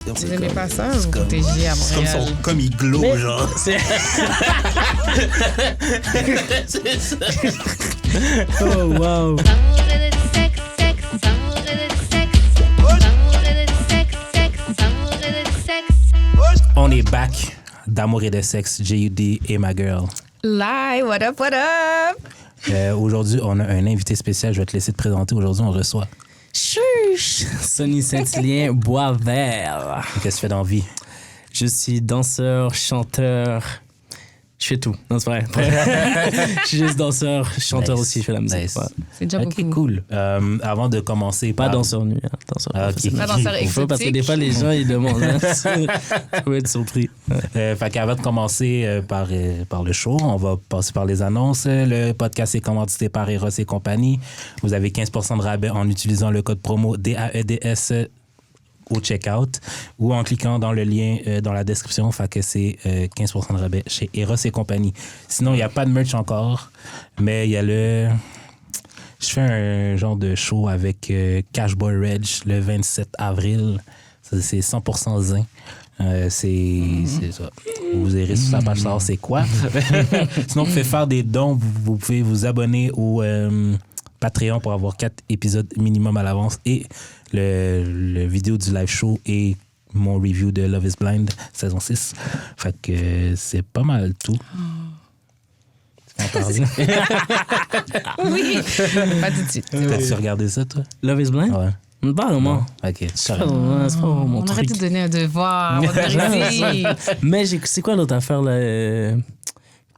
Vous n'aimez pas ça, vous protégez à C'est Montréal? comme il glow, genre. C'est... C'est ça. Oh, wow. On est back d'Amour et de sexe, J.U.D. et ma girl. Live, what up, what up? Aujourd'hui, on a un invité spécial. Je vais te laisser te présenter. Aujourd'hui, on reçoit. Chuch! Sonny Saint-Hilien, Boisvert. Qu'est-ce que tu fais dans la vie? Je suis danseur, chanteur. Je fais tout. Non, c'est vrai. Je suis juste danseur, chanteur Nice. aussi, je fais la musique. Nice. Ouais. C'est déjà Ok, beaucoup. cool. Avant de commencer, Pas danseur nu, hein. Danseur Ah, ok. professionnel. Pas danseur Faut exotique. parce que des fois, les gens, ils demandent. Hein. Tu peux être surpris. Fait qu'avant de commencer par le show, on va passer par les annonces. Le podcast est commandité par Eros et compagnie. Vous avez 15% de rabais en utilisant le code promo DAEDS au checkout ou en cliquant dans le lien dans la description. Fait que c'est 15% de rabais chez Eros et compagnie. Sinon, il n'y a pas de merch encore, mais il y a le... Je fais un genre de show avec Cashboy Reg le 27 avril. Ça, c'est 100% zin. C'est ça. Vous irez sur sa page savoir c'est quoi. Sinon, vous pouvez faire des dons. Vous pouvez vous abonner au Patreon pour avoir 4 épisodes minimum à l'avance et le vidéo du live show et mon review de Love is Blind saison 6. Fait que c'est pas mal tout. Tu peux en parler? Oui, pas tout de suite. T'as-tu regardé ça, toi? Love is Blind? Ouais. Pas vraiment. OK. C'est pas vraiment mon On truc. aurait dû donner un devoir avant de vérifier. Mais c'est quoi l'autre affaire là?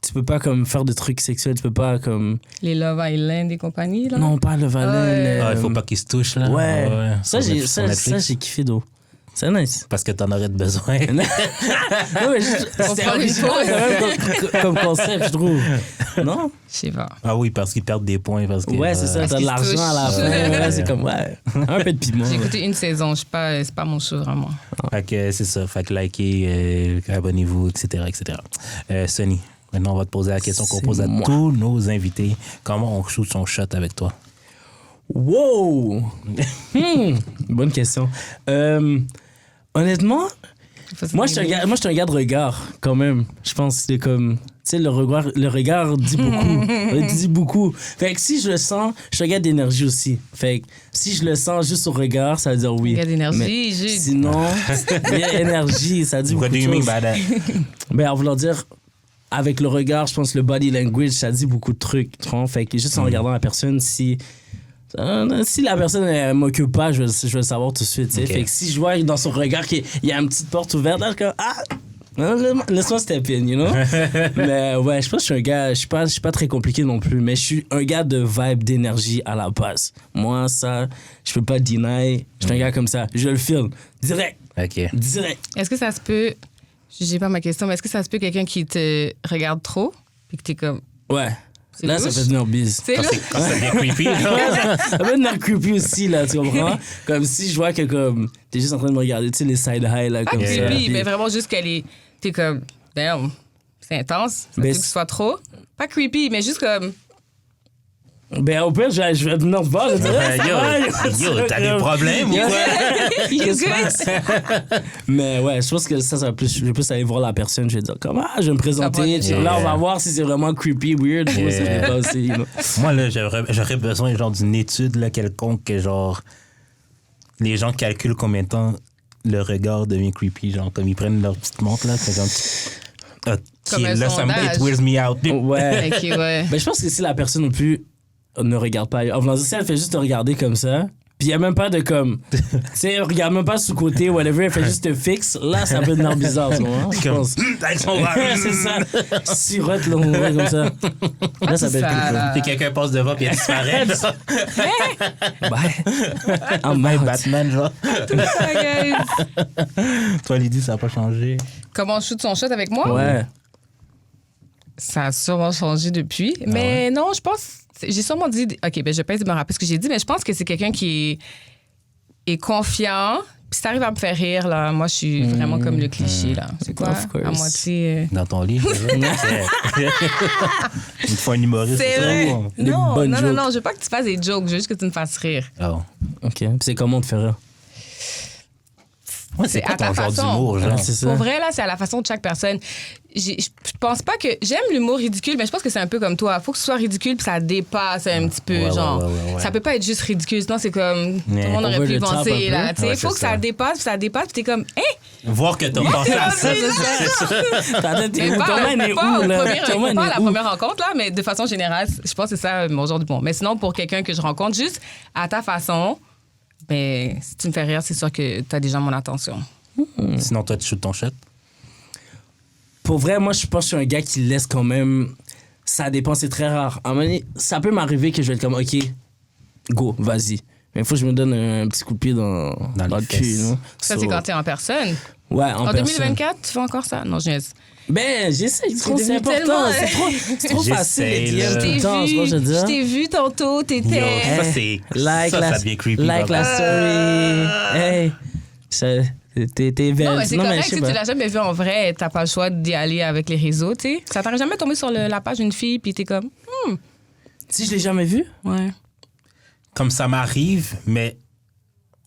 Tu peux pas comme faire de trucs sexuels, tu peux pas comme... Les Love Island et compagnie, là? Non, pas le Valais. Ah, il faut pas qu'ils se touchent, là. Ouais. Ah ouais. Ça, Sur ça, Netflix. j'ai kiffé d'eau. C'est nice. Parce que t'en aurais de besoin. Non, mais c'était prend une original pause. quand même comme concept, je trouve. Non? Je sais pas. Ah oui, parce qu'ils perdent des points. Parce que, Ouais, c'est ça, Parce t'as de qu'ils se l'argent à la touchent. fin. Ouais, c'est comme, ouais, un peu de piment. J'ai écouté une saison, c'est pas mon show vraiment. Fait que c'est ça. Fait que likez, abonnez-vous, etc., etc. Sonny, maintenant, on va te poser la question qu'on C'est pose à moi. tous nos invités. Comment on shoot son shot avec toi? Wow! Bonne question. Honnêtement, moi, je suis un gars de regard, quand même. Je pense que c'est comme... Tu sais, le regard dit beaucoup. Il dit beaucoup. Fait que si je le sens, je suis un gars d'énergie aussi. Fait que si je le sens juste au regard, ça veut dire oui. Un gars d'énergie, Mais Jude. sinon, énergie, ça dit What beaucoup do de you mean choses. by that? Ben, en voulant dire, avec le regard, je pense que le body language, ça dit beaucoup de trucs. Tu vois? Fait que juste en regardant la personne, si la personne elle m'occupe pas, je vais le savoir tout de suite. Tu sais. Okay. Fait que si je vois dans son regard qu'il y a une petite porte ouverte, là, je suis comme, laisse-moi step in, you know? Mais ouais, je pense que je suis un gars, je suis pas très compliqué non plus, mais je suis un gars de vibe, d'énergie à la base. Moi, ça, je peux pas deny. Je suis un gars comme ça. Je le filme. Direct. OK. Direct. Est-ce que ça se peut, j'ai pas ma question, mais est-ce que ça se peut quelqu'un qui te regarde trop puis que t'es comme... Ouais. C'est Là, louche? ça fait devenir biz. C'est Quand là. ça devient creepy, genre. Ça peut devenir creepy aussi, là, tu comprends? Comme si je vois que comme t'es juste en train de me regarder, tu sais, les side-high, là, Pas comme ça. creepy, Puis- mais vraiment juste qu'elle est... T'es comme, damn, c'est intense. Ça Mais peut que ce soit trop. Pas creepy, mais juste comme... Ben, au pire, je vais venir te voir, je vais dire, Yo, t'as des problèmes ou quoi? You Qu'est-ce qui good? se passe? Mais ouais, je pense que ça va plus. Je vais plus aller voir la personne. Je vais dire, comment je vais me présenter. Ça va, Là, on va voir si c'est vraiment creepy, weird. Ou si c'est pas aussi, you know. Moi, là, j'aurais besoin genre d'une étude là, quelconque que genre les gens calculent combien de temps le regard devient creepy. Genre, comme ils prennent leur petite montre, là, c'est comme... Comme un là, sondage. it wears me out. Ouais. Ok, ouais. Ben, je pense que si la personne non plus ne regarde pas, en voulant dire, si elle fait juste te regarder comme ça, puis il n'y a même pas de comme. Tu sais, elle regarde même pas sous-côté, whatever, elle fait juste te fixe, là, ça peut devenir bizarre, tu vois, je Comme, pense. avec son C'est ça. Sirote, là, on voit comme ça. Là, ça peut être ça, quelque là. Puis quelqu'un passe devant puis elle disparaît. genre. chose. Bye. I'm Hey, out. Batman, genre. Ah, guys. Toi, Lydie, ça n'a pas changé. Comment on shoot son shot avec moi? Ouais. Ça a sûrement changé depuis. Mais non, je pense... J'ai sûrement dit... OK, ben je vais pas essayer de me rappeler ce que j'ai dit, mais je pense que c'est quelqu'un qui est confiant. Puis ça arrive à me faire rire, là. Moi, je suis vraiment comme le cliché, là. C'est quoi? Of course. À moitié... Dans ton lit. Une fois un humoriste. C'est vrai. ça, Des Non, bonnes non, non, jokes. non. Je veux pas que tu fasses des jokes. Je veux juste que tu me fasses rire. Oh. OK. Puis c'est comment on te fait rire? Ouais, c'est pas à ta ton genre façon. d'humour, genre. C'est ça. Pour vrai, là, c'est à la façon de chaque personne. Je pense pas que... J'aime l'humour ridicule, mais je pense que c'est un peu comme toi. Faut que ce soit ridicule puis ça dépasse un petit peu, Ouais, genre. ouais. Ça peut pas être juste ridicule, sinon c'est comme... Tout le monde aurait Over pu y the top penser, un là. peu. Tu sais, Ouais, faut c'est que ça ça. dépasse, puis ça dépasse, puis t'es comme... Voir que t'as pensé à ça, c'est ça. T'as t'es Mais où? pas, Thomas, il est pas, où, au là? premier- Thomas, pas à il la est où? première rencontre, là, mais de façon générale, je pense que c'est ça mon genre de bon. Mais sinon, pour quelqu'un que je rencontre, juste à ta façon, ben, si tu me fais rire, c'est sûr que t'as déjà mon attention. Sinon, toi, tu shoots ton shot. Pour vrai, moi, je pense que je suis un gars qui laisse quand même. Ça dépend, c'est très rare. À un moment donné, ça peut m'arriver que je vais être comme, OK, go, vas-y. Mais il faut que je me donne un petit coup de pied dans les le cul. fesses. Non? Ça, So, c'est quand t'es en personne. Ouais, En personne. 2024, tu fais encore ça? Non, je niaise. Ben, j'essaie, c'est devenu important. tellement- C'est trop facile, les J'essaie, DM là. tout le temps, c'est ce que je veux dire. Je t'ai vu tantôt, Yo, t'étais... ça, c'est... Like ça, la, ça devient creepy. like papa. la story. Hey, t'es belle. Non, mais c'est correct. je sais Si pas. tu l'as jamais vu en vrai, t'as pas le choix d'y aller avec les réseaux, tu sais. Ça t'aurait jamais tombé sur la page d'une fille, puis t'es comme... Si je l'ai jamais vu? Ouais. Comme ça m'arrive, mais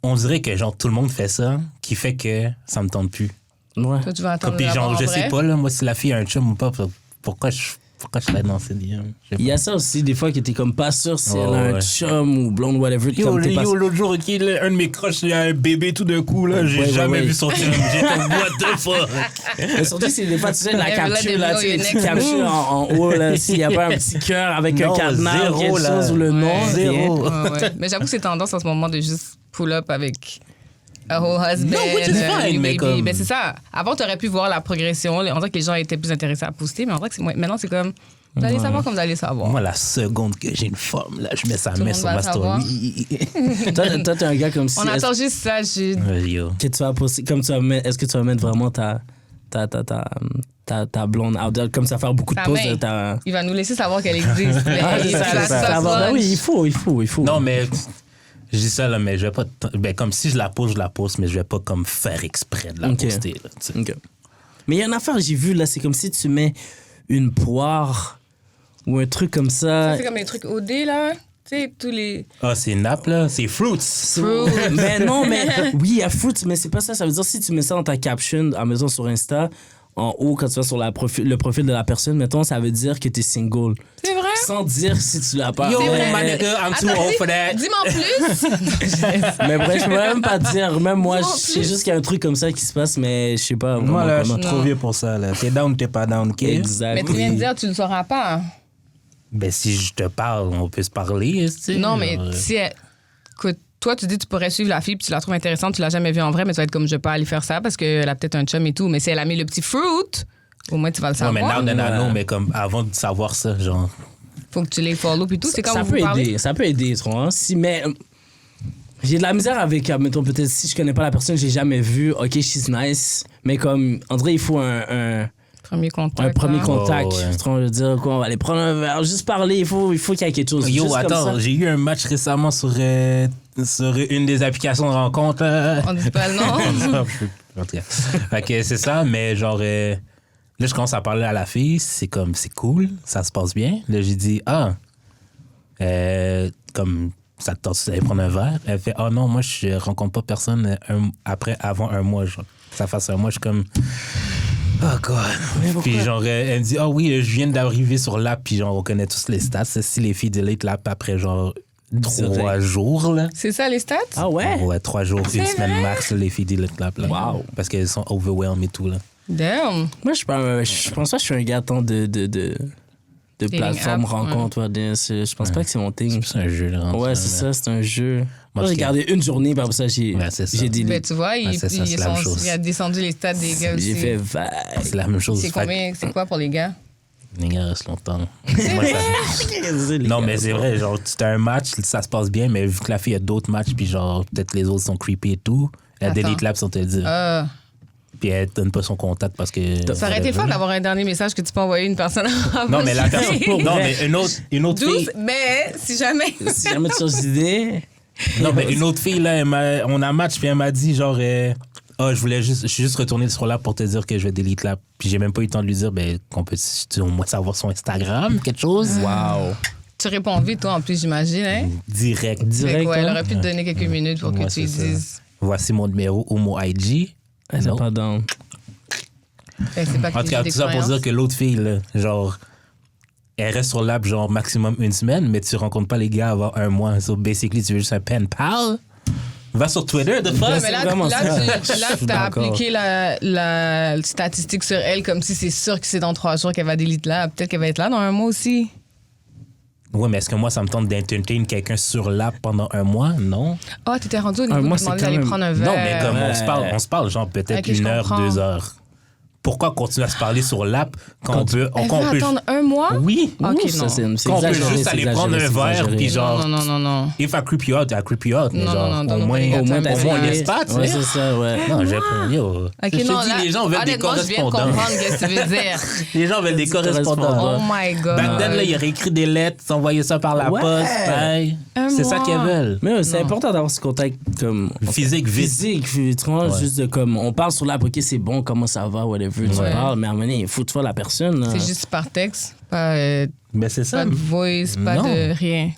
on dirait que genre tout le monde fait ça, qui fait que ça me tente plus. Ouais. Toi, tu vas attendre Comme, puis de la voir genre, en je vrai. sais pas, là, moi, si la fille a un chum ou pas, pourquoi je serais dans ces DM? Je sais Il y pas. a ça aussi, des fois, que t'es comme pas sûr si Oh, elle a un ouais. chum ou blonde, whatever. Comme t'es pas... L'autre jour, un de mes croches, il y a un bébé tout d'un coup, là. J'ai Ouais, jamais ouais. vu son chum. J'étais comme, what the fuck? Mais surtout, c'est des fois, tu sais, la Lève-la capture, des là, bras, tu sais, une les petites next captures en haut, là, s'il n'y a pas un petit cœur avec un Non, cadenas ou zéro, quelque là. chose ou le nom. Ouais. Zéro. Ouais. Mais j'avoue que c'est tendance en ce moment de juste pull up avec a whole husband. No, which is fine, new mais baby. comme- Ben, c'est ça. Avant, t'aurais pu voir la progression. On dirait que les gens étaient plus intéressés à poster, mais on dirait que maintenant, c'est comme... Vous allez savoir comme vous allez savoir. Moi, la seconde que j'ai une femme, là, je mets sa Tout le main monde sur va ma savoir. story. Toi, t'es un gars comme si... On attend juste ça, Jude. Yo. Que tu vas poster, comme tu vas mettre, est-ce que tu vas mettre vraiment ta blonde out there, comme ça, faire beaucoup de Ta pauses main. de ta... Il va nous laisser savoir qu'elle existe. Mais Ah, il c'est va la ça. soft Ben launch. oui, il faut. Non, mais je dis ça, là, mais je vais pas. Ben, comme si je la pose, mais je vais pas comme faire exprès de la Ok. poster. Là, tu sais. Ok. Mais il y a une affaire, j'ai vu, là, c'est comme si tu mets une poire ou un truc comme ça. C'est comme les trucs OD, là. Tu sais, tous les... Ah, c'est une nappe, là. C'est Fruits. Fruits. Mais non, mais oui, il y a fruits, mais c'est pas ça. Ça veut dire si tu mets ça dans ta caption, à maison sur Insta, en haut, quand tu vas sur le profil de la personne, mettons, ça veut dire que t'es single. C'est vrai? Sans dire si tu l'as pas. Yo, vrai. my nigga, I'm too Attends, old for that. Dis-moi en plus. Mais bref, je peux même pas dire. Même moi, Non, je sais plus. juste qu'il y a un truc comme ça qui se passe, mais je sais pas. Moi, là, je vraiment suis trop Non. vieux pour ça, là. T'es down, t'es pas down, OK? Exact. Mais tu viens de dire, tu ne sauras pas. Ben, si je te parle, on peut se parler, tu sais. Non, mais genre, si écoute, toi, tu dis que tu pourrais suivre la fille puis tu la trouves intéressante, tu l'as jamais vue en vrai, mais tu vas être comme je vais pas aller faire ça parce qu'elle a peut-être un chum et tout. Mais si elle a mis le petit fruit, au moins tu vas le Ouais, mais savoir. now, I know, mais comme avant de savoir ça, genre. Faut que tu les follow puis tout. C'est comme ça vous peut parlez. aider, ça peut aider, tu vois. Si, mais j'ai de la misère avec, mettons, peut-être si je connais pas la personne, j'ai jamais vu, ok, she's nice, mais comme, en vrai, il faut un Premier contact. premier hein. contact. Oh, ouais. Tu vois, je veux dire, quoi, on va aller prendre un verre, juste parler, il faut qu'il y ait quelque chose. Yo, Juste comme attends, ça. j'ai eu un match récemment sur une des applications de rencontre. On dit pas le nom. En tout cas. Fait que c'est ça, mais genre, là, je commence à parler à la fille, c'est comme, c'est cool, ça se passe bien. Là, j'ai dit, comme, ça te tente d'aller prendre un verre? Elle fait, non, moi, je rencontre pas personne avant un mois, genre. Ça fasse un mois, je suis comme, oh God. Puis genre, elle me dit, oui, je viens d'arriver sur l'app, puis genre, on connaît tous les stats. Si les filles delete l'app après genre 3 jours, là. C'est ça les stats? Ah ouais? Ouais, 3 jours, une semaine max, les filles delete l'app, là. Wow. Parce qu'elles sont overwhelmed et tout, là. Damn. Moi, je pense pas que je suis un gars tant de plateforme app, rencontre. Ouais. Je pense pas que c'est mon thing. C'est un jeu, là. Ouais, c'est ça, c'est un jeu. Moi, Moi, j'ai je- gardé une journée, puis après ça, j'ai Ouais, c'est ça. delete. Ben, tu vois, Ouais, c'est ça, c'est la même chose. il a descendu les stats des gars aussi. J'ai fait vague. C'est la même chose. C'est Fait combien? C'est quoi pour les gars? que les gars restent longtemps. Moi, non, mais c'est vrai, genre, tu as un match, ça se passe bien, mais vu que la fille a d'autres matchs, puis genre, peut-être les autres sont creepy et tout, elle Attends. delete l'app sans te le dire. Puis elle donne pas son contact parce que. Ça aurait été le fun d'avoir un dernier message que tu peux envoyer à une personne. Non, mais la personne. Non, mais une autre fille. 12, mais si jamais. Si jamais tu changes d'idée. Non, mais une autre fille, là, on a match, puis elle m'a dit, genre, je suis juste retourné sur l'app pour te dire que je vais delete l'app. Puis j'ai même pas eu le temps de lui dire, qu'on peut au moins savoir son Instagram, quelque chose. Wow. Tu réponds vite, toi, en plus, j'imagine. Hein? Direct. Fait que, ouais, elle hein? aurait pu te donner quelques minutes pour que Ouais, tu lui c'est ça. dises. Voici mon numéro ou mon IG. Elle est Non. pas dans. C'est pas que En tout cas, tout ça pour dire que l'autre fille, là, genre, elle reste sur l'app, genre, maximum 1 semaine, mais tu rencontres pas les gars avant 1 mois. So, basically, tu veux juste un pen pal. Va sur Twitter, de fois. Mais là, vraiment là, ça. tu as appliqué la statistique sur elle comme si c'est sûr que c'est dans 3 jours qu'elle va delete là. Peut-être qu'elle va être là dans 1 mois aussi. Ouais, mais est-ce que moi, ça me tente d'entertain quelqu'un sur l'app pendant 1 mois? Non. Oh, t'étais rendu au niveau moi, de c'est demander quand d'aller même- prendre un verre. Non, mais comme on se parle genre peut-être Ok, je 1 heure, comprends. 2 heures. Pourquoi continuer à se parler sur l'app quand on peut... Elle quand va on peut attendre 1 mois? Oui. Ok, Ouh, non. ça, c'est Quand on peut exagéré, juste c'est aller prendre un exagéré, verre, c'est puis exagéré. genre... Non. If I creep you out, I creep you out. Mais Non, genre, non, au non, moins, non, Au moins, Attends, t'as on essayé. laisse pas, tu Ouais, sais. c'est ça, ouais. Non, yo. Ok, Je te non, dis, là, les gens veulent des honnêtement, je viens de correspondants. comprendre ce que tu veux dire. Les gens veulent des correspondants. Oh my God. Back then, là, il aurait écrit des lettres, s'envoyer ça par la Ouais. poste. Bye. Un C'est ça mois. qu'ils veulent. Mais c'est Non. important d'avoir ce contact comme Physique, vite. physique, tu vois, Ouais. juste de comme on parle sur l'app, ok, c'est bon, comment ça va, whatever, tu Ouais. parles, mais à un moment donné, il faut que tu vois la personne. là. C'est juste par texte, pas Mais c'est ça. de voice, pas Non. de rien.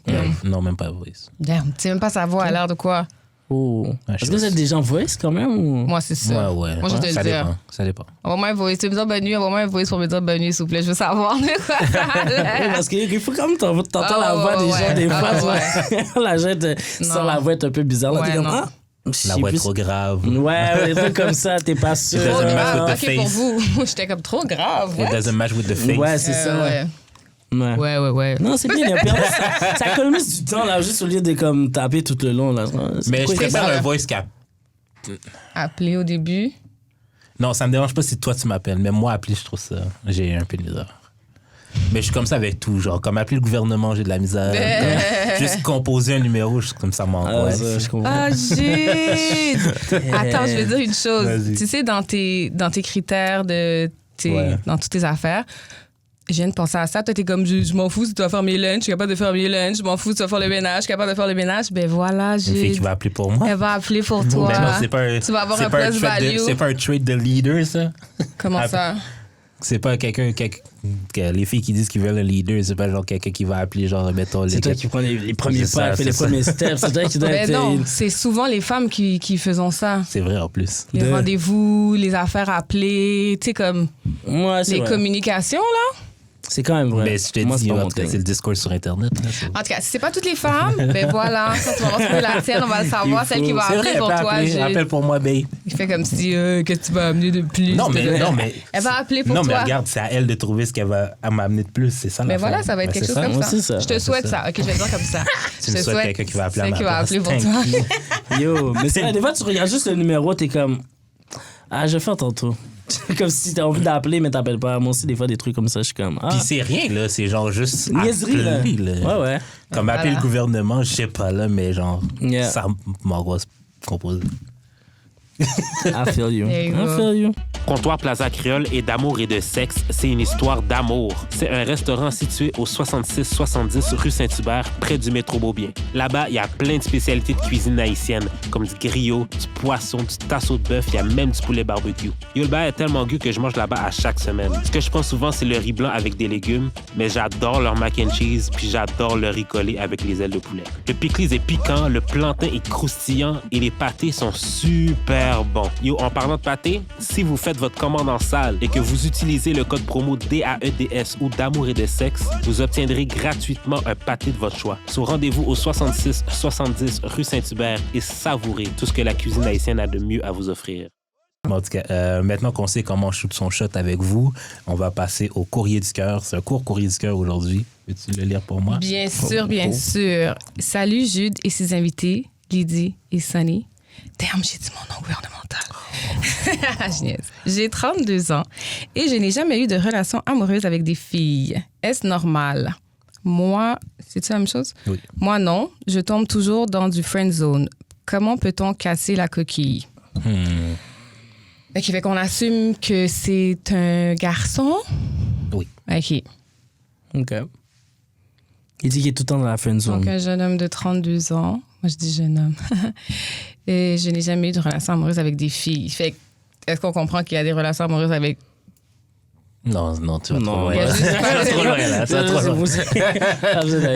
Non, même pas voice. Damn, tu sais même pas sa voix a l'air de quoi. Oh. je Est-ce sais que vous pas. êtes des gens voice quand même ou... Moi, c'est ça. Ouais. Moi, je vais te ça le dire. dépend. Ça dépend. Envoie-moi un voice. Tu veux me dire bonne nuit? Envoie-moi un voice pour me dire bonne nuit, s'il vous plaît. Je veux savoir de quoi ça a Ouais, l'air. parce qu'il faut quand même t'entends Ah, la voix ouais, des ouais. gens des fois. Ah, tu vois. La gente sans Non. la voix est un peu bizarre. Là, Ouais, t'es comme, non. ah, je La sais voix est plus. trop grave. Ouais, des trucs comme ça, t'es pas sûr. It Trop doesn't match grave. with the Ok, pour face. vous. J'étais comme trop grave. It what? doesn't match with the face. Ouais, c'est ça. Ouais. Ouais. Non, c'est bien. Puis en plus, ça économise du temps, là, juste au lieu de comme taper tout le long. Là. Mais je préfère ça. un voice cap. Appeler au début. Non, ça me dérange pas si toi tu m'appelles, mais moi, appeler, je trouve ça. J'ai un peu de misère. Mais je suis comme ça avec tout, genre, comme appeler le gouvernement, j'ai de la misère. Comme juste composer un numéro, comme ça m'angoisse. Je comprends. Ah, Jude! Attends, je vais dire une chose. Vas-y. Tu sais, dans tes critères, Ouais. dans toutes tes affaires, je viens de penser à ça. Toi, t'es comme, je m'en fous si tu vas faire mes lunchs, je suis capable de faire mes lunchs. Je m'en fous si tu vas faire le ménage, je suis capable de faire le ménage. Ben voilà, Une fille qui Jude. va appeler pour moi. Elle va appeler pour toi. Mais non, c'est pas un, Tu vas avoir c'est un pas plus trait de- value. c'est pas un trait de leader, ça. Comment ça? C'est pas quelqu'un que les filles qui disent qu'ils veulent un leader, c'est pas genre quelqu'un qui va appeler, genre, mettons, C'est toi qui prends les premiers C'est pas, ça, fait les c'est ça. premiers steps. C'est toi qui dois Ben être. non, c'est souvent les femmes qui faisons ça. C'est vrai, en plus. Les De- rendez-vous, les affaires appelées, tu sais, comme Ouais, c'est les vrai. communications, là. C'est quand même vrai. Mais je te Moi, dis, c'est pas en mon tout cas, thing. c'est le discours sur Internet. Là, c'est- En tout cas, si c'est pas toutes les femmes, ben voilà, quand tu vas retrouver la tienne, on va le savoir, Il celle qui faut- va C'est appeler vrai, pour elle peut toi. appeler, Jude. appelle pour moi, babe. Il fait comme si, qu'est-ce que tu vas amener de plus? Non, mais Elle va appeler pour non, mais toi. regarde, c'est à elle de trouver ce qu'elle va m'amener de plus. C'est ça, Mais l'affaire. voilà, ça va être Ben, quelque c'est chose comme Ouais, ça. c'est ça. Je te Ouais, souhaite c'est ça. OK, je vais le dire comme ça. Tu me Je te souhaites quelqu'un qui va appeler à celle ma qui va place. appeler pour Thank toi. you. Yo, mais c'est vrai, des fois, tu regardes juste le numéro, t'es comme. Ah, je vais faire tantôt. Comme si t'as envie d'appeler, mais t'appelles pas. Moi aussi, des fois, des trucs comme ça, je suis comme. Ah, Puis c'est rien, là. C'est genre juste. niaiserie, là. appeler, là. Ouais. Comme appeler Voilà. le gouvernement, je sais pas, là, mais genre. Yeah. Ça m'angoisse composer. I feel you. There you I go. feel you. Comptoir Plaza Créole et d'amour et de sexe, c'est une histoire d'amour. C'est un restaurant situé au 66-70 rue Saint-Hubert, près du métro Beaubien. Là-bas, il y a plein de spécialités de cuisine haïtienne, comme du griot, du poisson, du tasseau de bœuf, il y a même du poulet barbecue. Yo, le bar est tellement good que je mange là-bas à chaque semaine. Ce que je prends souvent, c'est le riz blanc avec des légumes, mais j'adore leur mac and cheese, puis j'adore le riz collé avec les ailes de poulet. Le pickles est piquant, le plantain est croustillant et les pâtés sont super bons. Yo, en parlant de pâtés, si vous faites votre commande en salle et que vous utilisez le code promo DAEDS ou d'amour et de sexe, vous obtiendrez gratuitement un pâté de votre choix. So, rendez-vous au 66-70 rue Saint-Hubert et savourez tout ce que la cuisine haïtienne a de mieux à vous offrir. En tout cas, maintenant qu'on sait comment shoot son shot avec vous, on va passer au courrier du cœur. C'est un court courrier du cœur aujourd'hui. Peux-tu le lire pour moi? Bien sûr, bien sûr. Salut Jude et ses invités, Lydie et Sunny. Damn, j'ai dit mon nom gouvernemental. Je niaise. J'ai 32 ans et je n'ai jamais eu de relation amoureuse avec des filles. Est-ce normal? Moi, c'est-tu la même chose? Oui. Moi, non. Je tombe toujours dans du friend zone. Comment peut-on casser la coquille? OK, fait qu'on assume que c'est un garçon? Oui. OK. OK. Il dit qu'il est tout le temps dans la friend zone. Donc, un jeune homme de 32 ans. Moi, je dis jeune homme. Et je n'ai jamais eu de relation amoureuse avec des filles. Fait que, est-ce qu'on comprend qu'il y a des relations amoureuses avec... Non, tu vas Non, trop loin. il y a là. juste Tu vas trop loin, là. Tu vas trop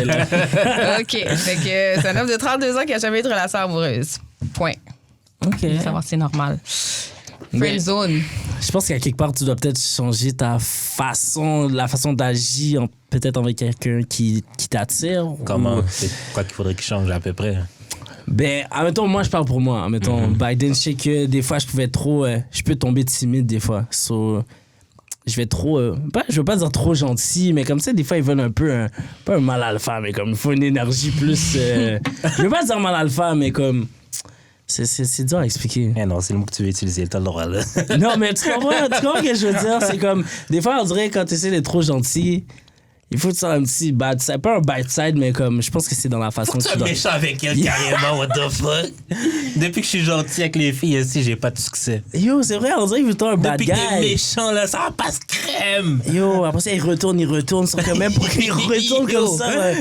loin. OK. Fait que c'est un homme de 32 ans qui n'a jamais eu de relation amoureuse. Point. OK. Je veux savoir si c'est normal. Friend zone. Je pense qu'à quelque part, tu dois peut-être changer la façon d'agir peut-être avec quelqu'un qui t'attire. Comment? Ou... C'est quoi qu'il faudrait qu'il change à peu près? Ben, admettons, moi, je parle pour moi. Admettons, Biden, je sais que des fois, je peux tomber timide des fois. So, je vais trop... je veux pas dire trop gentil, mais comme ça, des fois, ils veulent pas un mal alpha, mais comme il faut une énergie plus... je veux pas dire mal alpha, mais comme... C'est dur à expliquer. Eh non, c'est le mot que tu veux utiliser, t'as le droit, là. Non, mais tu comprends ce que je veux dire? C'est comme... Des fois, on dirait quand tu essaies d'être trop gentil... Il faut que tu sois un petit bad side. Pas un bad side, mais comme, je pense que c'est dans la façon que tu dois... méchant avec elle, carrément, what the fuck? Depuis que je suis gentil avec les filles aussi, j'ai pas de succès. Yo, c'est vrai, on dirait que tu es un bad guy. Depuis que t'es méchant, là, ça passe crème. Yo, après ça, il retourne. Sauf que même pour qu'il retourne comme ça, là,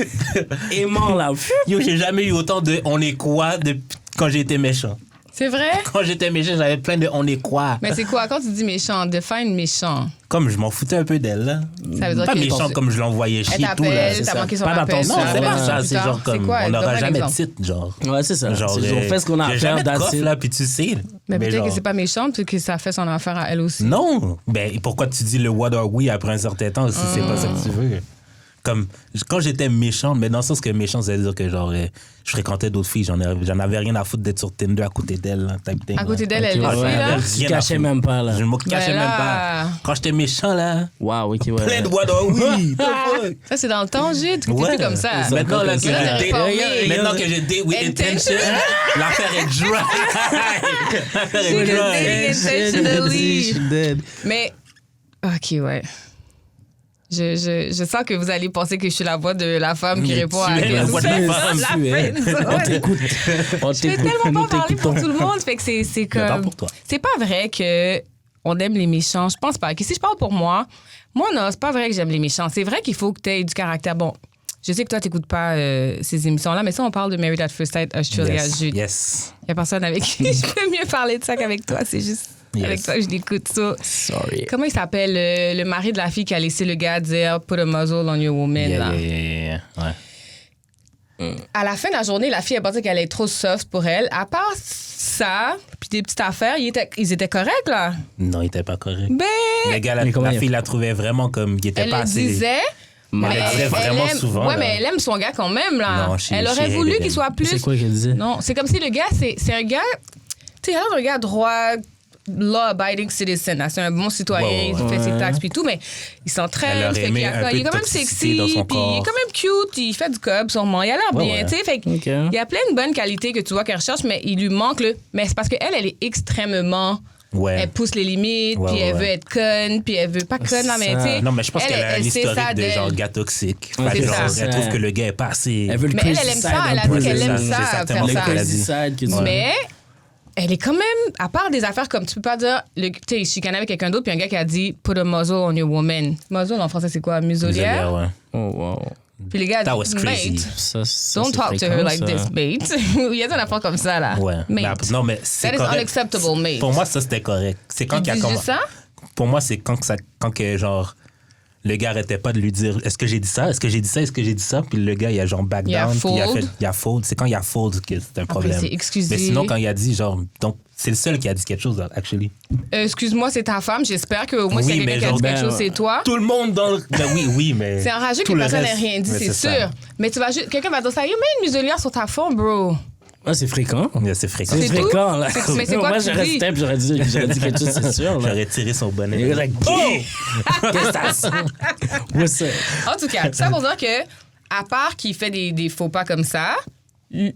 aimant, là. Yo, j'ai jamais eu autant de on est quoi depuis quand j'étais méchant. C'est vrai? Quand j'étais méchant, j'avais plein de on est quoi. Mais c'est quoi? Quand tu dis méchant, define méchant. Comme je m'en foutais un peu d'elle, là. Ça veut dire pas que méchant comme je l'envoyais chier elle tout, là. t'appelle, t'as manqué son Pas appel. d'attention. Non, c'est pas plus ça. C'est tard. genre comme, quoi? on n'aura Donne-moi un jamais de exemple. titre, genre. Ouais, c'est ça. Genre, On fait ce qu'on a à j'ai faire, jamais de that's coffre, it. là, puis tu sais. Mais peut-être genre, que c'est pas méchant, peut-être que ça fait son affaire à elle aussi. Non! Ben, pourquoi tu dis le what are we après un certain temps si c'est pas ça que tu veux? Comme, quand j'étais méchant, mais dans le sens que méchant, ça veut dire que genre, je fréquentais d'autres filles, j'en avais rien à foutre d'être sur Tinder à côté d'elle, là, type thing. À côté là. d'elle, elle Ok, le ouais, fait, là. Tu cachais même pas, là. Je me cachais Ben même là. pas. Quand j'étais méchant, là, Wow, ok, ouais. plein de what are we! The fuck? Ça, c'est dans le temps, Gilles. Tu Ouais. plus comme ça. Maintenant, là, que Là, t'as j'ai réformé. maintenant que j'ai date with intention, l'affaire est dry. L'affaire est J'ai dry. intentionally. Mais, OK, ouais. Je sens que vous allez penser que je suis la voix de la femme qui Mais répond tu à es la voix de la femme, la tu es. friend On zone. t'écoute. On Je fais t'écoute. tellement Nous pas parler pour t'écoutons. tout le monde. Fait que c'est Attends comme... pour toi. C'est pas vrai que on aime les méchants. Je pense pas. Que si je parle pour moi, non, c'est pas vrai que j'aime les méchants. C'est vrai qu'il faut que tu aies du caractère. Bon, je sais que toi, t'écoutes pas ces émissions-là, mais ça, on parle de Married at First Sight Australia. Yes. Il Yes. y a personne avec qui je peux mieux parler de ça qu'avec toi. C'est juste Yes. avec toi que je l'écoute ça. Sorry. Comment il s'appelle le mari de la fille qui a laissé le gars dire put a muzzle on your woman là. Yeah. Ouais. À la fin de la journée, la fille a pensé qu'elle est trop soft pour elle. À part ça, puis des petites affaires, ils étaient corrects là. Non, il était pas correct. Ben, Le gars, Mais comment la il a fille fait? la trouvait vraiment comme il était elle pas le assez. disait. Mais elle le disait vraiment aime, souvent. Ouais, là. mais elle aime son gars quand même là. Non, elle aurait she voulu hated qu'il him. soit plus. C'est quoi qu'elle disait? Non, c'est comme si le gars, c'est un gars. Tu sais, un gars droit, law-abiding citizen. là. C'est un bon citoyen, Ouais, il fait ses taxes puis tout, mais il Elle s'entraîne. aurait fait aimé qu'il a- un peu il est de quand même toxicité sexy, dans son puis il est corps. quand même cute, il fait du cob, sûrement. Il a l'air Ouais, bien, ouais. tu sais. Fait Ok. il y a plein de bonnes qualités que tu vois qu'elle recherche, mais il lui manque le. Mais c'est parce qu'elle, elle est extrêmement. Ouais. Elle pousse les limites, Ouais, puis elle ouais. veut être conne, puis elle veut pas conne, là, mais ça. tu sais. Non, mais je pense qu'elle a un sait historique ça de d'elle. genre gars toxique. Ouais, Fait que c'est genre, ça. elle trouve que le gars est pas assez. Elle veut le Mais elle crazy aime side ça, elle a un peu. dit qu'elle c'est aime ça, ça, c'est faire certainement Le ça ça. qu'elle a crazy dit. side que tu Mais elle est quand même, à part des affaires comme tu peux pas dire, tu sais, il chicane avec quelqu'un d'autre, puis un gars qui a dit put a muzzle on your woman. Muzzle en français, c'est quoi? Muselière? Ouais. Oh, wow. Puis les gars That was disent, crazy. mate, Ça, don't c'est talk to fréquent, her like ça. this, mate. Il y a des affaires comme ça, là. Ouais. Mais Mate. non, mais c'est That is correct. unacceptable, mate. Pour moi, ça, c'était correct. C'est quand Ils qu'il a disent commencé. juste ça? Pour moi, c'est quand que, genre, le gars arrêtait pas de lui dire est-ce que j'ai dit ça? Est-ce que j'ai dit ça? Est-ce que j'ai dit ça? Puis le gars, il a genre back Il a down. Puis fold. il a fold. C'est quand il a fold que c'est un problème. c'est excusé. Mais sinon, quand il a dit, genre, donc, c'est le seul qui a dit quelque chose, actually. Excuse-moi, c'est ta femme. J'espère qu'au moins, Oui, si mais quelqu'un qui a dit genre, quelque ben, chose, c'est toi. Tout le monde dans le. Ben oui, mais. C'est enrageux que tout le personne n'ait reste- rien dit, mais c'est ça. sûr. Mais tu vas juste, quelqu'un va dire ça. Yo, mets une muselière sur ta fond, bro. Ah, c'est fréquent. Mais c'est fréquent. C'est C'est tout? fréquent, là. Mais c'est quoi Moi, que tu j'aurais dis? step, j'aurais dit quelque chose, c'est sûr. là. J'aurais tiré son bonnet. Il est like, oh! Qu'est-ce que t'as ça? What's up? En tout cas, tout ça pour dire que, à part qu'il fait des faux pas comme ça, il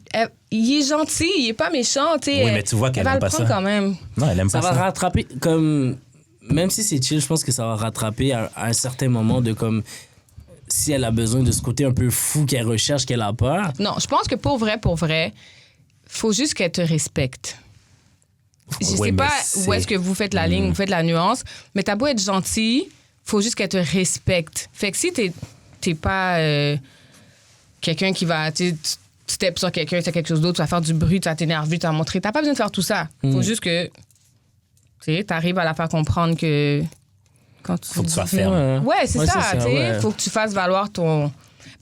est gentil, il est pas méchant, tu sais. Oui, mais tu vois qu'elle va aime le pas prendre ça. quand même. Non, elle aime Ça pas va ça. rattraper, comme... Même si c'est chill, je pense que ça va rattraper à un certain moment de comme... Si elle a besoin de ce côté un peu fou qu'elle recherche, qu'elle a peur. Non, je pense que pour vrai, faut juste qu'elle te respecte. Je Oui, sais mais pas c'est- où est-ce que vous faites la ligne, vous faites la nuance, mais t'as beau être gentil, faut juste qu'elle te respecte. Fait que si t'es pas quelqu'un qui va, tu steps sur quelqu'un, tu as quelque chose d'autre, tu vas faire du bruit, tu vas t'énerver, tu vas montrer, t'as pas besoin de faire tout ça. Faut juste que, tu sais, t'arrives à la faire comprendre que quand tu Faut que tu sois ferme. Ouais, c'est ça, tu sais. ouais. Faut que tu fasses valoir ton.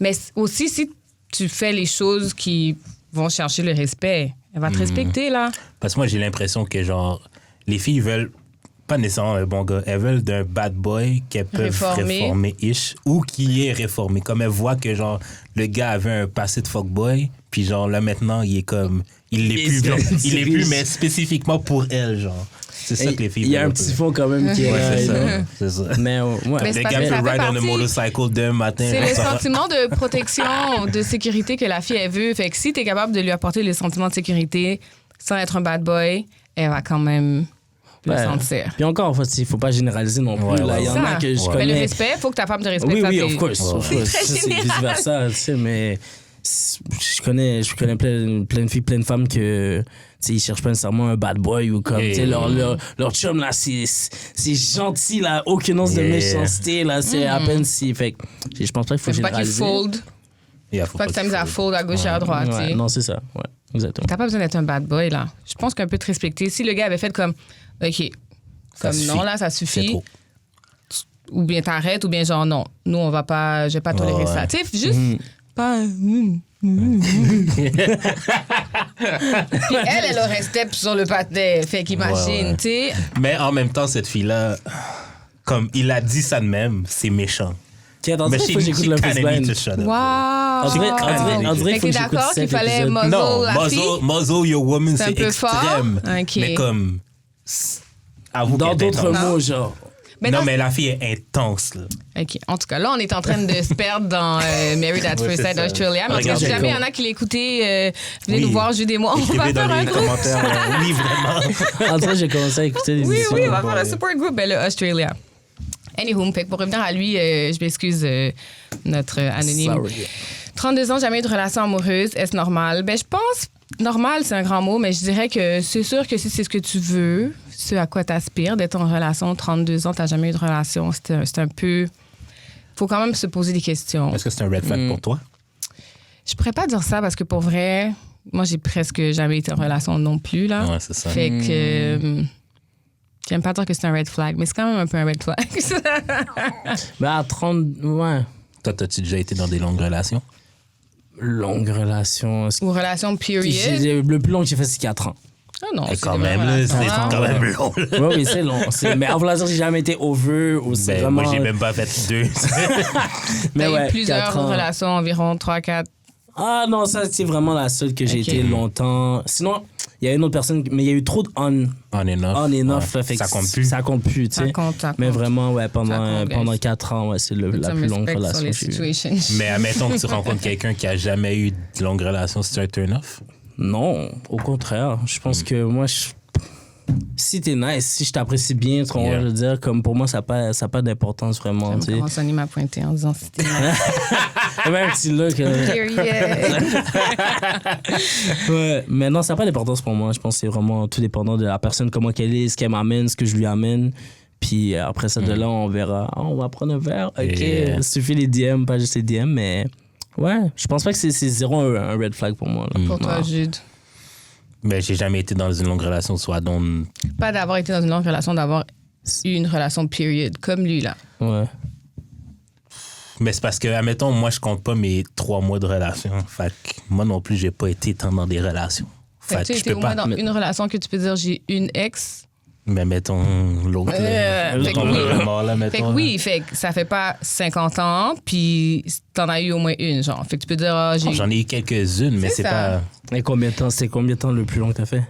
Mais aussi, si tu fais les choses qui vont chercher le respect, elle va te respecter, là. Parce que moi, j'ai l'impression que, genre, les filles veulent pas nécessairement un bon gars. Elles veulent d'un bad boy qu'elles peuvent réformer-ish ou qui est réformé. Comme elles voient que, genre, le gars avait un passé de fuckboy, puis, genre, là, maintenant, il est comme... Il l'est plus, genre, il est plus, mais spécifiquement pour elle, genre. C'est ça que les filles Il y a un petit fond quand même qui est là. C'est ça. Mais ouais. Mais Le gars peut ride on a motorcycle d'un matin. C'est le sentiment de protection, de sécurité que la fille, elle veut. Fait que si t'es capable de lui apporter le sentiment de sécurité sans être un bad boy, elle va quand même le sentir. Puis encore, en fait, il faut pas généraliser non plus. Là, il y en a que je connais. Mais le respect, il faut que ta femme te respecte. Oui, of course. C'est vice-versa, tu sais, mais je connais plein de filles, plein de femmes que... Ils cherchent pas nécessairement un bad boy ou comme, leur chum, là, c'est gentil, là, aucune once de méchanceté, là, c'est à peine si. Fait que je pense pas qu'il faut généraliser. Faut pas qu'il fold. Faut pas que t'amuses à fold à gauche et à droite, tu sais. Non, c'est ça, ouais, exactement. T'as pas besoin d'être un bad boy, là. Je pense qu'un peu te respecter. Si le gars avait fait comme, OK, comme non, là, ça suffit. Ou bien t'arrêtes, ou bien genre, non, nous, on va pas, je vais pas tolérer ça. Tu sais, juste pas... Puis elle aurait step sur le patin. Fait qu'imagine, tu sais. Mais en même temps, cette fille-là, comme il a dit ça de même, c'est méchant. Mais il faut que j'écoute le Wow! On dirait que j'écoute d'accord qu'il fallait muzzle la fille? Muzzle your woman, c'est extrême. Okay. Mais comme... Dans d'autres mots, genre... Mais la fille est intense, là. OK. En tout cas, là, on est en train de se perdre dans Married at First Sight Australia. Mais si jamais il y en a qui l'écoutaient, venez nous voir, aidez-moi. On va faire un groupe. Oui, vraiment. En tout cas, j'ai commencé à écouter les émissions. Oui, on va faire un support group, le Australia. Anywho, pour revenir à lui, je m'excuse, notre anonyme. Sorry. 32 ans, jamais eu de relation amoureuse. Est-ce normal? Ben, je pense... Normal, c'est un grand mot, mais je dirais que c'est sûr que si c'est ce que tu veux, ce à quoi tu aspires, d'être en relation, 32 ans, tu n'as jamais eu de relation, c'est un peu... faut quand même se poser des questions. Est-ce que c'est un red flag pour toi? Je pourrais pas dire ça parce que pour vrai, moi, j'ai presque jamais été en relation non plus, là. Ouais, c'est ça. Fait que... j'aime pas dire que c'est un red flag, mais c'est quand même un peu un red flag. Ben, à 30... Ouais. Toi, t'as-tu déjà été dans des longues relations? Longue relation. Ou relation period? Le plus long que j'ai fait, c'est 4 ans. Ah non, c'est quand même, là, c'est quand même long. Oui, c'est long. Mais en relation, j'ai jamais été over. Ou c'est vraiment... Moi, j'ai même pas fait 2. Mais ouais, eu plusieurs relations, environ 3-4. Ah non, ça, c'est vraiment la seule que j'ai été longtemps. Sinon, il y a une autre personne, mais il y a eu trop de on and off. Ouais. Fait ça compte plus. Ça compte plus, tu sais. Mais vraiment, ouais, pendant 4 ans, ouais, c'est la plus longue relation que j'ai eue. Mais admettons que tu rencontres quelqu'un qui a jamais eu de longue relation, c'est un turn-off? Non, au contraire. Je pense que moi, si t'es nice, si je t'apprécie bien, je veux dire, comme pour moi, ça n'a pas d'importance vraiment. Comment Sonny m'a pointé en disant si t'es nice. Un petit look. Ouais, mais non, ça n'a pas d'importance pour moi. Je pense que c'est vraiment tout dépendant de la personne, comment qu'elle est, ce qu'elle m'amène, ce que je lui amène. Puis après ça, de là, on verra. On va prendre un verre. OK, il suffit les DM, pas juste les DM, mais ouais, je pense pas que c'est zéro un red flag pour moi. Là. Pour toi, Jude? Ben, j'ai jamais été dans une longue relation, soit donc... Pas d'avoir été dans une longue relation, d'avoir eu une relation period, comme lui, là. Ouais. Mais c'est parce que, admettons, moi, je compte pas mes 3 mois de relation. Fait que moi non plus, j'ai pas été tant dans des relations. Fait que tu étais au moins dans une relation que tu peux dire j'ai une ex. Mais mettons l'autre. Fait que oui, fait que ça fait pas 50 ans, puis t'en as eu au moins une, genre. Fait que tu peux dire, j'en ai eu quelques-unes, mais c'est pas... Et combien de temps le plus long que t'as fait?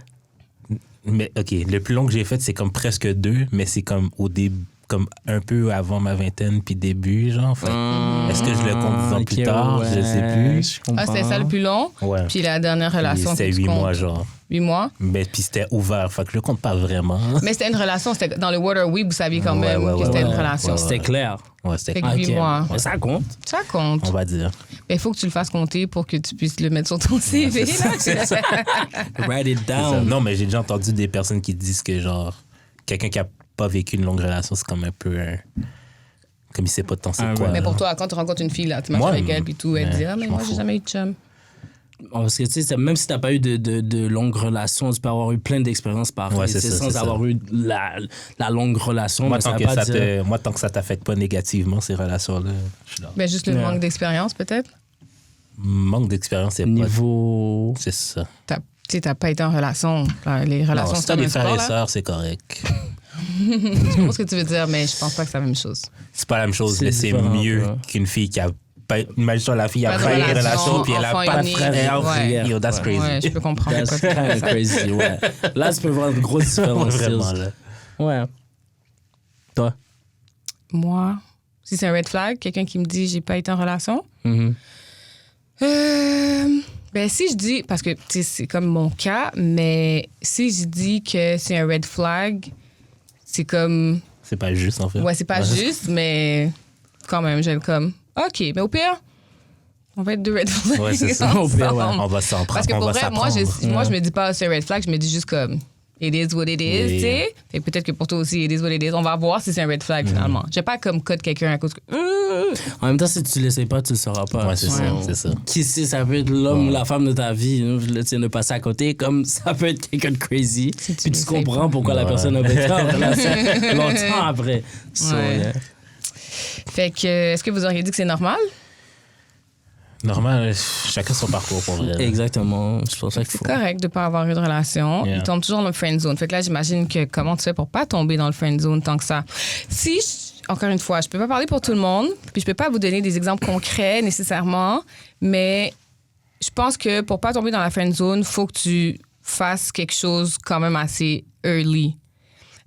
Mais OK, le plus long que j'ai fait, c'est comme presque 2, mais c'est comme au début, comme un peu avant ma vingtaine, puis début, genre. Fait, est-ce que je le compte 10 ans plus tard? Je sais plus. C'était ça le plus long? Ouais. Puis la dernière relation, c'était 8 mois, genre. 8 mois? Mais puis c'était ouvert, fait que je le compte pas vraiment. Mais c'était une relation, c'était dans le Water Week, vous saviez quand même que c'était une relation. C'était clair. Ouais, c'était clair. 8 mois. Mais ça compte. Ça compte. On va dire. Mais il faut que tu le fasses compter pour que tu puisses le mettre sur ton CV. Write it down. Non, mais j'ai déjà entendu des personnes qui disent que, genre, quelqu'un qui a pas vécu une longue relation, c'est comme un peu comme il sait pas de temps c'est quoi. Mais pour toi, quand tu rencontres une fille, là, tu marches avec elle, puis tout, elle te dit, mais moi, j'ai jamais eu de chum. Parce que, tu sais, même si t'as pas eu de longue relation, tu peux avoir eu plein d'expériences pareilles. Ouais, sans avoir eu la longue relation. Moi, tant que ça t'affecte pas négativement, ces relations-là, je suis là. Ben, juste le manque d'expérience, peut-être? Manque d'expérience, c'est niveau... pas... C'est ça. Tu sais, t'as pas été en relation. Les relations, non, si t'as des frères et sœurs, c'est correct. Je comprends ce que tu veux dire, mais je pense pas que c'est la même chose. C'est pas la même chose, C'est mais c'est différent, mieux ouais. qu'une fille qui a pas... Imagine-toi, la fille a Pas de pas une relation, relation, puis elle a enfant pas de unique. frère. Ouais. Yo, that's crazy. Ouais, je peux comprendre. That's kind of crazy, ouais. Là, tu peux voir une grosse différence. Vraiment, là. Ouais. Toi? Moi, si c'est un red flag, quelqu'un qui me dit j'ai pas été en relation, ben si je dis, parce que tu sais, c'est comme mon cas, mais si je dis que c'est un red flag, c'est comme, C'est pas juste, en fait. ouais, c'est pas juste, mais quand même, j'aime comme, OK, mais au pire, on va être deux red flags Ouais, c'est ça. Au pire, ouais. ensemble. On va s'en prendre. Parce que on pour va vrai, moi, s'apprendre. moi, je me dis pas c'est un red flag, je me dis juste comme it is what it is, Yeah. tu sais. Et peut-être que pour toi aussi, it is what it is. On va voir si c'est un red flag finalement. Je vais pas comme code quelqu'un à cause que. En même temps, si tu l'essayes pas, tu le sauras pas. Ouais, c'est ça, c'est ça. Qui sait, ça peut être l'homme ou la femme de ta vie. Tu ne passer à côté, comme ça peut être quelqu'un de crazy. Si tu Puis tu l'essayes comprends pas. pourquoi la personne a été en relation longtemps après. So, Ouais. yeah. Fait que, est-ce que vous auriez dit que c'est normal? Normal, chacun son parcours pour vrai. Exactement. C'est pour ça qu'il C'est faut. correct de pas avoir eu de relation. Yeah. Il tombe toujours dans le friend zone. Fait que là, j'imagine que comment tu fais pour pas tomber dans le friend zone tant que ça. Si, encore une fois, je peux pas parler pour tout le monde, puis je peux pas vous donner des exemples concrets nécessairement, mais je pense que pour pas tomber dans la friend zone, faut que tu fasses quelque chose quand même assez early.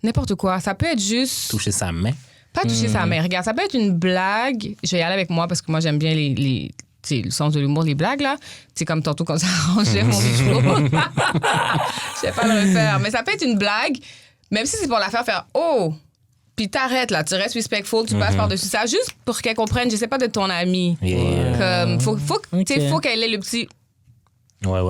N'importe quoi. Ça peut être juste... Toucher sa main. Pas toucher sa mère. Regarde, ça peut être une blague. Je vais y aller avec moi parce que moi, j'aime bien les tu sais, le sens de l'humour, les blagues, là. C'est comme tantôt quand ça arrangeait mon micro. Je vais pas le refaire. Mais ça peut être une blague, même si c'est pour la faire oh! Puis t'arrêtes, là. Tu restes respectful, tu passes par-dessus ça, juste pour qu'elle comprenne, je sais pas, de ton ami. Yeah. Comme, faut Ok. faut qu'elle ait le petit... Ouais.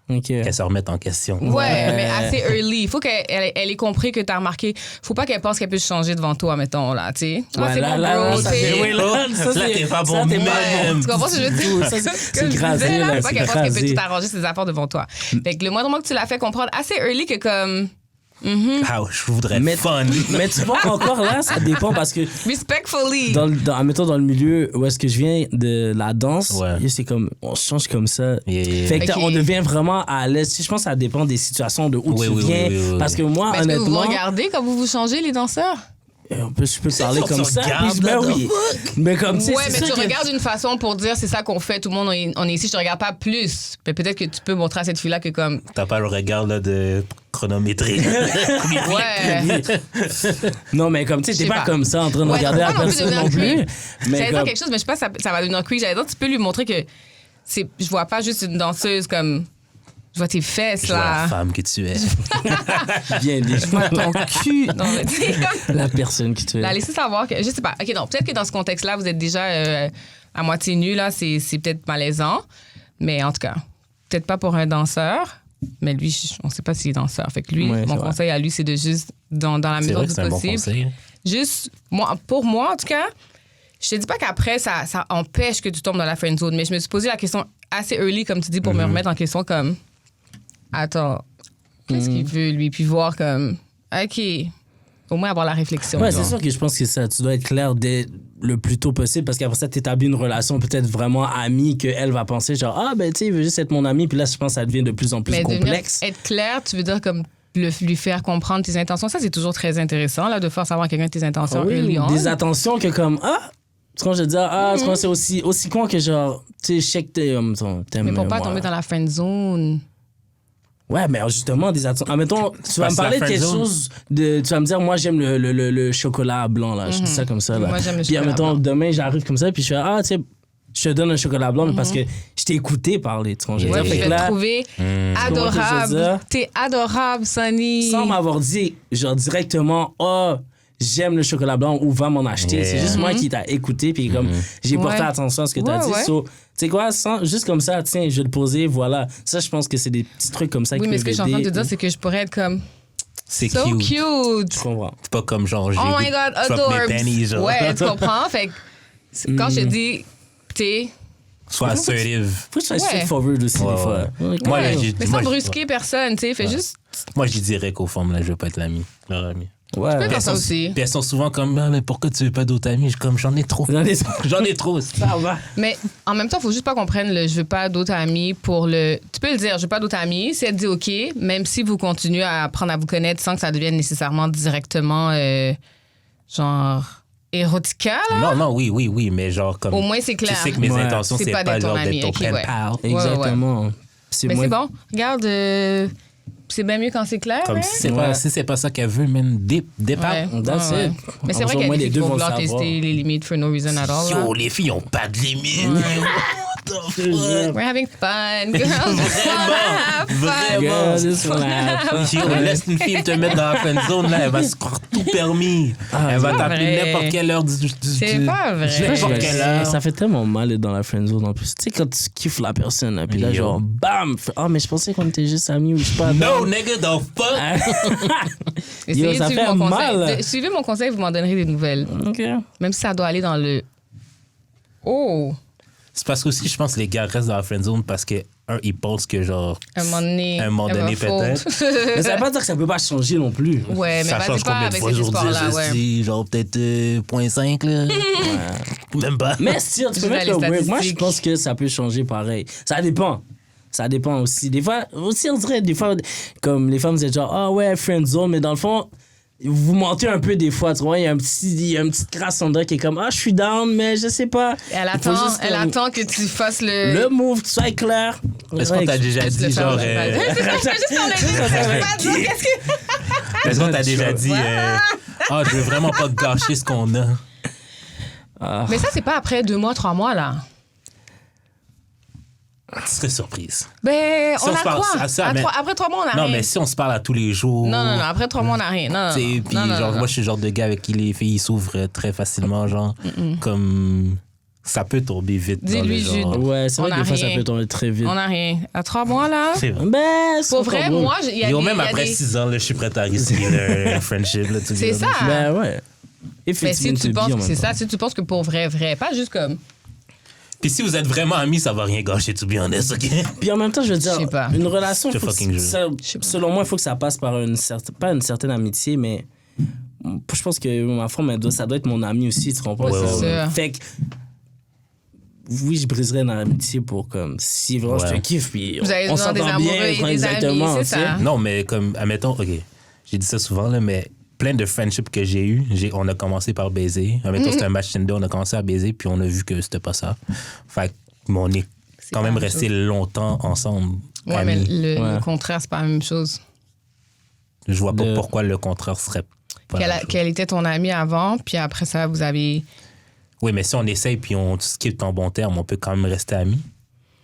OK. Qu'elle se remette en question. Ouais, mais assez early. Faut qu'elle ait compris que t'as remarqué. Faut pas qu'elle pense qu'elle peut changer devant toi, mettons, là, tu sais. Ah, Ouais, c'est là, bon, là, bro, ça tu sais. fait- oui, là, ça, Là, c'est- t'es pas ça, bon t'es même. Tu comprends ce que je veux dire? Ça, c'est Comme je grasé, disais, là, faut pas c'est qu'elle pense qu'elle peut grasé. tout arranger ses affaires devant toi. Fait que le moindre moment que tu l'as fait comprendre assez early que comme... Ah, je voudrais Mais- fun. Mais tu vois, encore là, ça dépend parce que Respectfully. admettons, dans le milieu où est-ce que je viens de la danse, Ouais. c'est comme, on change comme ça. Yeah. Fait que Ok. on devient vraiment à l'aise. Je pense que ça dépend des situations, de où Oui, tu oui, viens. oui, oui, oui. Parce que moi, Mais est-ce que vous vous honnêtement, regardez quand vous vous changez, les danseurs? je peux parler sûr, comme tu ça. regardes, puis, ben what the oui. Mais comme, tu sais, Ouais, c'est mais sûr tu que- regardes d'une façon pour dire c'est ça qu'on fait, tout le monde, on est ici, je te regarde pas plus. Mais peut-être que tu peux montrer à cette fille-là que comme... T'as pas le regard là, de chronométrie. Ouais. Non, mais comme, tu sais, Je t'es sais pas pas. comme ça en train de Ouais, regarder faut la pas non plus personne devenir non plus. creep. Mais J'allais dire comme, quelque chose, mais je sais pas si ça va devenir creep. J'allais dire, tu peux lui montrer que je vois pas juste une danseuse comme... Je vois tes fesses, Je vois la là. femme que tu es. bien dit. Je vois ton cul. Non, mais tu sais, comme... La personne qui tu es. La laisser savoir que... Je sais pas. OK, non, peut-être que dans ce contexte-là, vous êtes déjà à moitié nu, là. C'est peut-être malaisant. Mais en tout cas, peut-être pas pour un danseur. Mais lui, on sait pas s'il est danseur. Fait que lui, Ouais, mon c'est vrai. conseil à lui, c'est de juste, dans la C'est mesure vrai du que c'est un bon possible, conseil. juste, pour moi, en tout cas, je te dis pas qu'après, ça empêche que tu tombes dans la friend zone, mais je me suis posé la question assez early, comme tu dis, pour me remettre en question comme, attends, qu'est-ce qu'il veut, lui? Puis voir comme, OK, au moins avoir la réflexion. Ouais, genre. c'est sûr que je pense que ça, tu dois être clair dès le plus tôt possible parce qu'après ça, t'établis une relation peut-être vraiment amie qu'elle va penser genre, ah, ben, tu sais, il veut juste être mon ami. Puis là, je pense que ça devient de plus en plus Mais complexe. être clair, tu veux dire comme lui faire comprendre tes intentions. Ça, c'est toujours très intéressant, là, de faire savoir à quelqu'un tes intentions Ah oui, early on. des attentions que comme, ah, tu vois, je veux dire, ah, tu vois, c'est aussi con que genre, tu sais, je sais que t'aimes. Mais pour pas moi. tomber dans la friend zone. Ouais, mais justement, des attentions. Admettons, tu vas Parce me parler la de quelque friendzone. chose de. Tu vas me dire, moi, j'aime le chocolat blanc, là. Je dis ça comme ça, là. Moi, j'aime le Puis, chocolat admettons, blanc. demain, j'arrive comme ça, puis je fais, ah, tu sais, je te donne un chocolat blanc, mais parce que je t'ai écouté parler, tu vois. Je veux Ouais, dire, puis fait je que vais te là, trouver ce que je veux adorable. dire? T'es adorable, Sunny. sans m'avoir dit, genre, directement, oh, j'aime le chocolat blanc ou va m'en acheter. Yeah. C'est juste moi qui t'a écouté, puis comme, j'ai porté Ouais. attention à ce que t'as Ouais, dit. ouais. So, tu sais quoi, juste comme ça, tiens, je vais le poser, voilà. Ça, je pense que c'est des petits trucs comme ça Oui, qui mais peuvent ce que je suis en train de te aider. dire, c'est que je pourrais être comme C'est so cute. cute. Je comprends. C'est pas comme genre, j'ai Oh my God, drop mes adorbs. pennies, genre. Ouais, tu comprends? Fait que quand je te dis, t'es. Sois assertive. Faut que je sois Ouais. straightforward aussi, Ouais, des fois. ouais. Moi, là, Ouais, j'ai- mais moi, sans j'ai- brusquer personne, tu sais. Fais juste. Moi, je dirais qu'au fond, là, je veux pas être l'ami, leur ami. Ouais. Je peux faire ça aussi. Puis elles sont souvent comme, ah, mais pourquoi tu veux pas d'autres amis? Je suis comme, j'en ai trop. J'en ai trop. Ça va. Mais en même temps, il faut juste pas qu'on prenne le je veux pas d'autres amis pour le. Tu peux le dire, je veux pas d'autres amis. Si elle dit OK, même si vous continuez à apprendre à vous connaître sans que ça devienne nécessairement directement genre érotica, là. Non, oui, mais genre comme. Au moins, c'est clair. Tu sais que mes Ouais. intentions, C'est c'est pas pas d'être ton genre ami, d'être ton ok, pen ouais. pal. Exactement. Mais c'est bon. Regarde, c'est bien mieux quand c'est clair. Comme hein? si c'est pas ça qu'elle veut, même départ. Ouais. That's Ouais. it. Mais c'est Au vrai qu'il y moins, a des les filles qui deux vont vont vouloir savoir. tester les limites for no reason at all. Yo, là. les filles ont pas de limite. What the fuck? We're having fun. girls. Vraiment. Girl, this one happened. Yo, laisse une fille te mettre dans la friend zone, là, elle va se croire tout permis. Elle va c'est t'appeler vrai. n'importe quelle heure C'est pas vrai. N'importe quelle heure. Ça fait tellement mal d'être dans la friendzone en plus. Tu sais, quand tu kiffes la personne, là, puis là, Yo. genre, bam! Ah, mais je pensais qu'on était juste amis ou je sais pas. No, nigga, the fuck. Essayez ça de suivre fait mon mal. conseil. Suivez mon conseil, vous m'en donnerez des nouvelles. OK. Même si ça doit aller dans le. Oh! C'est parce que aussi, je pense que les gars restent dans la friend zone parce que, ils pensent que, genre, Un moment donné. Un moment elle va donné, faute. Mais ça veut pas dire que ça peut pas changer non plus. Ouais, mais ça vas-y change pas combien de avec fois cet aujourd'hui, espoir-là, ouais. aussi, genre peut-être 0.5, là. Même pas. Mais si, tu Je peux vais mettre les le word. Moi, je statistiques. pense que ça peut changer pareil. Ça dépend. Ça dépend aussi. Des fois, aussi, on dirait, des fois, comme les femmes disent genre, ah ouais, friend zone, mais dans le fond, vous mentez un peu des fois, tu vois. Il y a une petite crasse en dedans qui est comme, ah, je suis down, mais je sais pas. Elle Il faut attend, juste elle comme- attend que tu fasses le. Le move, que tu sois clair. Est-ce qu'on t'a déjà Je le dit, fais, genre. ouais. C'est ça, je fais juste tourner. Je peux pas dire qu'est-ce que. Est-ce qu'on t'a déjà dit, ah, je veux vraiment pas gâcher ce qu'on a? Ah. Mais ça, c'est pas après 2 mois, 3 mois, là. Tu serais surprise. Ben, Si on on a se parle- quoi? ça, mais- Après 3 mois, on a Non, rien. mais si on se parle à tous les jours. Non, après 3 mois, on a rien. Non, Tu sais, puis non, genre, non. moi, je suis le genre de gars avec qui les filles s'ouvrent très facilement, genre, comme ça peut tomber vite. dans Dis-lui, le genre. Jude. Ouais, c'est On vrai a que des fois, ça rien. peut tomber très vite. On a rien. À 3 mois, là. C'est vrai. Ben, c'est Pour encore vrai, bon. moi, il y a Yo, des. même il y a après des- 6 ans, là, je suis prêt à risquer le friendship. Là, to be C'est honest. ça. Ben ouais. If Mais it's si meant tu to be, penses en que c'est même ça, temps. si tu penses que pour vrai, pas juste comme. Puis si vous êtes vraiment amis, ça va rien gâcher, to be honest, OK? Puis en même temps, je veux dire, Je sais pas. une relation, Je faut que fucking jure. selon moi, il faut que ça passe par pas une certaine amitié, mais je pense que ma femme, ça doit être mon ami aussi, tu comprends? Ouais, c'est sûr. Fait que, oui, je briserais dans l'amitié pour comme, si vraiment je te Ouais. kiffe, puis Vous avez on besoin des s'entend amoureux bien, et des exactement, amis, tu c'est sais. ça. Non, mais comme, admettons, OK, j'ai dit ça souvent, là, mais plein de friendships que j'ai eu, on a commencé par baiser. Admettons, c'était un match Tinder, on a commencé à baiser, puis on a vu que c'était pas ça. Fait que, on est quand pas même la même resté longtemps ensemble. Ouais, mais amis. le Ouais. contraire, c'est pas la même chose. Je vois pas de- pourquoi le contraire serait pas la même chose. Qu'elle était ton amie avant, puis après ça, vous avez. Oui, mais si on essaye puis on skip en bon terme, on peut quand même rester amis.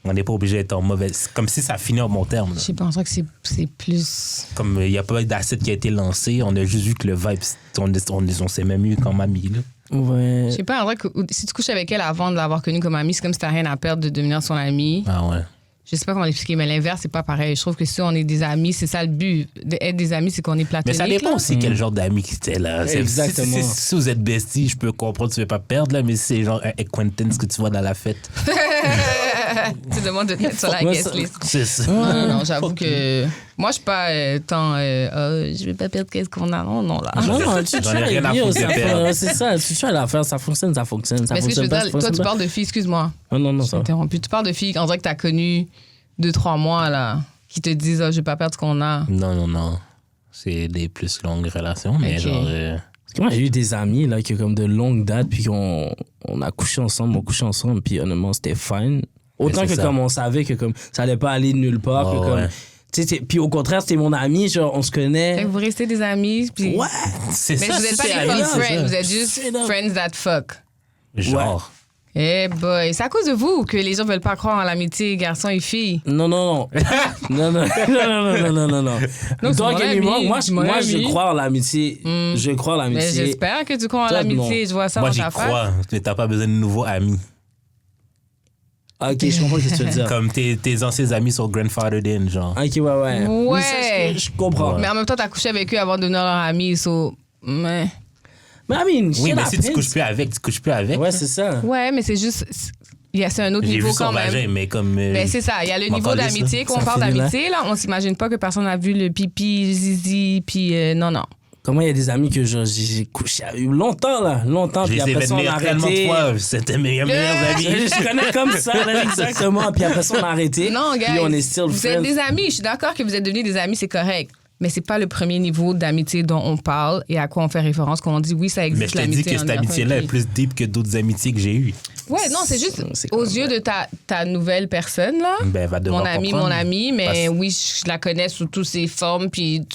On n'est pas obligé d'être en mauvais... C'est comme si ça finit en bon terme. là. Je pense que c'est plus. Comme il n'y a pas d'acide qui a été lancé, on a juste vu que le vibe, on s'est même eu comme amis. Là. Ouais. Je sais pas, en vrai, que si tu couches avec elle avant de l'avoir connue comme amie, c'est comme si t'as rien à perdre de devenir son amie. Ah ouais. Je sais pas comment l'expliquer, mais l'inverse, c'est pas pareil. Je trouve que si on est des amis, c'est ça le but. D'être des amis, c'est qu'on est Mais platonique. ça dépend là. aussi quel genre d'amis qui était là. Exactement. Si vous êtes bestie, je peux comprendre que tu ne veux pas perdre, là, mais si c'est genre un acquaintance que tu vois dans la fête. Tu demandes de te mettre sur la Moi, guest ça- list. C'est ça. Non, j'avoue que. Moi, je suis pas je vais pas perdre qu'est-ce qu'on a. Non, là. Non, non, tu J'en ai rien à foutre de perdre. c'est ça, tu tries à la faire, ça fonctionne, ça fonctionne. Ça Mais est-ce que je fonctionne veux pas, dire, ça toi, tu fonctionne parles de filles, excuse-moi. pas. Non, Je ça t'ai interrompu. Tu parles de filles, on dirait que t'as connu 2-3 mois, là, qui te disent, je vais pas perdre ce qu'on a. Non. C'est des plus longues relations, mais Ok. genre... Parce que moi, j'ai eu des amis là, qui ont comme de longue date, puis on a couché ensemble, puis honnêtement, c'était fine. Autant c'est que ça. comme on savait que comme ça allait pas aller nulle part, Oh, que comme. ouais. Tu sais, puis au contraire, c'était mon ami, genre, on se Fait que connaît. vous restez des amis, puis. Ouais! C'est Mais ça, vous êtes pas c'est des amis, fuck c'est friends, ça. vous êtes juste Straight up. friends that fuck. Genre. Eh boy, c'est à cause de vous que les gens veulent pas croire en l'amitié garçon et fille. Non. non. Non. Non, c'est Don't mon get me wrong, ami, moi, c'est mon je ami. crois en l'amitié. Je crois en Mais l'amitié. j'espère que tu crois en Toi, l'amitié. non. Je vois ça Moi, dans j'y ta face. crois, mais t'as pas besoin de nouveaux amis. Ok, je comprends ce que tu veux dire. Comme tes anciens amis sont grandfathered in, genre. Ok, ouais. Ouais. Oui, ça, je comprends. Mais en même temps, t'as couché avec eux avant de devenir leur ami, so. Mais... Mais I mean, Oui, shit mais si tu happens. couches plus avec, tu couches plus avec. Ouais, c'est ça. Ouais, mais c'est juste. C'est un autre J'ai niveau vu son quand même. vagin, mais comme... Ben, c'est ça. Il y a le m'en niveau calisse, d'amitié. là. Quand on Ça parle finit là. d'amitié, là, on s'imagine pas que personne n'a vu le pipi, zizi, puis non. Comment il y a des amis que j'ai couché longtemps, Je puis les ai après fait ça, on a venir tellement de arrêté. fois. C'était mes meilleurs amis. Je connais comme ça, là, exactement. Puis après ça, on a arrêté. Non, Puis guys, on est still vous êtes friends. des amis. Je suis d'accord que vous êtes devenus des amis, c'est correct. Mais c'est pas le premier niveau d'amitié dont on parle et à quoi on fait référence quand on dit oui, ça existe. Mais je te dis que cette amitié-là est plus deep que d'autres amitiés que j'ai eues. Ouais, non, c'est juste C'est aux comme- yeux de ta nouvelle personne, là. Ben, elle va devoir Mon comprendre. ami, mais Parce- oui, je la connais sous toutes ses formes, puis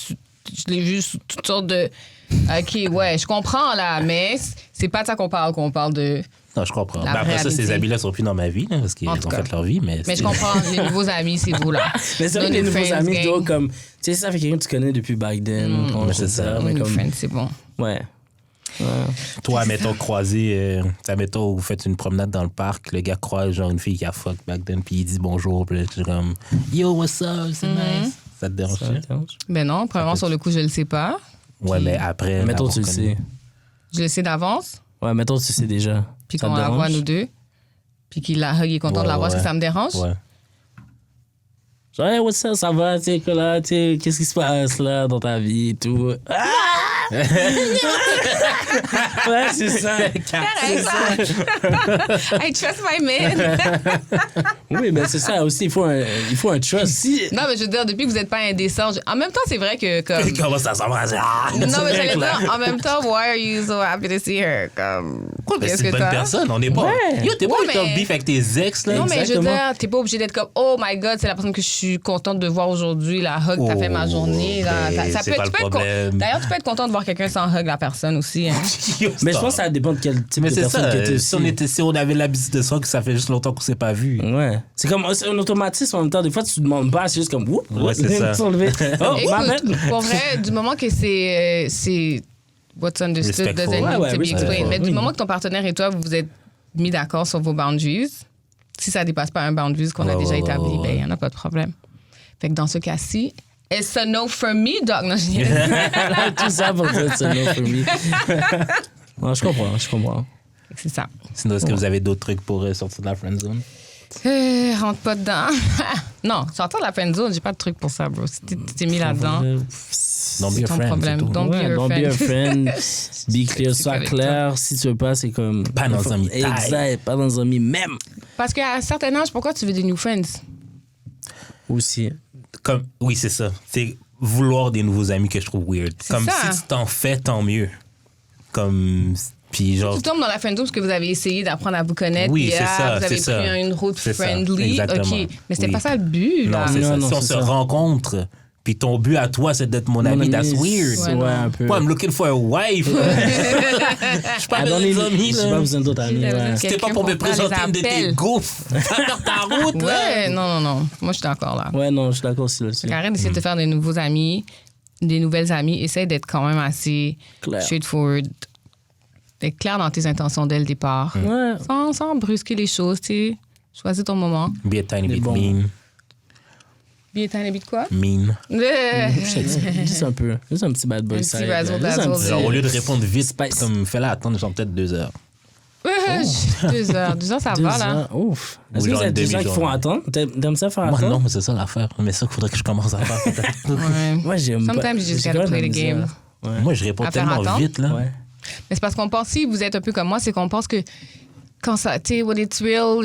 je l'ai vu sous toutes sortes de... OK, ouais, je comprends, là, mais c'est pas de ça qu'on parle de... Non, je comprends. La Ben, après vraie ça, ces amitié. amis-là sont plus dans ma vie, là, parce qu'ils En ont tout cas. fait leur vie. Mais Mais je comprends, les nouveaux amis, c'est vous, là. Mais c'est vrai que No les new nouveaux friends, amis, gang. toi, comme. Tu sais, ça fait quelqu'un que tu connais depuis back then. on mais fait c'est ça. Mais New comme. friends, c'est bon. Ouais. Toi, mettons, croisé, mettons, vous faites une promenade dans le parc, le gars croise genre une fille qui a fuck back then, puis il dit bonjour, puis là, tu es comme Yo, what's up, c'est nice. Ça te dérange? Ben non, probablement sur le coup, je le sais pas. Ouais, mais après. Mettons, avoir tu le connu- sais. Je le sais d'avance, Ouais, mettons, tu sais déjà. puis Ça qu'on te la voit dérange? nous deux, puis qu'il la hug, il est content Ouais, de la voir, est-ce ouais. que ça me dérange? Ouais. Genre, hey, what's up, ça va, tu sais, que là, tu sais, qu'est-ce qui se passe là dans ta vie et tout. Ah! Ouais, c'est ça. Correct, ça. I trust my man. Oui, mais c'est ça aussi, il faut un trust. Si... Non, mais je veux dire, depuis que vous n'êtes pas indécent, en même temps, c'est vrai que comme... Comment ça s'embrasse? Non, mais j'allais dire, en même temps, why are you so happy to see her? Comme, Mais qu'est-ce c'est une que bonne t'as? personne, on est pas. Ouais. Yo, t'es pas Ouais, eu comme mais- beef avec tes ex, là? Non, mais je veux Exactement. dire, t'es pas obligé d'être comme, oh my God, c'est la personne que je suis contente de voir aujourd'hui, la hug, t'as fait ma journée. Là. ben, c'est pas le problème. D'ailleurs, tu peux être content de voir quelqu'un sans hug la personne aussi. Hein. Mais je pense que ça dépend de quel type Mais de c'est personne ça. que t'es Si aussi. si on avait l'habitude de ça, que ça fait juste longtemps qu'on s'est pas vu. Ouais. C'est comme c'est un automatisme en même temps. Des fois, tu te demandes pas, c'est juste comme, oups, Ouais, c'est ça. tu levé. Oh, ma bad. Écoute, pour vrai, du moment que c'est what's understood Respectful. doesn't Ouais, need ouais, to be respectful, explained. Mais du oui. moment que ton partenaire et toi, vous vous êtes mis d'accord sur vos boundaries, si ça dépasse pas un boundaries qu'on a Ouais, déjà ouais, établi, ouais, ouais. ben, il n'y en a pas de problème. Fait que dans ce cas-ci, it's a no for me, dog. Non, je niaise. Tout ça pour dire, c'est no for me. Non, je comprends. C'est ça. Sinon, est-ce que vous avez d'autres trucs pour sortir de la friend zone? Rentre pas dedans. Non, sortir de la friend zone, j'ai pas de truc pour ça, bro. Si t'es mis là-dedans, Don't be a ton friend, problème. c'est tout. Don't be Ouais, your don't be a friend. friend. Be clear, sois avec clair. Si tu veux pas, c'est comme. Pas dans un mi-taille. Exact, pas dans un mi même. Parce qu'à un certain âge, pourquoi tu veux des new friends? Aussi. Comme, oui, c'est ça. C'est vouloir des nouveaux amis que je trouve weird. C'est Comme ça. si tu t'en fais, tant mieux. Comme. Puis genre. Tu tombes dans la friend zone parce que vous avez essayé d'apprendre à vous connaître. Oui, puis, c'est ça, vous avez c'est pris ça. une route C'est ça, friendly. exactement. OK. Mais c'était Oui. pas ça le but, Non, là. c'est ça. non, Si on c'est se ça. rencontre, puis ton but à toi, c'est d'être mon ami, that's weird. Ouais, Ouais, un peu. Moi, I'm looking for a wife. Je suis pas Ah, dans avec les des amis, j'ai pas là. besoin d'autres amis. J'ai Ouais. besoin C'était pas quelqu'un pour me pour prendre les présenter une de tes appels. gaufres. Va faire ta route, là. Ouais, non. Moi, je suis d'accord, là. Ouais, non, je suis d'accord aussi là-dessus. Arrête d'essayer de te faire des nouveaux amis, des nouvelles amies. Essaye d'être quand même assez Clair. straightforward. D'être clair dans tes intentions dès le départ. Ouais. Sans brusquer les choses, tu sais. Choisis ton moment. Be a tiny Mais bit bon. mean. Bien t'en habite quoi? Mean. Juste un peu. Juste un petit bad boy Un side. petit razzle Juste un dazzle. petit- Genre, au lieu de répondre vite, Spice. comme fais-la attendre, genre peut-être 2 heures. 2 heures. 2 heures, ça Deux va, là. heures. Ouf. Ou Est-ce que genre vous êtes une des gens qui demi-journée. font attendre? T'aimes ça faire Moi, attendre? non, mais c'est ça l'affaire. Mais ça qu'il faudrait que je commence à faire. peut-être. Ouais. Moi, j'aime pas. Sometimes you just j'ai gotta quand même play the la misère. game. Ouais. Moi, je réponds À faire tellement attendre? vite, là. Ouais. Mais c'est parce qu'on pense, si vous êtes un peu comme moi, c'est qu'on pense que quand ça, tu sais, when it's real,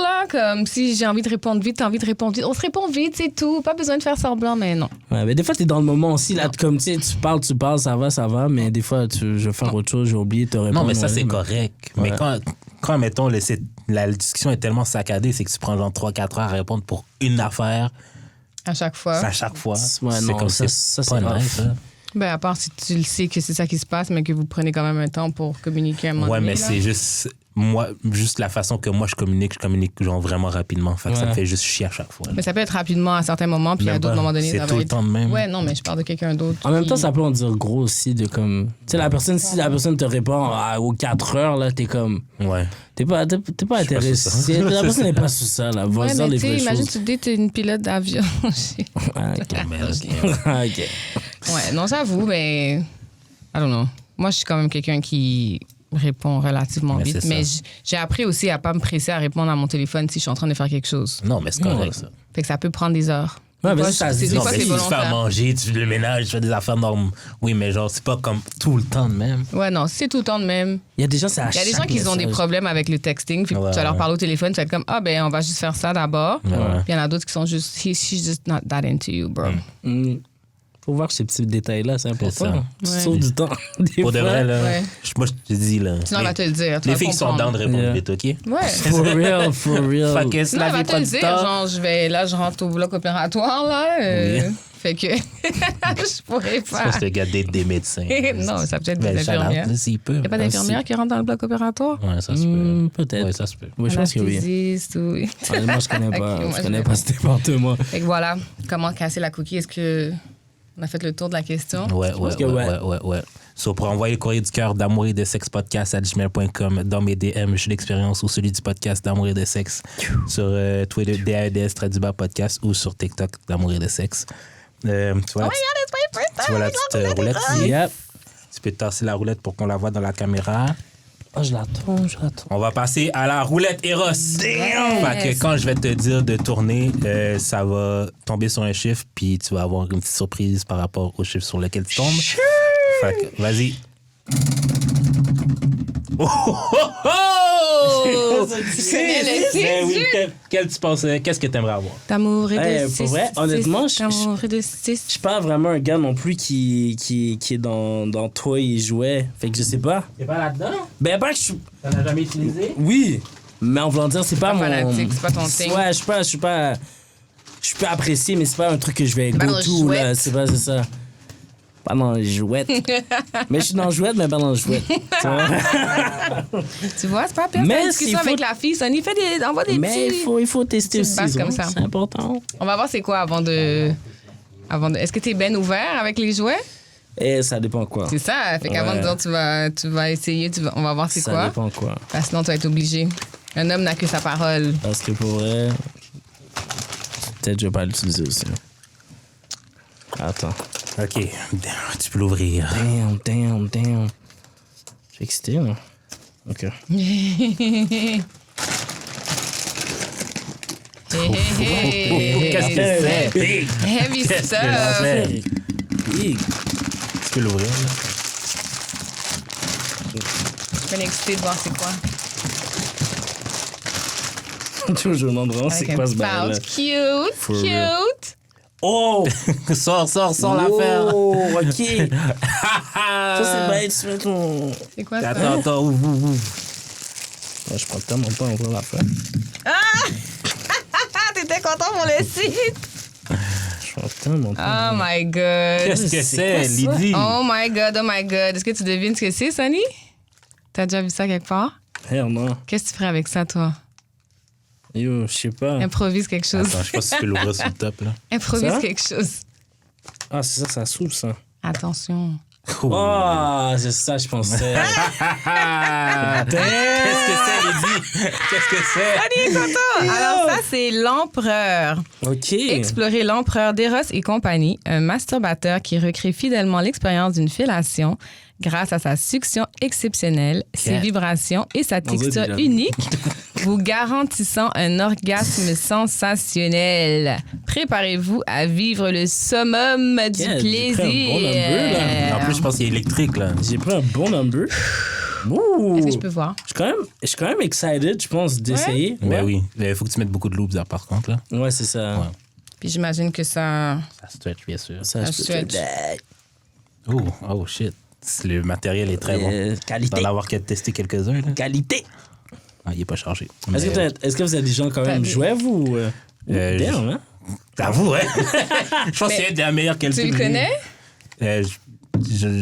là. Comme si j'ai envie de répondre vite, t'as envie de répondre vite. On se répond vite, c'est tout. Pas besoin de faire semblant, mais non. Ouais, mais des fois, t'es dans le moment aussi. Là, comme tu sais, tu parles, ça va. Mais des fois, je vais faire autre chose, j'ai oublié de te répondre. Non, mais ça, ouais. c'est correct. Mais Ouais. quand mettons, la discussion est tellement saccadée, c'est que tu prends genre 3-4 heures à répondre pour une affaire, À chaque fois. à chaque fois. Ouais, c'est non, comme ça, c'est c'est pas grave. nice, ça. Ben, à part si tu le sais que c'est ça qui se passe, mais que vous prenez quand même un temps pour communiquer un moment Ouais, donné, mais là. c'est juste. Moi, juste la façon que moi je communique genre vraiment rapidement. Fait que ça Ouais. me fait juste chier à chaque fois. là. Mais ça peut être rapidement à certains moments, puis à Même d'autres pas. moments donnés, C'est ça tout va le être... temps de même. Ouais, non, mais je parle de quelqu'un d'autre. En même qui- temps, ça peut en dire gros aussi de comme. Tu sais, si la personne te répond aux 4 heures, là, t'es comme. Ouais. T'es pas suis pas intéressé. sous ça. La personne n'est pas sous ça, là. Va Ouais, dire mais les tu sais, vraies imagine, choses. tu te dis, t'es une pilote d'avion. Ah, ok. Mais, ok. Ah, ok. Ouais, non, j'avoue, mais... I don't know. Moi, je suis quand même quelqu'un qui répond relativement Mais vite, c'est mais ça. j'ai appris aussi à pas me presser à répondre à mon téléphone si je suis en train de faire quelque chose. Non, mais c'est correct, ça. Fait que ça peut prendre des heures. Ouais, mais Moi, ça se c'est dit. des Non, fois, mais c'est si tu fais à volontaire. manger, tu fais le ménage, tu fais des affaires normales. Oui, mais genre, c'est pas comme tout le temps de même. Ouais, non, c'est tout le temps de même. Il y a des gens, c'est à Il y a des chaque gens qui ont des message. problèmes avec le texting. Puis Ouais, tu vas leur ouais. parler au téléphone, tu vas être comme, ah, ben, on va juste faire ça d'abord. Ouais. Puis il y en a d'autres qui sont juste, she's just not that into you, bro. Faut voir ces petits détails-là, c'est important. Tu Ouais. sauves du temps. Des Pour de fois. vrai, là, Ouais. moi, je te dis, là. Sinon, elle va te le dire. Tu Les vas filles qui sont comprendre. down de répondre Yeah. vite, OK? Ouais. For real, for real. Fait que si Non, la elle va vie te prend le du dire. temps... Genre, là, je rentre au bloc opératoire, là. Fait que je pourrais C'est pas. pas ce gars des médecins. Non, ça peut être Ben, des shout-out, infirmières. là, s'il peut. Il n'y a pas d'infirmières qui rentrent dans le bloc opératoire? Ouais, ça se peut. Peut-être. Ouais, ça se peut. Oui, je pense que oui. Anesthésiste, oui. Honnêtement, je connais pas. Ok, moi, je je connais vais pas ce département. Fait que voilà, comment casser la cookie? Est-ce que on a fait le tour de la question? Ouais. que ouais. So, pour envoyer le courrier du cœur d'amour et de sexe podcast à gmail.com dans mes DM, j'ai l'expérience ou celui du podcast d'amour et de sexe sur Twitter, DAEDS podcast ou sur TikTok d'amour et de sexe. Tu vois, tu vois la petite roulette? Yep. Tu peux tasser la roulette pour qu'on la voit dans la caméra. Oh, je l'attends. On va passer à la roulette Eros. Damn! Fait que quand je vais te dire de tourner, ça va tomber sur un chiffre, puis tu vas avoir une petite surprise par rapport au chiffre sur lequel tu tombes. Fait que, vas-y. Oh, oh, oh! Ben oui, quel tu penses, qu'est-ce que tu aimerais avoir? D'amour et de Hey, six. pour vrai, honnêtement, D'amour et de six. Je suis pas vraiment un gars non plus qui est dans toy et jouets. Fait que je sais pas. T'es pas là-dedans? Ben, pas que je suis. T'en as jamais utilisé? Oui, mais en voulant dire, c'est pas Pas mon. fanatique, c'est pas ton thing. Ouais, je peux apprécier, mais c'est pas un truc que je vais Pas go dans le to, là. jouet. C'est ça. Pas dans les jouettes. Mais je suis dans le jouet, mais pas dans le jouet. Tu vois? Tu vois, c'est pas pire. Mais Mais discussion s'il faut- avec la fille, Sonny, envoie des Mais petits... il faut tester petites aussi. bases tu comme vois, ça. C'est important. On va voir c'est quoi avant de... Est-ce que t'es ben ouvert avec les jouets? Et ça dépend quoi. C'est ça. Fait qu'avant Ouais. de dire tu vas essayer, on va voir c'est Ça quoi. dépend quoi. Parce que sinon, tu vas être obligé. Un homme n'a que sa parole. Parce que pour vrai, peut-être je vais pas l'utiliser aussi. Attends. OK, tu peux l'ouvrir. Damn. Je suis excité, là. OK. Qu'est-ce que c'est? Big! Heavy Qu'est-ce que stuff. c'est? Big. Tu peux l'ouvrir, là? Je suis bien excitée de voir c'est quoi. Je me demande vraiment Avec c'est un quoi ce petit bail-là. pouch. Cute. For real. Cute. Oh! Sors l'affaire. Oh, OK. Ça, c'est bête. Tu mets ton... C'est quoi ça? Attends, ouvre. Ouais, je prends tellement pas à ouvrir l'affaire. Ah, t'étais content pour le site? Je prends tellement pas. Oh my God. Qu'est-ce que c'est, Lydie? Oh my God. Est-ce que tu devines ce que c'est, Sonny? T'as déjà vu ça quelque part? Hell non. Qu'est-ce que tu ferais avec ça, toi? Yo, je sais pas. Improvise quelque chose. Attends, je sais pas si tu peux l'ouvrir sur le top, là. Improvise Ça? quelque chose. Ah, c'est ça, ça s'ouvre, ça. Attention. Oh, c'est ça, je pensais. Qu'est-ce que c'est, Lydie? Qu'est-ce que c'est? Alors ça, c'est l'empereur. OK. Explorer l'empereur d'Eros et compagnie, un masturbateur qui recrée fidèlement l'expérience d'une fellation grâce à sa succion exceptionnelle, ses vibrations et sa texture déjà. unique, vous garantissant un orgasme sensationnel. Préparez-vous à vivre le summum du Yeah, j'ai plaisir. pris un bon number, là. En plus, je pense qu'il est électrique, là. J'ai pris un bon number. Ouh. Est-ce que je peux voir? Je suis quand même excited, je pense, d'essayer. Mais Ouais. oui, il faut que tu mettes beaucoup de loops, là, par contre, là. Ouais, c'est ça. Ouais. Puis j'imagine que ça... Ça stretch, bien sûr. Ça, je Ça peux stretch. Oh, shit. Le matériel est très bon. Qualité. D'en avoir qu'à tester quelques-uns, là. Qualité. Ah, il est pas chargé. Est-ce que vous êtes des gens quand même T'as- jouets, vous? je- hein? T'avoues, hein? Je pense Mais qu'il y a des meilleurs qu'elle Tu le connais?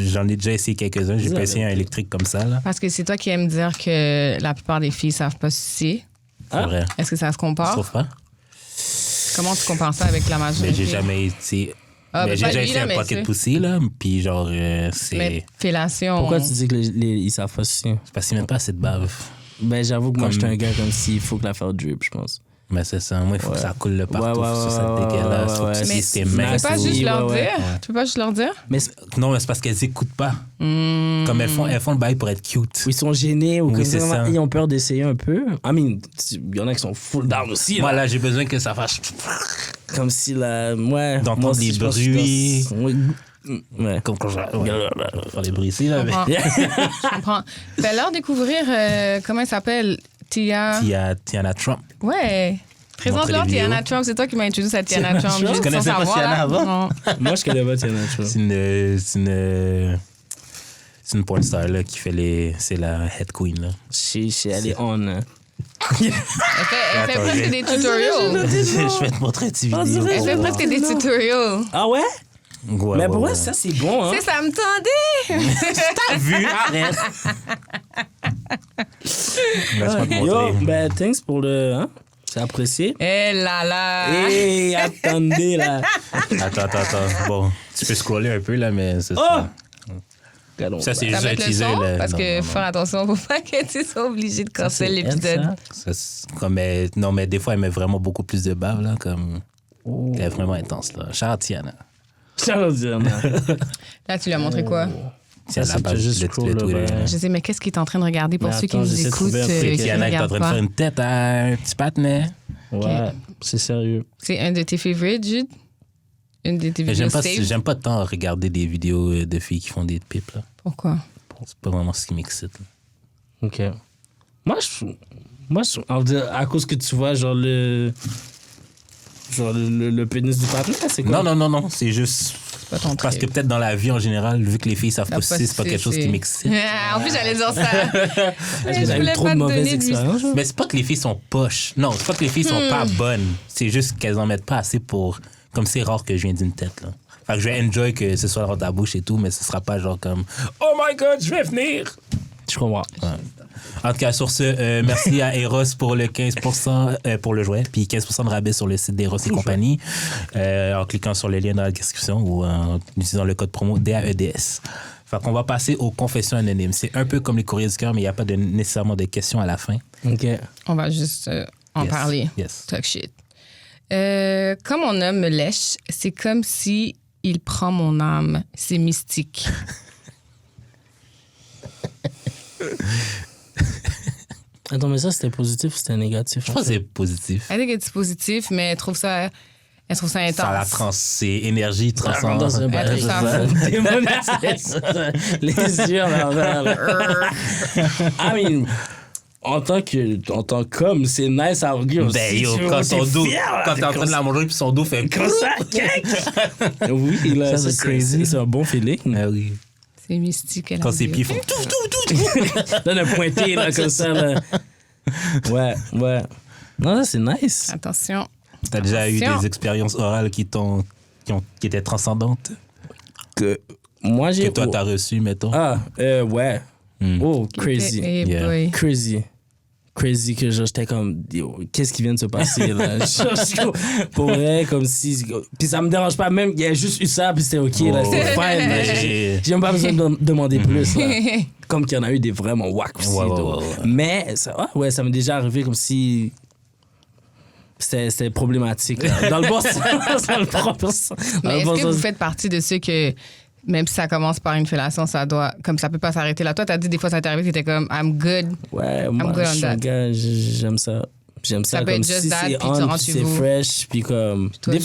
J'en ai déjà essayé quelques-uns. J'ai pas essayé un électrique comme ça, là. Parce que c'est toi qui aimes dire que la plupart des filles savent pas sucer. C'est Ah. vrai. Est-ce que ça se Tu compare? trouves pas? Comment tu compares ça avec la majorité? Mais j'ai jamais été. Ah, mais ben, j'ai pas déjà lui, essayé là, un mais pocket c'est- pussy, là. Puis genre, c'est. Mais fellation... Pourquoi tu dis qu'ils savent pas si? C'est parce qu'il n'y a même pas assez de bave. Ben, j'avoue que moi, Comme- j'étais un gars comme s'il faut que l'affaire drip, je pense. Mais c'est ça. Moi, il faut que ça coule le partout Ouais, sur cette dégueulasse. Faut que tu Mais utilises tes tu mains. peux pas juste leur ouais, dire? ouais. Tu peux pas juste leur dire? Mais Non, mais c'est parce qu'elles écoutent pas. Comme elles font le bail pour être cute. ils sont gênés ou Oui, comme c'est ça. ils ont peur d'essayer un peu. I mean, il y en a qui sont full down aussi. Moi, Là. là, j'ai besoin que ça fasse. Comme si la. Ouais. D'entendre moi aussi, les je pense que je bruits. dois- Ouais. Comme quand faire les bruits ici, là. Mais... Je comprends. Fais-leur découvrir, comment elle s'appelle? Tiana Trump. Ouais. Présente-leur Montre les Tiana vidéos. Trump. C'est toi qui m'as introduit à Tiana Tiana Trump. Trump? juste Tu connaissais sans pas savoir, Tiana là. avant? Non. Moi, je connais pas Tiana Trump. C'est une porn star là, qui fait les. C'est la head queen. Là. Elle est on. Elle fait Attends, presque des tutorials. Je vais te montrer une petite vidéo. Elle fait pour presque voir. des tutorials. Ah ouais? Ouais, Mais ouais, pour vrai, ouais. ça, c'est bon, hein? C'est ça me tendait. T'as vu? Arrête. Laisse-moi te Yo, montrer. ben, thanks pour le. Hein? C'est apprécié. Eh là là. Hey, attendez, là. Attends. Bon, tu peux scroller un peu, là, mais c'est Oh! ça. Regardons. Ça, c'est Ça juste va un être le teaser. son, Là. parce Non, que non, faire attention, faut pas que tu sois obligé de Ça, c'est canceller elle, l'épisode. ça? Ça, c'est comme, non, mais des fois, elle met vraiment beaucoup plus de bave, là, comme. Elle est vraiment intense, là. Charles Tiana. Charles Diana. Là, tu lui as montré quoi? C'est Ça, la c'est page juste de scroll, là, Twitter. ben. Je sais, mais qu'est-ce qu'il est en train de regarder pour Mais ceux qui attends, nous j'essaie de écoutent? trouver un truc. C'est qui Tiana qui est en regardent train de pas. faire une tête à un petit patinet. Ouais, c'est sérieux. C'est un de tes favorites, Jude? Une de tes Mais vidéos j'aime save? pas tant regarder des vidéos de filles qui font des pipes, là. Pourquoi? C'est pas vraiment ce qui m'excite, là. OK. Moi, on va dire, à cause que tu vois, genre, le pénis du patin, c'est quoi? Non, c'est juste. Pas ton Parce que trip. peut-être dans la vie en général, vu que les filles savent La pas si c'est pas quelque chose qui m'excite. En plus, j'allais dire ça. Est-ce que Je t'as eu voulais trop pas de te mauvaises donner de expériences? genre? Mais c'est pas que les filles sont poches. Non, c'est pas que les filles sont pas bonnes. C'est juste qu'elles en mettent pas assez pour. Comme c'est rare que je vienne d'une tête, là. Fait que je vais enjoy que ce soit dans ta bouche et tout, mais ce sera pas genre comme Oh my god, je vais venir! Je comprends. En tout cas, sur ce, merci à Eros pour le 15% pour le jouet, puis 15% de rabais sur le site d'Eros et compagnie, en cliquant sur le lien dans la description ou en utilisant le code promo DAEDS. Fait qu'on va passer aux confessions anonymes. C'est un peu comme les courriers du cœur, mais il n'y a pas nécessairement de questions à la fin. OK. On va juste en Yes. parler. Yes. Talk shit. Quand mon homme me lèche, c'est comme si il prend mon âme. C'est mystique. Attends, mais ça, c'était positif ou c'était négatif? Je pense que c'est positif. Elle dit qu'elle est positive, mais elle trouve ça intense. Ça la c'est énergie transcendante. Elle trouve ça fou. Les yeux en l'envers. là. I mean, en tant qu'homme, c'est nice à regarder aussi. Ben yo, Tu veux, quand t'es son dos, fier, là, quand t'es en train de la manger puis son dos fait comme ça, kek. Oui, là, Ça, c'est crazy. C'est un bon feeling. Ah oui. C'est mystique. Elle a Quand ses dit. pieds font Là, le pointé, là, comme ça, là. Ouais. Non, là, c'est nice. Attention. T'as déjà eu Attention. des expériences orales qui étaient transcendantes? Que moi, Que j'ai... toi, t'as reçu, mettons? Ah, ouais. Oh, crazy. Hey Yeah. boy. Crazy que genre, j'étais comme, yo, qu'est-ce qui vient de se passer là? Genre, pour vrai, comme si. Puis ça me dérange pas, même, il y a juste eu ça, puis c'était ok, là, c'était fine. Là, j'ai même pas besoin de demander plus. Là. Comme qu'il y en a eu des vraiment whack aussi. Ouais, donc. ouais. Mais ça m'est déjà arrivé comme si. C'était problématique. Là. Dans le bon sens, dans le propre sens. Dans Mais le est-ce bon que vous sens. faites partie de ceux que, même si ça commence par une fellation, ça doit, comme ça peut pas s'arrêter là. Toi, t'as dit des fois ça t'est arrivé, t'étais comme, I'm good. Ouais, moi, good je on suis un that. gars, j'aime ça. J'aime ça, Ça peut comme être just si that, c'est puis tu on, rentres puis chez c'est vous. fresh, puis comme... toi, Des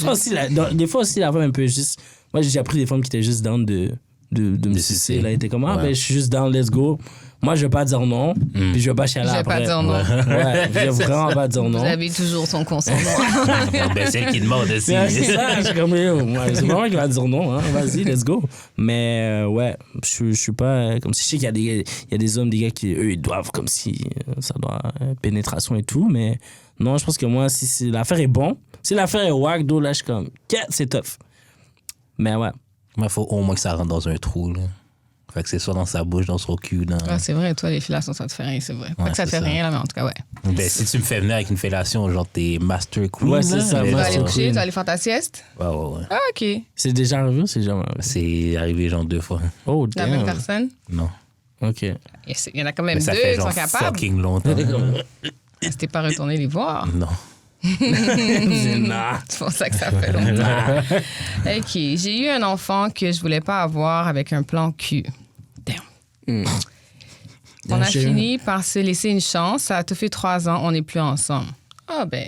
fois, aussi, la femme un peu juste... Moi, j'ai déjà pris des femmes qui étaient juste down de me sucer. sucer. Là, ils étaient comme, ah, Ouais. ben, je suis juste down, let's go. Moi, je vais pas dire non, puis je vais pas chialer Je vais après. pas dire non. Ouais, je vais vraiment pas dire non. Vous avez toujours son consentement. Ben, c'est elle qui demande aussi. Ouais, c'est ça, je suis comme, yo, ouais, c'est vraiment qui va dire non, hein, vas-y, let's go. Mais ouais, je suis pas comme si je sais qu'il y a des hommes, des gars qui, eux, ils doivent comme si ça doit pénétration et tout, mais non, je pense que moi, si l'affaire est bon, si l'affaire est wack, d'eau, là, je suis comme, c'est tough. Mais ouais. Il faut au moins que ça rentre dans un trou, là. Fait que c'est soit dans sa bouche, dans son cul, dans... Ah, c'est vrai, toi, les fellations, ça te fait rien, c'est vrai. Pas Ouais, que ça te c'est fait ça. rien, là, mais en tout cas, ouais. Ben, si tu me fais venir avec une fellation, genre t'es master queen, Ouais, c'est là, ça, mais Tu vas Ouais, aller c'est coucher, cool. tu vas aller faire ta sieste. Ouais. Ah, OK. C'est déjà arrivé ou c'est jamais arrivé? C'est arrivé genre 2 fois. Oh, La même damn. personne. Non. OK. Il y en a quand même Mais ça deux fait qui genre sont capables. fucking longtemps. C'était pas retourné les voir. Non. Nah. C'est pour ça que ça fait longtemps. OK. J'ai eu un enfant que je voulais pas avoir avec un plan cul. Damn. On a fini par se laisser une chance. Ça a tout fait 3 ans. On n'est plus ensemble. Ah, ben,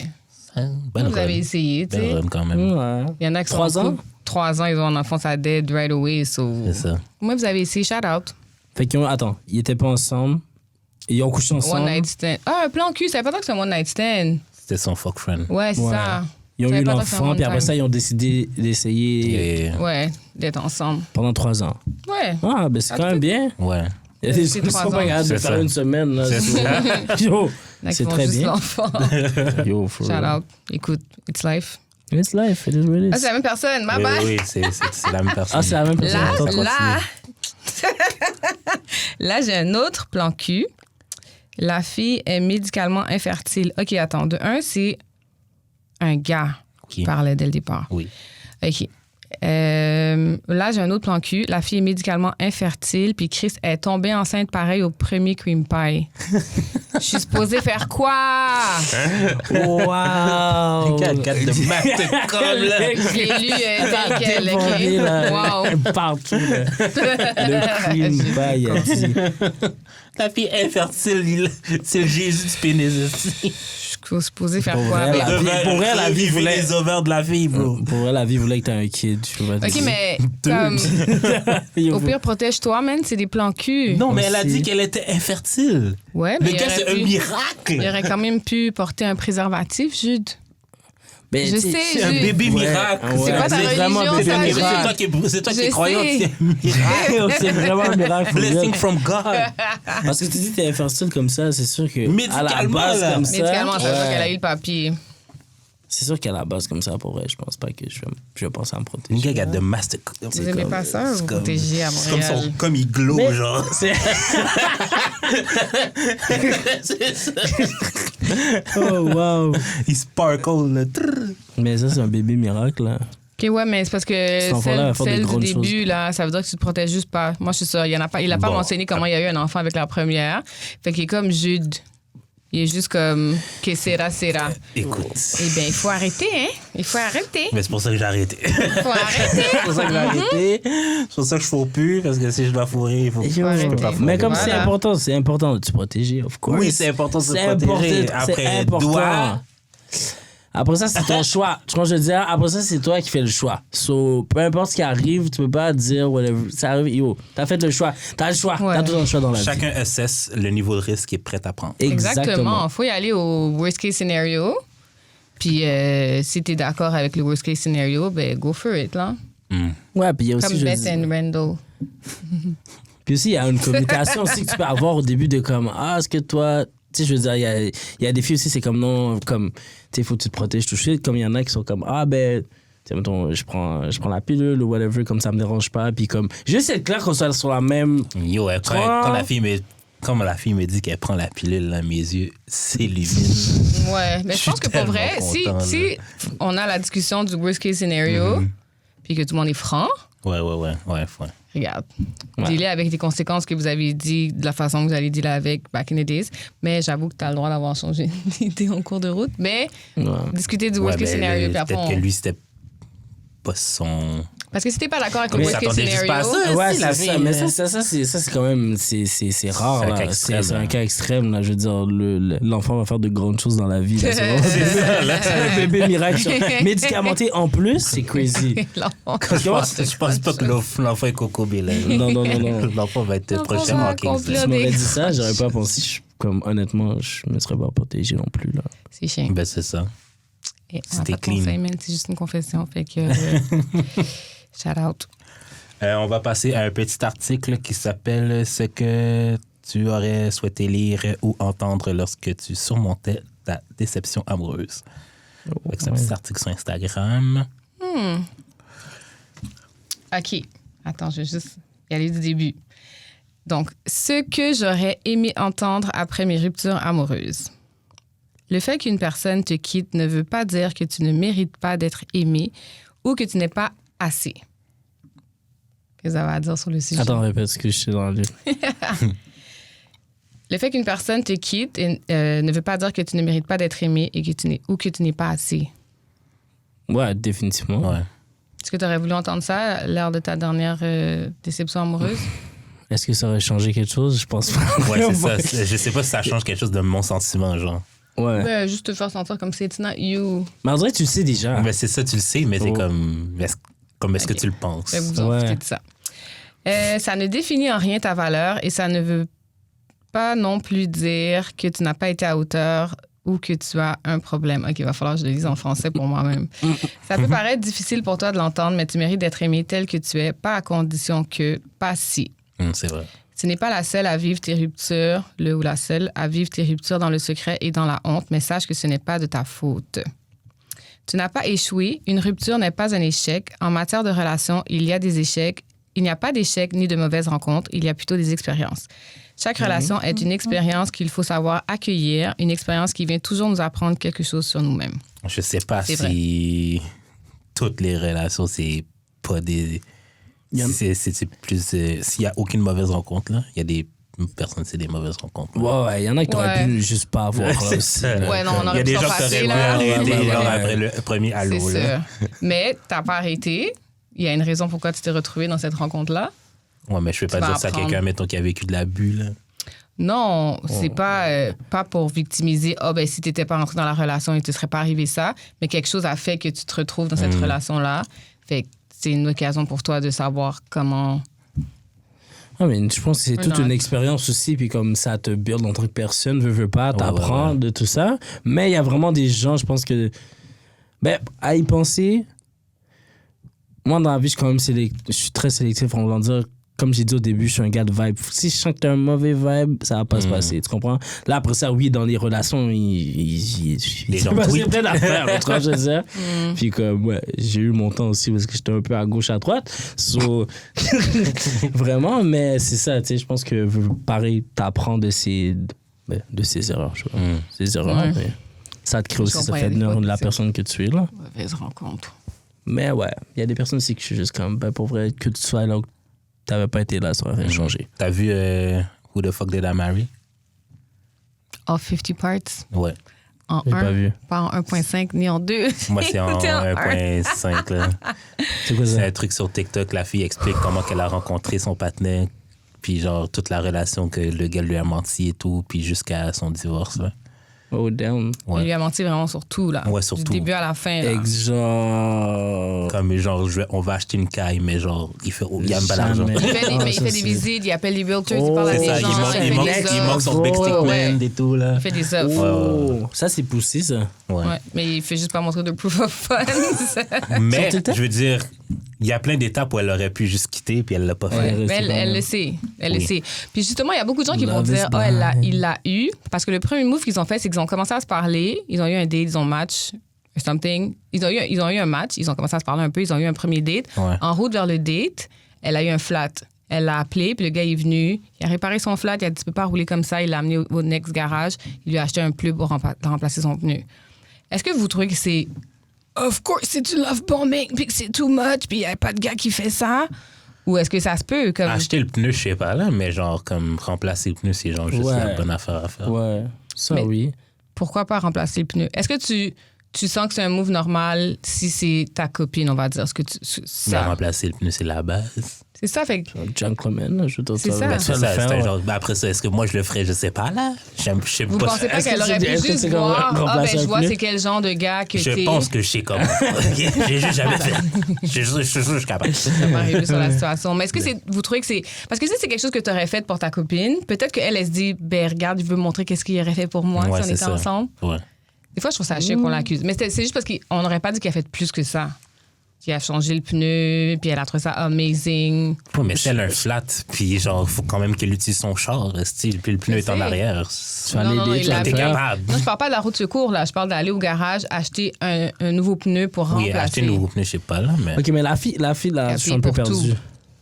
Bonne Vous avez run. essayé, tu Belle sais. run quand même. Ouais. Il y en a qui sont 3 en ans? couple. 3 ans, ils ont un enfant, ça dead right away. So... C'est ça. Moi, vous avez essayé, shout out. Fait qu'ils ont. Attends, ils étaient pas ensemble. Ils ont couché ensemble. One night stand. Ah, un plan cul, ça fait pas tant que c'est un one night stand. C'était son fuck friend. Ouais, c'est Ouais. ça. Ils ont Ça eu fait pas tant que c'est un l'enfant, one puis après time. ça, ils ont décidé d'essayer Et, Ouais, d'être ensemble. pendant 3 ans. Ouais. Ah, ben c'est quand même bien. ouais. Il y a des C'est gens qui 3 sont pas ans. capables de C'est faire ça. une semaine. Là. C'est ça. Yo, Là, c'est ils font très juste bien. l'enfant. Yo, for Shout real. out. Écoute, it's life. It's life, it is what it Ah, is. c'est la même personne. Bye Oui, bye. oui, c'est la même personne. Ah, c'est la même personne. Là, Attends, continue. là j'ai un autre plan cul. La fille est médicalement infertile. OK, attends. De un, c'est un gars qui Qui? parlait dès le départ. Oui. OK. Là, j'ai un autre plan cul. La fille est médicalement infertile, puis Chris est tombée enceinte pareil au premier cream pie. Je suis supposée faire quoi? Wow! Quel gars de maths comme là. Je l'ai lu tel quel, Débordé, OK? là. Wow. Partout, là. Le cream pie, il a dit. Ta fille infertile, c'est le Jésus du pénis. aussi. Je suis supposée faire Pour quoi? vrai, Mais- la vie- pour vrai, la vie Revivre voulait- les ovaires de la fille, bro. Pour vrai, la vie voulait que t'aies un kid. Je peux pas te OK, dire. mais comme, au pire, protège-toi, man. C'est des plans cul. Non, mais elle a Aussi. dit qu'elle était infertile. Ouais, Le mais gars, c'est un il miracle. aurait quand même pu porter un préservatif, Jude. Ben, Je tu sais, sais, C'est un bébé Ouais, miracle. ouais. C'est quoi ta C'est vraiment religion, un bébé ça, C'est miracle. toi qui Je es croyante, sais. c'est un miracle. C'est vraiment un miracle. for real. Blessing from God. Parce que tu dis que t'es infertile comme ça, c'est sûr que. À la Médicalement, base, là. comme ça. Médicalement, ça veut dire ouais. qu'elle a eu le papier. C'est sûr qu'à la base, comme ça, pour vrai, je pense pas que je vais penser à me Une protéger. gars de master. Vous n'aimez pas ça? Vous comme- protégez à C'est comme Montréal. comme il glow, Mais- genre. C'est- C'est ça. Oh, wow. Il sparkle, là. Trrr. Mais ça, c'est un bébé miracle, là. OK, ouais, mais c'est parce que Cet enfant-là va faire des celle du grandes début, là, ça veut dire que tu te protèges juste pas. Moi, je suis sûre. Il n'a pas Bon. mentionné comment il y a eu un enfant avec la première. Fait qu'il est comme Jude. Il est juste comme que sera. Écoute. Eh bien, il faut arrêter, hein? Il faut arrêter. Mais c'est pour ça que j'ai arrêté. Il faut arrêter. C'est pour ça que j'ai arrêté. C'est pour ça que je fourre plus, parce que si je dois fourrer, il faut Yo. arrêter. Mais comme Voilà. c'est important de te protéger, of course. Oui, c'est important de se C'est protéger. important, c'est Après, important. doigt. Après ça, c'est ton choix. Tu vois, je veux dire, après ça, c'est toi qui fais le choix. So, peu importe ce qui arrive, tu peux pas dire whatever. Ça arrive, yo, t'as fait le choix. T'as le choix. Ouais. T'as toujours le choix dans la vie. Chacun assesse le niveau de risque qu'il est prêt à prendre. Exactement. Il faut y aller au worst case scenario. Puis si tu es d'accord avec le worst case scenario, ben go for it, là. Ouais, puis il y a aussi, Comme je veux Beth dire- and Randall. Puis aussi, il y a une communication aussi que tu peux avoir au début de comme, ah, est-ce que toi, tu sais, je veux dire, il y a des filles aussi, c'est comme non, comme, tu sais, il faut que tu te protèges tout de suite. Comme il y en a qui sont comme, ah, ben, tu sais, mettons, je prends la pilule ou whatever, comme ça me dérange pas. Puis comme, juste être clair qu'on soit sur la même. Yo, ouais, quand la fille me dit qu'elle prend la pilule, là, mes yeux s'illuminent. Ouais, mais je pense que pour vrai, tellement content, si on a la discussion du worst case scenario, puis que tout le monde est franc, Ouais. regarde, Ouais. dealer avec les conséquences que vous avez dit de la façon que vous allez dealer avec back in the days. Mais j'avoue que tu as le droit d'avoir changé d'idée en cours de route. Mais Ouais. discuter du Ouais, worst case ben, scenario, puis après, peut-être que lui, c'était pas son... Parce que si t'es pas d'accord avec le Mais worst case s'attendait juste pas à scenario, ça. Ouais, si, la c'est ça. fille, Mais hein. ça, c'est quand même, c'est rare. C'est un là. cas extrême, C'est là. un cas extrême, là. Je veux dire, l'enfant va faire de grandes choses dans la vie. là. C'est un bébé miracle. Médicamenté en plus, c'est crazy. l'enfant. Je pense pas que l'enfant est cocobé, là. Non. L'enfant va être L'enfant prochain va Hawkins. accomplir là. Tu m'aurais dit ça, j'aurais pas pensé. Comme, honnêtement, je me serais pas protégé non plus, là. C'est chiant. Ben, c'est ça. Et on a C'était pas de clean. conseil, man. C'est juste une confession. Fait que. Shout out. On va passer à un petit article qui s'appelle « Ce que tu aurais souhaité lire ou entendre lorsque tu surmontais ta déception amoureuse ». C'est un petit article sur Instagram. OK. Attends, je vais juste y aller du début. Donc, ce que j'aurais aimé entendre après mes ruptures amoureuses. Le fait qu'une personne te quitte ne veut pas dire que tu ne mérites pas d'être aimé ou que tu n'es pas assez. Qu'est-ce que ça va à dire sur le sujet? Attends, répète ce que je suis dans le. Le fait qu'une personne te quitte ne veut pas dire que tu ne mérites pas d'être aimé et que tu n'es pas assez. Ouais, définitivement. Ouais. Est-ce que tu aurais voulu entendre ça lors de ta dernière déception amoureuse? Est-ce que ça aurait changé quelque chose? Je pense pas. Ouais, c'est ça. Je sais pas si ça change quelque chose de mon sentiment, genre. Ouais. Ben, juste te faire sentir comme si it's not you. Mais on dirait que tu le sais déjà. Mais c'est ça, tu le sais, mais c'est comme est-ce que tu le penses? Ben, vous en Ouais. foutez de ça. Ça ne définit en rien ta valeur et ça ne veut pas non plus dire que tu n'as pas été à hauteur ou que tu as un problème. OK, il va falloir que je le lise en français pour moi-même. Ça peut paraître difficile pour toi de l'entendre, mais tu mérites d'être aimé tel que tu es, pas à condition que, pas si. C'est vrai. Tu n'es pas la seule à vivre tes ruptures, le ou la seule à vivre tes ruptures dans le secret et dans la honte, mais sache que ce n'est pas de ta faute. Tu n'as pas échoué. Une rupture n'est pas un échec. En matière de relation, il y a des échecs. Il n'y a pas d'échecs ni de mauvaises rencontres. Il y a plutôt des expériences. Chaque relation est une expérience qu'il faut savoir accueillir, une expérience qui vient toujours nous apprendre quelque chose sur nous-mêmes. Je sais pas C'est si toutes les relations, c'est pas des... C'est plus... s'il y a aucune mauvaise rencontre, là, il y a des personnes, c'est des mauvaises rencontres. Là. Ouais, il y en a qui auraient pu juste pas avoir là C'est aussi. ça. Ouais, non, on Il y a aurait des pu gens s'en qui passer, auraient là. arrêté Ouais, genre ouais. après le premier C'est allô. Là. sûr. Mais t'as pas arrêté. Il y a une raison pourquoi tu t'es retrouvé dans cette rencontre-là. Ouais, mais je vais pas vas dire ça à apprendre. quelqu'un, mettons, qui a vécu de l'abus, là. Non, c'est pas pour victimiser. Ah, ben si t'étais pas rentré dans la relation, il te serait pas arrivé ça. Mais quelque chose a fait que tu te retrouves dans cette relation-là. Fait que c'est une occasion pour toi de savoir comment. Ah, mais je pense que c'est toute Non. une expérience aussi, puis comme ça te build en tant que personne, veux pas, t'apprends de tout ça. Mais il y a vraiment des gens, je pense que. Ben, à y penser, moi dans la vie, je suis très sélectif, on va dire. Comme j'ai dit au début, je suis un gars de vibe. Si je sens que t'as un mauvais vibe, ça va pas se passer, tu comprends? Là, après ça, oui, dans les relations, il gens s'est tweetent. plein d'affaires, tu vois, je veux dire. Puis comme, ouais, j'ai eu mon temps aussi parce que j'étais un peu à gauche, à droite. So, vraiment, mais c'est ça, tu sais, je pense que pareil, t'apprends de ces erreurs, je vois. Ces erreurs, Ouais. mais ça te crée aussi, Je ça comprends, fait il y a des de fois la que personne que tu es, là. Mauvaise rencontre. Mais ouais, il y a des personnes aussi que je suis juste comme, ben pour vrai, que tu sois là où t'avais pas été là, ça aurait rien changé. T'as vu Who the Fuck Did I Marry? All 50 parts Ouais. en J'ai pas 1, vu. pas en 1.5 ni en 2. Moi, c'est en Écoutez, en 1.5, là. C'est quoi C'est ça? un truc sur TikTok. La fille explique comment qu'elle a rencontré son partenaire, puis genre toute la relation que le gars lui a menti et tout, puis jusqu'à son divorce, là. Oh, damn. Ouais. Il lui a menti vraiment sur tout, là. Ouais, sur Du tout. début à la fin, là. Genre. Comme genre, on va acheter une caille, mais genre, il gagne pas d'argent. Jamais. Il fait, Ah, il ça, fait des c'est- visites, il appelle les realtors, Oh, il parle à C'est des ça, gens, il fait manque des il manque offres. son big stick Ouais. blend et tout, là. Il fait des offres. Oh, ça c'est poussé, ça. Ouais. Ouais, mais il fait juste pas montrer de proof of funds. Mais, Sur TikTok? je veux dire, il y a plein d'étapes où elle aurait pu juste quitter, puis elle l'a pas fait. Ouais. Mais c'est quand elle même- le sait. Elle le Oui. sait. Puis justement, il y a beaucoup de gens qui vont Love dire is oh, blind. il l'a eu. Parce que le premier move qu'ils ont fait, c'est qu'ils ont commencé à se parler. Ils ont eu un date, ils ont match, something. Ils ont eu un match, ils ont commencé à se parler un peu, ils ont eu un premier date. Ouais. En route vers le date, elle a eu un flat. Elle l'a appelé, puis le gars est venu. Il a réparé son flat, il a dit tu peux pas rouler comme ça. Il l'a amené au next garage. Il lui a acheté un pneu pour remplacer son pneu. Est-ce que vous trouvez que c'est. Of course, c'est du love bombing, puis que c'est too much, puis il n'y a pas de gars qui fait ça? Ou est-ce que ça se peut? Comme... Acheter le pneu, je sais pas, là, mais genre, comme remplacer le pneu, c'est genre juste Ouais. la bonne affaire à faire. Ouais, ça Mais- oui. Pourquoi pas remplacer le pneu? Est-ce que tu sens que c'est un move normal si c'est ta copine, on va dire? Est-ce que Mais ça, remplacer le pneu, c'est la base. c'est ça, fait que Gentleman, je te C'est ça. Ben, c'est ça, c'est un faire. genre. Ben, après ça, est-ce que moi je le ferais? Je sais pas, là. Je sais vous pas. pensez pas Est-ce qu'elle que aurait pu est-ce que juste c'est comme voir, remplacer je un vois pneu? c'est quel genre de gars que Je t'es. pense que je sais comment. Ok? J'ai juste jamais fait. Je suis sûr que je suis capable. Ça va arriver sur la situation. Mais est-ce que vous trouvez que c'est... Parce que si c'est quelque chose que tu aurais fait pour ta copine, peut-être qu'elle, elle se dit, ben regarde, il veut montrer qu'est-ce qu'il aurait fait pour moi Ouais, si on c'est était ça. ensemble. Ouais. Des fois, je trouve ça chiant qu'on l'accuse. Mais c'est juste parce qu'on n'aurait pas dit qu'il a fait plus que ça. Qu'il a changé le pneu, puis elle a trouvé ça amazing. Ouais, mais si elle a un flat, puis genre, faut quand même qu'elle utilise son char, style, puis le pneu Je est en sais. arrière. Tu vas l'aider, il tu vas l'a T'es fait. capable. Non, je parle pas de la route de secours, là. Je parle d'aller au garage, acheter un nouveau pneu pour Oui, remplacer. acheter un nouveau pneu, je sais pas, là, mais Ok, mais la fille là, je suis un peu pour tout. perdu.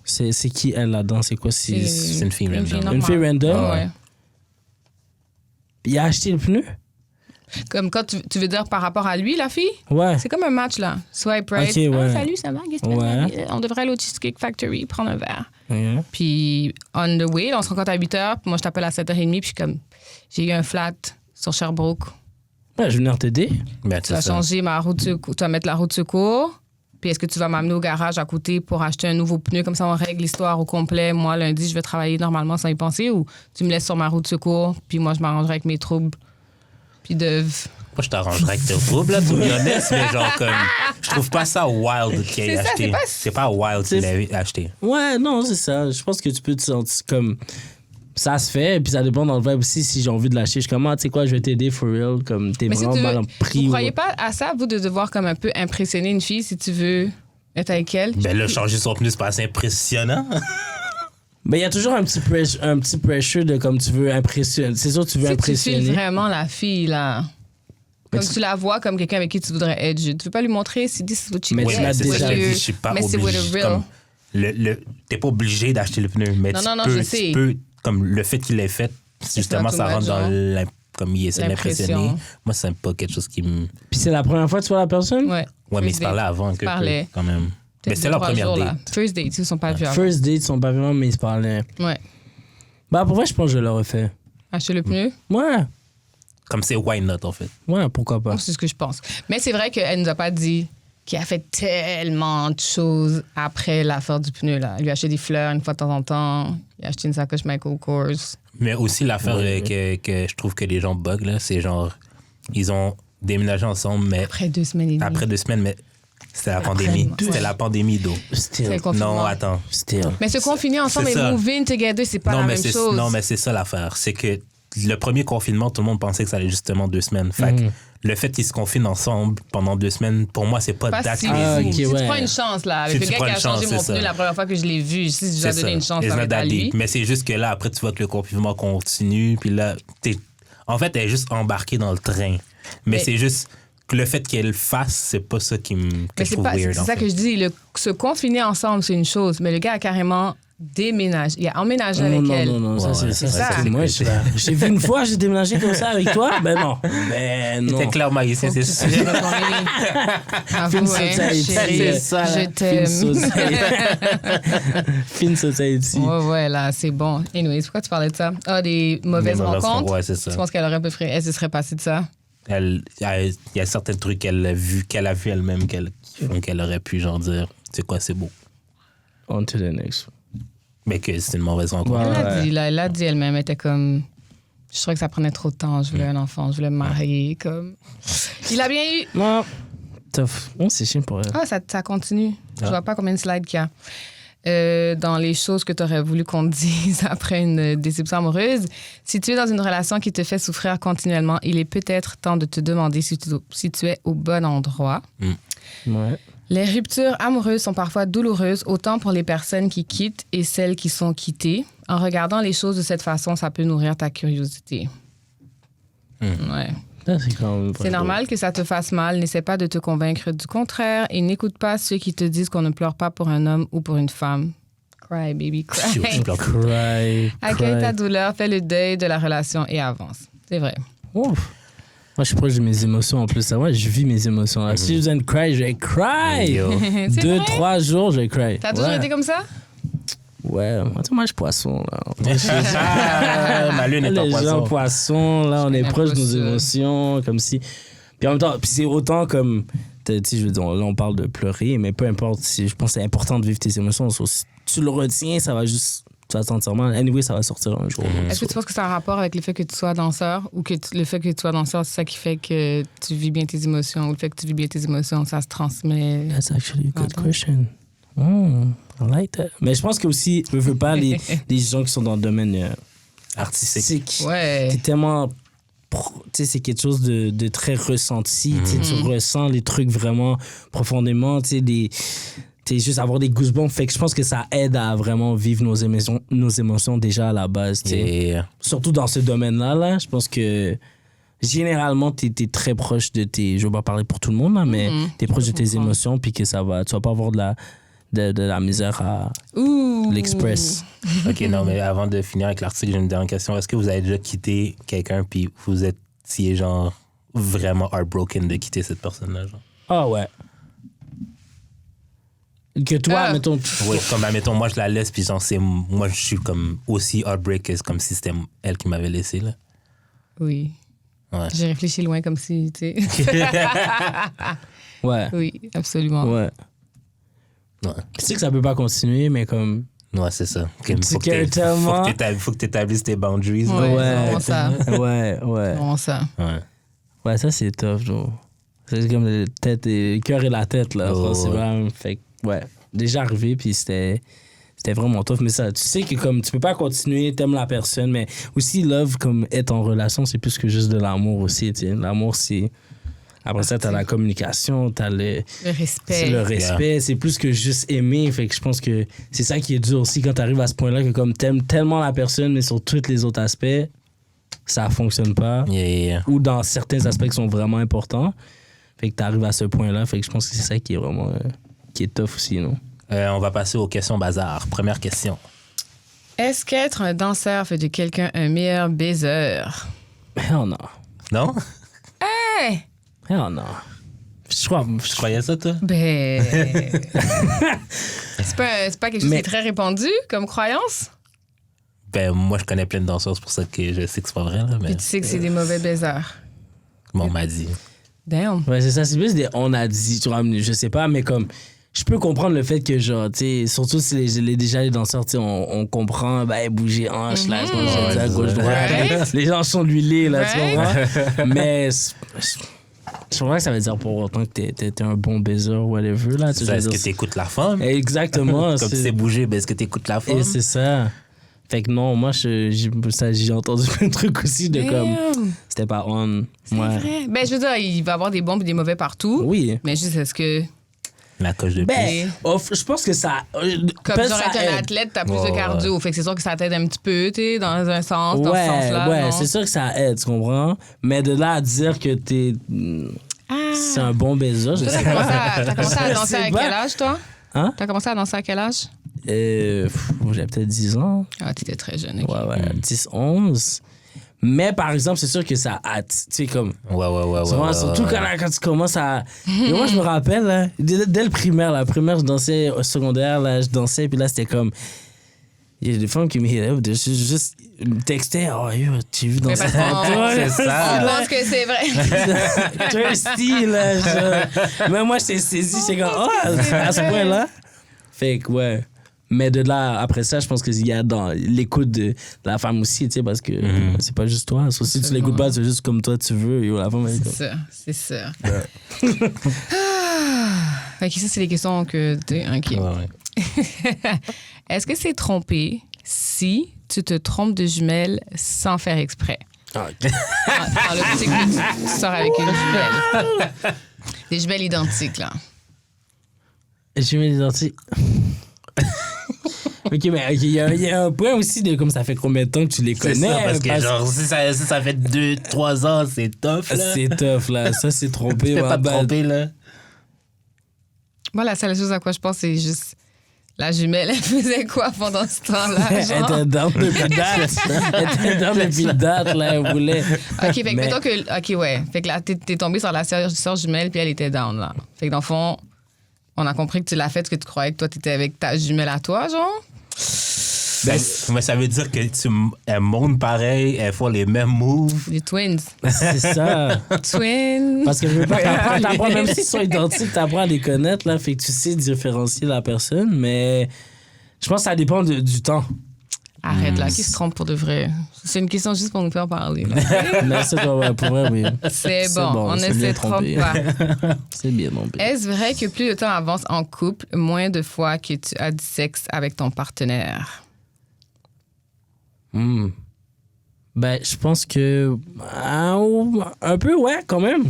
C'est qui elle là-dedans? C'est quoi? C'est c'est une fille random. normale. Une fille random? Ah ouais. Il a acheté le pneu? Comme quand tu veux dire par rapport à lui, la fille? Ouais. C'est comme un match, là. Swipe right. Ok, ouais. Ah, salut, ça va? Qu'est-ce que Ouais. tu fais? On devrait aller au Cheesecake Factory, prendre un verre. Ouais. Puis, on the way, là, on se rencontre à 8h, puis moi, je t'appelle à 7h30, puis je suis comme, j'ai eu un flat sur Sherbrooke. Ouais, je vais venir t'aider. Ben, Tu c'est vas ça. changer ma route de secours, tu vas mettre la route de secours, puis est-ce que tu vas m'amener au garage à côté pour acheter un nouveau pneu, comme ça on règle l'histoire au complet. Moi, lundi, je vais travailler normalement sans y penser, ou tu me laisses sur ma route de secours, puis moi, je m'arrangerai avec mes troubles. Puis de... Moi, je t'arrangerais avec tes troubles, là, to be honest, mais genre, comme, je trouve pas ça wild qu'il ait C'est ça, acheté. C'est pas wild qu'il ait acheté. Ouais, non, c'est ça. Je pense que tu peux te sentir comme. Ça se fait, et puis ça dépend dans le vibe aussi. Si j'ai envie de lâcher, je commence, tu sais quoi, je vais t'aider for real. Comme t'es Mais si vraiment tu veux, mal pris. vous croyez pas à ça, vous, de devoir comme un peu impressionner une fille si tu veux être avec elle? Ben là, changer son pneu, c'est pas assez impressionnant. Mais il y a toujours un petit pressure de comme tu veux impressionner. C'est sûr que tu veux Si tu impressionner. files vraiment la fille, là... Mais Comme tu la vois comme quelqu'un avec qui tu voudrais être. Tu veux pas lui montrer si this is what you Mais get. tu l'as c'est ça, déjà je vu. dis, je suis pas Mais c'est with a obligé. real. Comme, t'es pas obligé d'acheter le pneu, mais Non, tu non, peux, je sais. tu peux, comme le fait qu'il l'ait fait, justement, pas ça too rentre much, dans genre. comme il essaie de l'impressionner. L'impression. Moi, c'est pas quelque chose qui me... Puis c'est la première fois que tu vois la personne? Ouais. Ouais, mais il First se parlait date. avant, parlait. quand même. Mais Peut-être c'est leur 2-3 première jours, date. là. First date, ils ne sont pas vus avant. First date, ils sont pas vraiment, mais ils se parlaient. Ouais. Bah, pour vrai, je pense que je l'aurais fait. Acheter le pneu, Ouais. Comme c'est why not, en fait. Ouais, pourquoi pas. c'est ce que je pense. Mais c'est vrai qu'elle nous a pas dit qu'il a fait tellement de choses après l'affaire du pneu, là. Il lui a acheté des fleurs une fois de temps en temps. Il a acheté une sacoche Michael Kors. Mais aussi, l'affaire que je trouve que les gens bug, là, c'est genre, ils ont déménagé ensemble, mais Après 2 semaines et demie. après 2 semaines, mais c'était la Après, pandémie. ouais. C'était la pandémie d'eau. C'est Still. le confinement. Non, attends. Still. Mais se confiner ensemble C'est et ça. moving together, c'est pas la même chose. Non, mais c'est ça l'affaire. C'est que le premier confinement, tout le monde pensait que ça allait justement 2 semaines. Fait que le fait qu'ils se confinent ensemble pendant 2 semaines, pour moi, c'est pas Pas that si, crazy. Ah, ok, si ouais. tu prends une chance, là, avec Si le tu gars prends qui a une chance, changé mon c'est pneu ça. la première fois que je l'ai vu, si je dois C'est donner une chance, It's ça va not être à that lui. deep. Mais c'est juste que là, après, tu vois que le confinement continue, puis là, en fait, elle est juste embarquée dans le train. Mais c'est juste que le fait qu'elle le fasse, c'est pas ça que Mais je c'est trouve pas, weird. c'est en ça fait. que je dis. Se confiner ensemble, c'est une chose, mais le gars a carrément déménagé. Il a emménagé avec non, elle. non, non, ça, Ouais, c'est ouais, ça. ça. C'est moi, j'ai vu une fois, j'ai déménagé comme ça avec toi. Ben non. Ben non. C'était clairement ici, c'est sûr. Avoue, Fin hein, society. chérie, C'est ça, je là. t'aime. Fin society. Fin society. Ouais, ouais, là, c'est bon. Anyways, pourquoi tu parlais de ça? Ah, des mauvaises rencontres? Ouais, c'est ça. Tu penses qu'elle aurait préféré, elle se serait passée de ça? Il y a certains trucs qu'elle a vu elle-même qui font qu'elle aurait pu genre dire, c'est quoi, c'est beau. On to the next. Mais que c'est une mauvaise rencontre. Ouais. Elle a dit elle-même, elle était comme... Je trouvais que ça prenait trop de temps. Je voulais un enfant, je voulais me marier. Comme... Il a bien eu... Non. Tough. Oh, c'est chiant pour elle. Ah, ça continue. Je Ah. vois pas combien de slides qu'il y a. Dans les choses que tu aurais voulu qu'on te dise après une déception amoureuse, si tu es dans une relation qui te fait souffrir continuellement, il est peut-être temps de te demander si tu es au bon endroit. Ouais. Les ruptures amoureuses sont parfois douloureuses, autant pour les personnes qui quittent et celles qui sont quittées. En regardant les choses de cette façon, ça peut nourrir ta curiosité. Ouais. Ça, c'est quand même C'est normal que ça te fasse mal. N'essaie pas de te convaincre du contraire et n'écoute pas ceux qui te disent qu'on ne pleure pas pour un homme ou pour une femme. Cry, baby, cry. Je pleure pas. Cry. Accueille ta douleur, fais le deuil de la relation et avance. C'est vrai. Ouf. Moi, je suis proche de mes émotions en plus. Moi, je vis mes émotions. Là. Si j'ai besoin de cry, je vais cry. Yo. C'est 2-3 jours, je vais cry. T'as toujours été comme ça? Ouais, moi, je suis poisson. Là. Ma lune est Les en gens poisson. poissons, là, on est connais proche pas de nos ça. émotions, comme si. Puis en même temps, puis c'est autant comme. Tu sais, je veux dire, là, on parle de pleurer, mais peu importe. Je pense que c'est important de vivre tes émotions. So, si tu le retiens, ça va juste. Tu vas te sentir mal. Anyway, ça va sortir un jour. Est-ce que tu penses que ça a un rapport avec le fait que tu sois danseur ou que le fait que tu sois danseur, c'est ça qui fait que tu vis bien tes émotions ou le fait que tu vis bien tes émotions, ça se transmet? That's actually a good Attends. question. I like that. Mais je pense que aussi, je veux pas les gens qui sont dans le domaine artistique. Ouais. C'est tellement. Tu sais, c'est quelque chose de très ressenti. Tu sais, tu ressens les trucs vraiment profondément. Tu sais, juste avoir des goosebumps. Fait que je pense que ça aide à vraiment vivre nos émotions déjà à la base. Tu sais. Et Surtout dans ce domaine-là, là, je pense que généralement, tu es très proche de tes. Je ne vais pas parler pour tout le monde, là, mais tu es proche de tes émotions, puis que ça va. Tu vas pas avoir de la misère à Ouh. l'express. OK, non, mais avant de finir avec l'article, j'ai une dernière question. Est-ce que vous avez déjà quitté quelqu'un puis vous étiez genre vraiment heartbroken de quitter cette personne-là? Genre? Ah ouais. Que toi, mettons. Oui, comme, admettons, moi, je la laisse puis genre, moi, je suis comme aussi heartbreak comme si c'était elle qui m'avait laissé, là. Oui. Ouais. J'ai réfléchi loin comme si, tu sais. Ouais. Oui, absolument. Ouais. Ouais. Je sais que ça peut pas continuer, mais comme. Ouais, c'est ça. Tu cares tellement. Faut que tu établisses tes boundaries. Ouais, là. c'est vraiment ça. Ouais, ouais. Vraiment ça. Ouais. Ouais, ça, c'est tough, genre. C'est comme le cœur et la tête, là. Oh, c'est vraiment... Fait que, ouais, déjà arrivé, puis c'était vraiment tough. Mais ça, tu sais que comme tu peux pas continuer, t'aimes la personne, mais aussi, love, comme être en relation, c'est plus que juste de l'amour aussi, tu sais. L'amour, c'est... Après ça, t'as la communication, t'as le respect. C'est le respect, c'est plus que juste aimer. Fait que je pense que c'est ça qui est dur aussi quand t'arrives à ce point-là, que comme t'aimes tellement la personne, mais sur tous les autres aspects, ça fonctionne pas. Ou dans certains aspects qui sont vraiment importants. Fait que t'arrives à ce point-là. Fait que je pense que c'est ça qui est vraiment... qui est tough aussi, non? On va passer aux questions bazar. Première question. Est-ce qu'être un danseur fait de quelqu'un un meilleur baiser? Hell no. Non? Hey! Hell no. Je croyais ça, toi? Ben... c'est pas quelque chose qui est très répandu comme croyance? Ben, moi, je connais plein de danseurs, c'est pour ça que je sais que c'est pas vrai, là. Mais... Puis tu sais que c'est des mauvais baisers. Bon, on m'a dit. Damn. Ouais, c'est ça. C'est plus des on a dit, tu vois, je sais pas, mais comme... Je peux comprendre le fait que, genre, tu sais, surtout si déjà les danseurs, tu sais, on comprend, ben, bouger hanche, là, à gauche-droite. Les gens sont huilés, là, tu comprends? Mais... Je comprends que ça veut dire pour autant que t'es un bon baiser ou whatever, là. Est-ce que t'écoutes la femme? Exactement. Comme tu sais bouger, ben est-ce que t'écoutes la femme? Et c'est ça. Fait que non, moi, j'ai entendu plein de trucs aussi de comme... C'était pas on. C'est vrai. Ben, je veux dire, il va y avoir des bons et des mauvais partout. Oui. Mais juste, est-ce que... La coche de Ben, je pense que ça... Comme genre être un athlète, t'as plus de cardio. Fait que c'est sûr que ça t'aide un petit peu, tu sais, dans un sens, dans ce sens-là. Ouais, c'est sûr que ça aide, tu comprends? Mais de là à dire que t'es... C'est un bon baiser, je sais pas. T'as commencé à danser à quel âge, toi? Hein? T'as commencé à danser à quel âge? J'avais peut-être 10 ans. Ah, t'étais très jeune, OK. Ouais, 10, 11. Mais par exemple, c'est sûr que ça hâte. Tu sais, comme. Ouais. Surtout quand tu commences à. Et moi, je me rappelle, là, dès le primaire, je dansais au secondaire, là, je dansais, puis là, c'était comme. Il y a des femmes qui me hit up, juste me textaient, oh yo, tu vu danser tantôt? C'est ça. Je pense que c'est vrai. Thirsty, là. Mais moi, j'étais saisi, j'étais comme, oh, à ce point-là. Fait que, ouais. Mais de là, après ça, je pense qu'il y a dans l'écoute de la femme aussi, tu sais, parce que c'est pas juste toi. Sauf si tu l'écoutes pas, c'est juste comme toi tu veux. Yo, la femme, c'est ça. OK, ça, c'est les questions que... OK. Ouais. Est-ce que c'est trompé si tu te trompes de jumelles sans faire exprès? Ah, Dans l'optique que tu sors avec une jumelle. Des jumelles identiques, là. Jumelles identiques. OK, mais il y a un point aussi de comme ça fait combien de temps que tu les connais. C'est ça, parce que genre, si ça fait 2-3 ans, c'est tough, là. C'est tough, là. Ça, c'est trompé. Tu pas trompé, là. Moi, la seule chose à quoi je pense, c'est juste... La jumelle, elle faisait quoi pendant ce temps-là? Elle était down depuis date. Là, elle voulait. OK, fait que mettons que... OK, ouais. Fait que là, t'es tombé sur la sœur jumelle, puis elle était down, là. Fait que dans le fond, on a compris que tu l'as fait parce que tu croyais que toi, t'étais avec ta jumelle à toi, genre? Mais ça veut dire que elles montent pareil, elles font les mêmes moves. Les twins. C'est ça. Twins. Parce que je veux pas t'apprends, même s'ils sont identiques, t'apprends à les connaître, là, fait que tu sais différencier la personne, mais je pense que ça dépend du temps. Arrête, là, qui se trompe pour de vrai? C'est une question juste pour nous faire parler. Merci, toi, pour vrai, oui. C'est bon, on ne se trompe pas. C'est bien trompé. Est-ce vrai que plus le temps avance en couple, moins de fois que tu as du sexe avec ton partenaire? Ben, je pense que... un peu, ouais, quand même.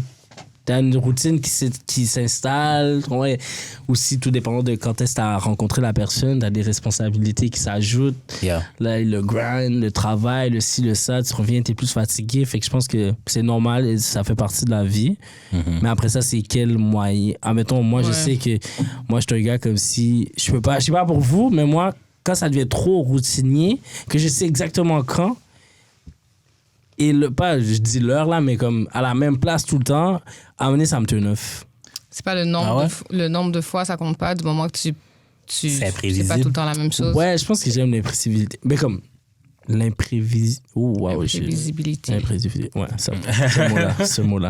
T'as une routine qui s'installe. Ouais. Aussi, tout dépendant de quand est-ce que t'as rencontré la personne, t'as des responsabilités qui s'ajoutent. Yeah. Là, le grind, le travail, le ci, le ça, tu reviens, t'es plus fatigué. Fait que je pense que c'est normal et ça fait partie de la vie. Mais après ça, c'est quel moyen? Admettons, moi, je sais que moi, je suis un gars comme si... Je sais pas pour vous, mais moi, quand ça devient trop routinier, que je sais exactement quand, et je dis l'heure là, mais comme à la même place tout le temps, à un moment donné, ça me turn off. C'est pas le nombre de fois, ça compte pas du moment que tu c'est imprévisible. C'est pas tout le temps la même chose. Ouais, je pense que j'aime l'imprévisibilité. Mais comme l'imprévisibilité. L'imprévisibilité. Ouais, ça, ce mot-là.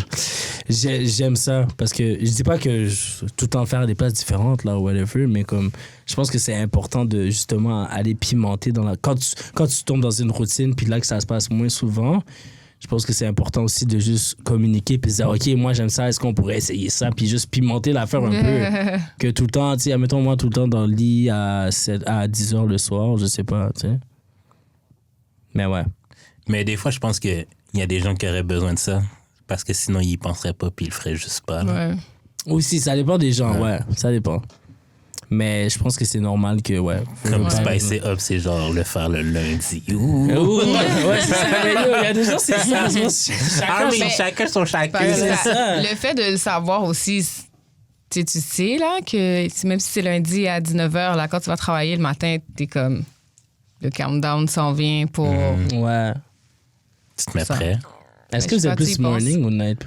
J'aime ça parce que je dis pas que tout le temps faire des places différentes là ou whatever, mais comme je pense que c'est important de justement aller pimenter dans la quand tu tombes dans une routine puis là que ça se passe moins souvent, je pense que c'est important aussi de juste communiquer puis se dire, OK, moi, j'aime ça, est-ce qu'on pourrait essayer ça? Puis juste pimenter l'affaire un peu. Que tout le temps, tu sais, admettons, moi, tout le temps dans le lit à 10 h le soir, je sais pas, tu sais. Mais ouais. Mais des fois, je pense qu'il y a des gens qui auraient besoin de ça. Parce que sinon, ils y penseraient pas puis ils le feraient juste pas. Là. Ouais. Aussi, ça dépend des gens, ouais, ça dépend. Mais je pense que c'est normal que, ouais. Comme Spice Up, c'est genre le faire le lundi. Ouais, c'est ça. Mais il y a des gens, c'est ça. Chacun son chacun. C'est ça. Le fait de le savoir aussi, tu sais, là, que même si c'est lundi à 19h, là, quand tu vas travailler le matin, t'es comme. Le countdown s'en vient pour. Ouais. Tu te mets Ça. prêt. Est-ce que vous êtes plus morning ou night?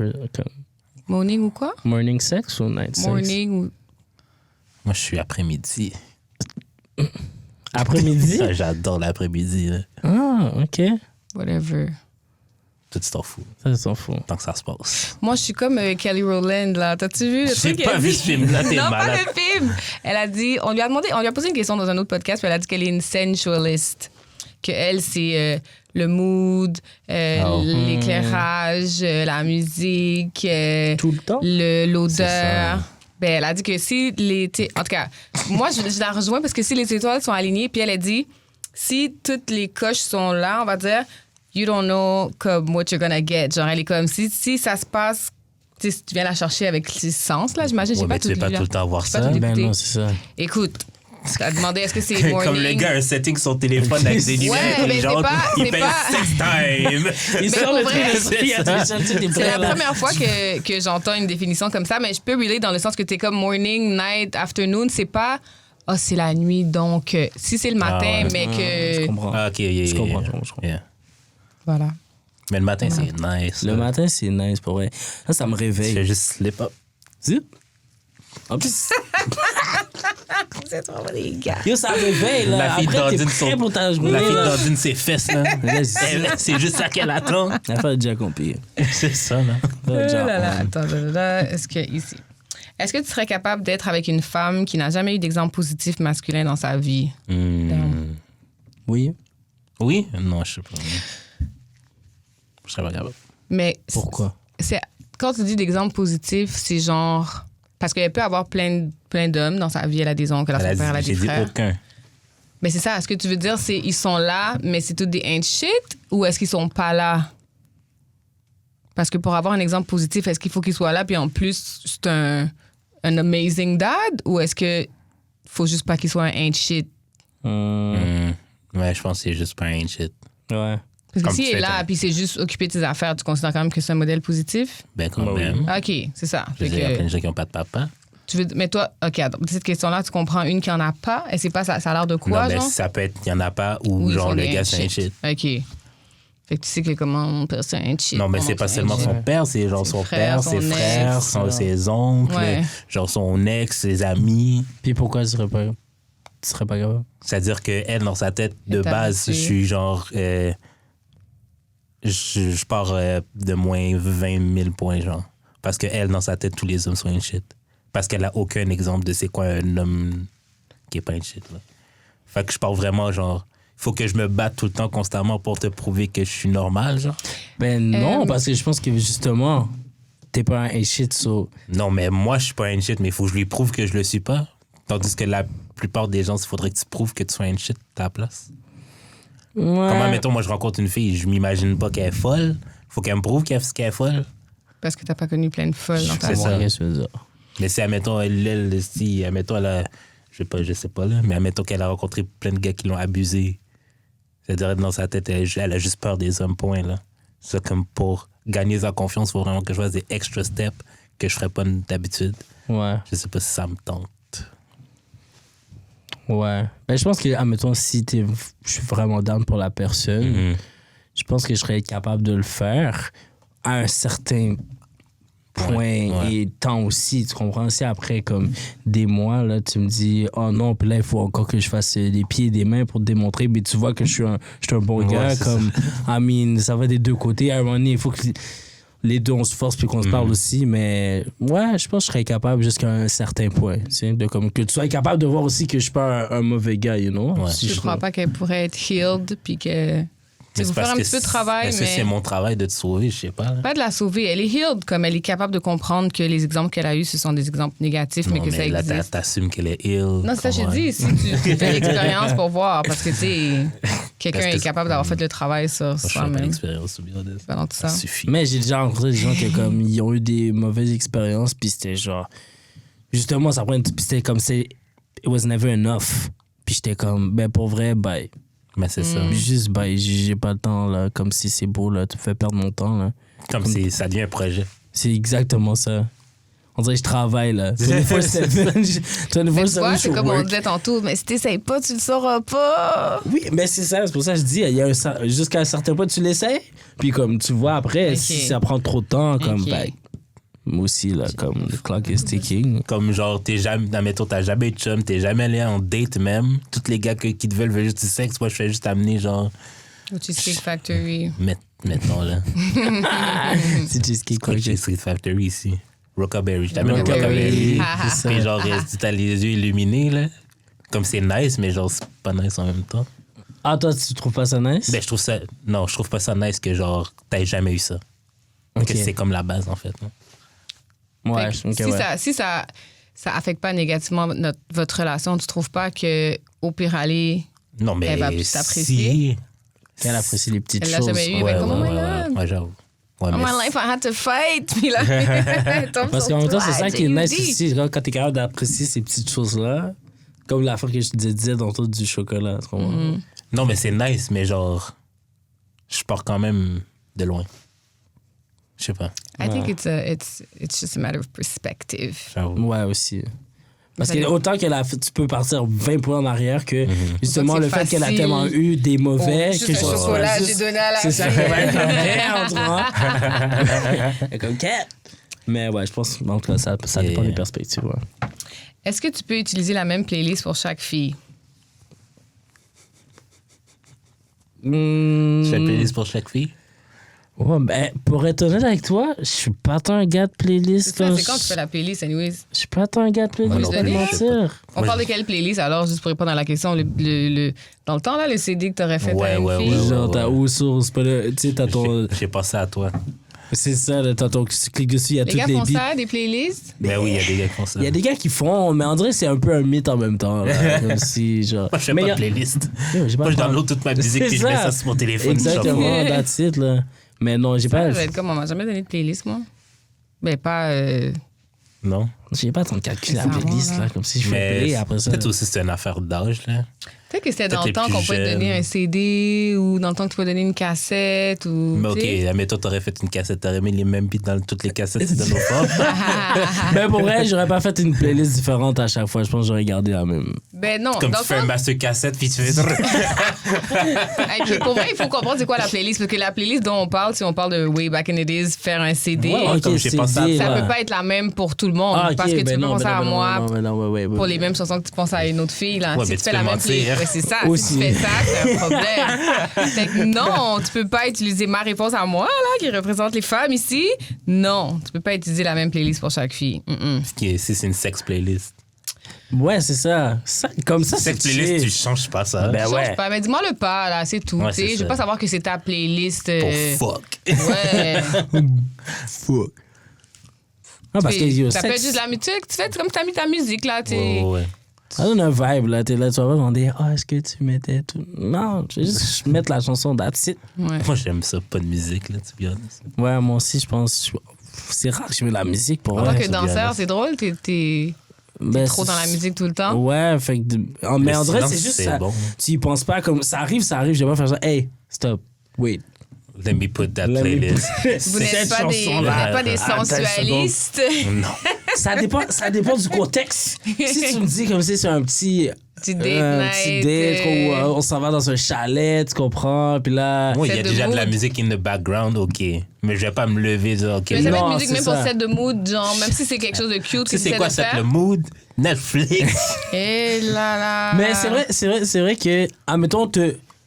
Morning ou quoi? Morning sex ou night sex? Morning ou. Moi, je suis après-midi. Après-midi? Ça, j'adore l'après-midi. Là. Ah, OK. Whatever. Tout, tu t'en fous. Ça, ils s'en fout. Tant que ça se passe. Moi, je suis comme Kelly Rowland, là. T'as-tu vu le J'ai truc? pas elle vu dit- ce film-là, t'es Non, malade. pas le film. Elle a dit, on lui a posé une question dans un autre podcast, puis elle a dit qu'elle est une sensualist. Que elle, c'est le mood, l'éclairage, la musique, Tout le temps? C'est l'odeur. ça. Ben, elle a dit que si les... En tout cas, moi, je la rejoins parce que si les étoiles sont alignées, puis elle a dit, si toutes les coches sont là, on va dire, you don't know comme what you're gonna get. Genre, elle est comme, si ça se passe, tu sais, si tu viens la chercher avec les sens, là, j'imagine, j'ai Ouais, pas mais tout tu vu, veux pas là. tout le temps voir J'ai pas ça. tout Ben écouté. non, c'est ça. Écoute, t'as demandé est-ce que c'est morning? Comme le gars a un setting sur son téléphone avec des lumières Ouais, mais intelligentes. c'est Il pas- fait sex time. Il Mais sort pour le vrai, truc de C'est la première fois que j'entends une définition comme ça, mais je peux relate dans le sens que t'es comme morning, night, afternoon. C'est pas, c'est la nuit, donc si c'est le matin, ouais. mais que. Je comprends. Ah, OK, Je comprends. Yeah. Voilà. Mais le matin, c'est nice. Le matin, c'est nice pour vrai. Ça me Je réveille. fais juste slip up. Zip. En plus, Vous êtes vraiment des gars. yo, ça réveille, là. La fille Après, t'es dandine prêt pour ta journée. La fille là. dandine ses fesses, là. C'est juste ça qu'elle attend. L'affaire est déjà compris. C'est ça, là. Oh là là, attends, est-ce que ici. Est-ce que tu serais capable d'être avec une femme qui n'a jamais eu d'exemple positif masculin dans sa vie? Oui. Oui? Non, je sais pas. Je serais pas capable. Mais Pourquoi? quand tu dis d'exemple positif, c'est genre. Parce qu'elle peut avoir plein d'hommes dans sa vie. Elle a des oncles, elle a son père, elle a des J'ai dit frères. aucun. Mais c'est ça. Est-ce que tu veux dire c'est ils sont là, mais c'est tout des ain't shit, ou est-ce qu'ils sont pas là? Parce que pour avoir un exemple positif, est-ce qu'il faut qu'il soit là, puis en plus, c'est un amazing dad, ou est-ce que faut juste pas qu'il soit un ain't shit? Ouais, je pense que c'est juste pas un shit. Ouais. Parce que Comme s'il tu est fais là, ton- puis c'est juste occupé de ses affaires, tu considères quand même que c'est un modèle positif? Ben, quand Bah oui. même. OK, c'est ça. Je veux Fait dire, il y a que plein de gens qui n'ont pas de papa. mais toi, OK, attends, cette question-là, tu comprends une qui en a pas, et c'est pas ça a l'air de quoi, non, mais genre? ça peut être, il n'y en a pas, ou Oui, ils genre font le des gars, ain't c'est un shit. OK. Fait que tu sais que comment mon père, c'est un shit. Non, mais mon c'est oncle, pas un seulement shit. son père, c'est genre Ses son frères, père, son ses ex. frères, ses oncles, Ouais. genre son ex, ses amis. Puis pourquoi tu serais pas capable? C'est-à-dire qu'elle, dans sa tête, de Elle t'a base, je habitué. suis genre. Je pars de moins 20 000 points, genre. Parce qu'elle, dans sa tête, tous les hommes sont une shit. Parce qu'elle a aucun exemple de c'est quoi un homme qui est pas une shit, là. Fait que je pars vraiment, genre. Il faut que je me batte tout le temps, constamment, pour te prouver que je suis normal, genre. Ben non, parce que je pense que justement, t'es pas un shit, so... Non, mais moi, je suis pas un shit, mais il faut que je lui prouve que je le suis pas. Tandis que la plupart des gens, il faudrait que tu prouves que tu sois un shit à ta place. Ouais. Comment, mettons, moi, je rencontre une fille, je m'imagine pas qu'elle est folle. Faut qu'elle me prouve qu'elle est folle. Parce que t'as pas connu plein de folles dans ta C'est vie. ça. Qu'est-ce que tu veux dire? Mais si, admettons, si, admettons, elle a, je sais pas, là, mais admettons qu'elle a rencontré plein de gars qui l'ont abusée. C'est-à-dire, dans sa tête, elle a juste peur des hommes, point, là. C'est comme pour gagner sa confiance, il faut vraiment que je fasse des extra steps que je ferais pas d'habitude. Ouais. Je sais pas si ça me tente. Ouais. Ben, je pense que, admettons, si je suis vraiment down pour la personne, je pense que je serais capable de le faire à un certain point Ouais. et temps aussi. Tu comprends? Si après, comme des mois, là, tu me dis, oh non, puis là, il faut encore que je fasse des pieds et des mains pour te démontrer, mais tu vois que je suis un bon Ouais, gars. c'est Comme, I mean, ça va des deux côtés. À un moment donné, il faut que les deux, on se force puis qu'on se parle aussi. Mais ouais, je pense que je serais capable jusqu'à un certain point. Tu sais, de, comme, que tu sois capable de voir aussi que je suis pas un mauvais gars, you know? Ouais. Si Je crois pas qu'elle pourrait être healed puis que Mais vous c'est faire parce un que petit peu de travail, est-ce que mais c'est mon travail de te sauver? Je sais pas. Là. pas de la sauver. Elle est healed, comme elle est capable de comprendre que les exemples qu'elle a eus, ce sont des exemples négatifs, mais Non, que ça là, existe. t'assumes qu'elle est ill. Non, c'est ça que j'ai dit. Si tu fais l'expérience pour voir, parce que, tu sais, quelqu'un Parce que est capable d'avoir fait le travail sur Moi, je fais pas soi-même l'expérience, to be honest. pendant tout ça. Ça suffit. Mais j'ai déjà rencontré des gens qui comme, ils ont eu des mauvaises expériences, puis c'était genre. Justement, ça prend. Puis c'était comme c'est. It was never enough. Puis j'étais comme, ben pour vrai, bye. Mais c'est ça. Juste bye, j'ai pas le temps, là. Comme si c'est beau, là. Tu me fais perdre mon temps, là. Comme ça devient un projet. C'est exactement ça. On dirait que je travaille, là. 24/7. 24/7, Mais tu vois, je c'est comme on work. disait tantôt, mais si t'essayes pas, tu le sauras pas. Oui, mais c'est ça, c'est pour ça que je dis, il y a jusqu'à un certain point, tu l'essaies, puis comme tu vois après, Ok. si ça prend trop de temps, comme, Ok. ben, moi aussi, là, comme, the clock is ticking. Comme genre, admettons, t'as jamais eu de chum, t'es jamais allé en date même. Tous les gars qui te veulent juste du sexe. Moi, je fais juste amener genre, Au Cheesecake Factory. mettons là. C'est Cheesecake Quoi, j'ai Factory. Street Factory ici. Rockaberry. Je t'amène Rockaberry. Rockaberry. C'est ça. Puis genre, t'as les yeux illuminés là. Comme c'est nice, mais genre, c'est pas nice en même temps. Ah, toi, tu trouves pas ça nice? Ben, je trouve pas ça nice que genre, t'aies jamais eu ça. Ok. Que c'est comme la base en fait. Non? Ouais, Fait que ok, ouais. si ça affecte pas négativement votre relation, tu trouves pas que au pire aller, Non, mais Elle va plus t'apprécier. si... Qu'elle apprécie les petites Elle l'a choses. jamais eu, Ouais, mais comme, oh my ouais, God. ouais, j'avoue. Ouais, all mais my life I had to fight. Puis là, elle tombe Parce sur qu'en même temps, toi, c'est ça qui est nice J.U.D. aussi, quand t'es capable d'apprécier ces petites choses-là. Comme la fois que je te disais tantôt du chocolat. tu comprends? Non, mais c'est nice, mais genre, je pars quand même de loin. Je sais pas, I think it's just a matter of perspective. j'avoue. Ouais, aussi. Parce Ça que dépend. autant tu peux partir 20 points en arrière que justement Autant que le c'est fait qu'elle a facile. tellement eu des mauvais. Oh, juste que un genre, chocolat, juste- j'ai donné à la C'est ça, fille. elle va être comme merde, tu vois. Comme cat. Mais ouais, je pense en tout cas, ça dépend des perspectives. Ouais. Est-ce que tu peux utiliser la même playlist pour chaque fille? Tu fais une Hmm. playlist pour chaque fille? Ouais, ben, pour être honnête avec toi, je suis pas tant un gars de playlist. C'est comme quand tu fais la playlist, anyways? Je suis pas tant un gars de playlist, Moi, pour je te l'ai mentir. On parle de quelle playlist alors, juste pour répondre à la question? Dans le temps, là, le CD que t'aurais fait à une Ouais, fille? ouais. Genre, t'as où sur, c'est pas le- tu sais, t'as ton. J'ai pensé à toi. C'est ça, là, t'as ton. Tu cliques dessus, il y a Les toutes gars les font beats. ça, des playlists? Ben oui, il y a des gars qui font ça. Il y a des gars qui font, mais en vrai, c'est un peu un mythe en même temps. Là, comme si, genre. Moi, je fais Mais pas y de a- playlist. Yo, j'ai pas Moi, je de download toute ma musique C'est et je mets ça. ça sur mon téléphone. Exactement, that's it, là. Mais non, j'ai Ça, pas. je vais être comme, on m'a jamais donné de playlist, moi. Ben, pas... Non? J'ai pas tant de calculer la Ça playlist, va, là, comme si je fais Mais play après ça. peut-être aussi c'est une affaire d'âge, là. Peut-être que c'était dans Peut-être le les temps plus qu'on pouvait te donner jeunes. un CD ou dans le temps que tu pouvais donner une cassette ou... Mais tu sais. ok, admettons, t'aurais fait une cassette, t'aurais mis les mêmes beats dans toutes les cassettes de nos formes. Ben pour vrai, j'aurais pas fait une playlist différente à chaque fois. Je pense que j'aurais gardé la même. Ben non, Comme dans tu le fais un fond, master cassette, puis tu fais. ok, pour vrai, il faut comprendre c'est quoi la playlist. Parce que la playlist dont on parle, si on parle de Way Back in the Days, faire un CD, Ouais, Ok, comme j'ai pensé à CD, ça là. peut pas être la même pour tout le monde. Ah, ok, parce que tu ben peux non, penser ben non, à ben non, moi ben non, ouais, pour les mêmes chansons que tu penses à une autre fille. Là. Ouais, Si mais tu tu fais peux la même mentir. playlist, ouais, c'est ça. Aussi. Si tu fais ça, c'est un problème. Fait que non, tu peux pas utiliser ma réponse à moi, là, qui représente les femmes ici. Non, tu peux pas utiliser la même playlist pour chaque fille. Si c'est une sex playlist. Ouais, c'est ça. Comme ça, c'est Sex playlist, tu changes pas ça. Ben Change ouais. pas, mais dis-moi le pas, là, c'est tout. Ouais, tu sais. c'est Je veux ça. pas savoir que c'est ta playlist. Pour fuck. Ouais. Fuck. Ah, parce que yo, ça peut être sexe, juste de la musique. Tu fais comme t'as mis ta musique, là. Tu sais. Ouais, ouais. ça donne un vibe, là. T'es là, tu vas pas demander, ah, est-ce que tu mettais tout. Non, je vais juste mettre la chanson that's it. Ouais. Moi, j'aime ça, pas de musique, là, tu bien honest. Ouais, moi aussi, je pense. C'est rare que je mets de la musique pour En tant vrai. que c'est bien, danseur, là. c'est drôle. T'es Ben, trop dans la musique tout le temps. Ouais, fait que. Mais en vrai, silence, c'est juste c'est ça. bon. Tu y penses pas comme. Ça arrive, je vais pas faire ça. Hey, stop, wait. Let me put that Let me playlist. Vous n'êtes Cette pas, chanson-là. pas des Attends une sensualistes. Non. Ça dépend du contexte. Si tu me dis comme si c'est un petit. Petit date un night. petit date où on s'en va dans un chalet, tu comprends? Puis là. Moi, il y a Set de déjà de la mood. musique in the background, ok. Mais je vais pas me lever et dire, ok. Mais ça peut être Non, musique c'est même pour ça. set de mood, genre, même si c'est quelque chose de cute que Tu sais, tu c'est essaies quoi de ça, faire. le mood? Netflix. Et là là. Mais c'est vrai que, admettons,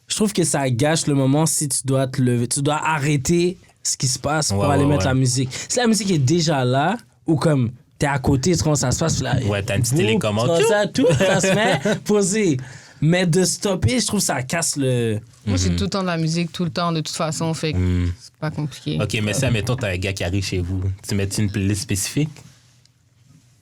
je trouve que ça gâche le moment si tu dois te lever. Tu dois arrêter ce qui se passe pour Ouais, aller ouais, mettre ouais. la musique. Si la musique est déjà là, ou comme t'es à côté, tu sais comment ça se passe, puis là, Ouais, t'as une petite boum, télécommande. tu vois ça, tout, ça se met, posé. Mais de stopper, je trouve que ça casse le... Moi, j'ai tout le temps de la musique, tout le temps, de toute façon, fait que c'est pas compliqué. OK, mais ça, mettons, t'as un gars qui arrive chez vous. Tu mets une playlist spécifique?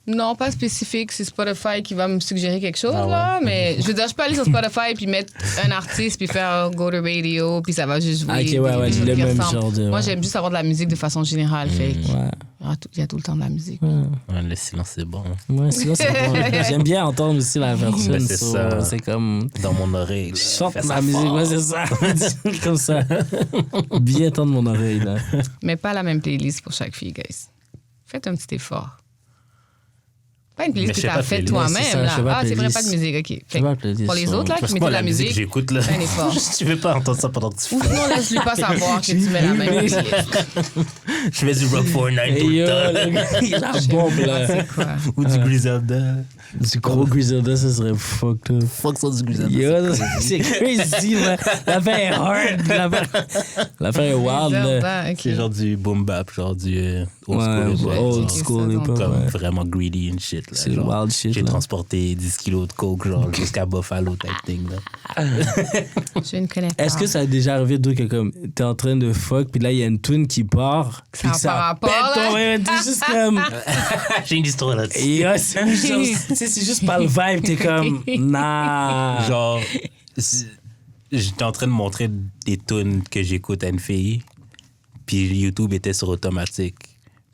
Non, pas spécifique. C'est Spotify qui va me suggérer quelque chose, Ah ouais. là. Mais je veux dire, je peux aller sur Spotify puis mettre un artiste puis faire Go to Radio puis ça va juste jouer. Ah, ok, des ouais, choses le qui même ressemblent. genre de... Moi, j'aime juste avoir de la musique de façon générale. Fait que Ouais. il y a tout le temps de la musique. Ouais, le silence, c'est bon. Ouais, sinon, c'est bon. J'aime bien entendre aussi la version. Ben, c'est ça. C'est comme... Dans mon oreille. là. Je chante Fais ça ma musique, fort. ouais, c'est ça. Comme ça. Bien tendre mon oreille, là. Mais pas la même playlist pour chaque fille, guys. Faites un petit effort. Pas une Mais playlist je que sais t'as pas de faite playlist, c'est toi-même, ça, là. je sais pas Ah, c'est vrai, playlist. pas de musique, OK. Fait pas que playlist, pour les ouais. autres, là, Parce qui que moi, mettaient la la musique que musique, j'écoute, là. fais un effort. Tu veux pas entendre ça pendant que tu Ou sinon, laisse-lui pas savoir que tu mets la même playlist. Je fais du Rock 49 tout Hey, yo, le temps. le gars, il a bombe, là. C'est quoi? Ou du Griselda. Du gros Griselda, ça serait fucked up. Fuck ça, du Griselda. Yo, c'est crazy, là. L'affaire est hard. L'affaire est wild, là. Zelda, OK. C'est genre du boom bap, genre du old Ouais, school. old checker school, ça, hip-hop, donc. Comme ouais. vraiment greedy and shit. là. C'est Genre, wild shit, J'ai là. transporté 10 kilos de coke genre jusqu'à Buffalo type thing. Là. Je ne connais pas. Est-ce que ça a déjà arrivé, toi, que comme t'es en train de fuck, puis là, il y a une tune qui part, puis Ça que a pas rapport, pète là. ton même, t'es juste comme... J'ai une histoire là-dessus. Yo, c'est tu sais, c'est juste pas le vibe, t'es comme... Nah. Genre, j'étais en train de montrer des tunes que j'écoute à une fille, puis YouTube était sur automatique.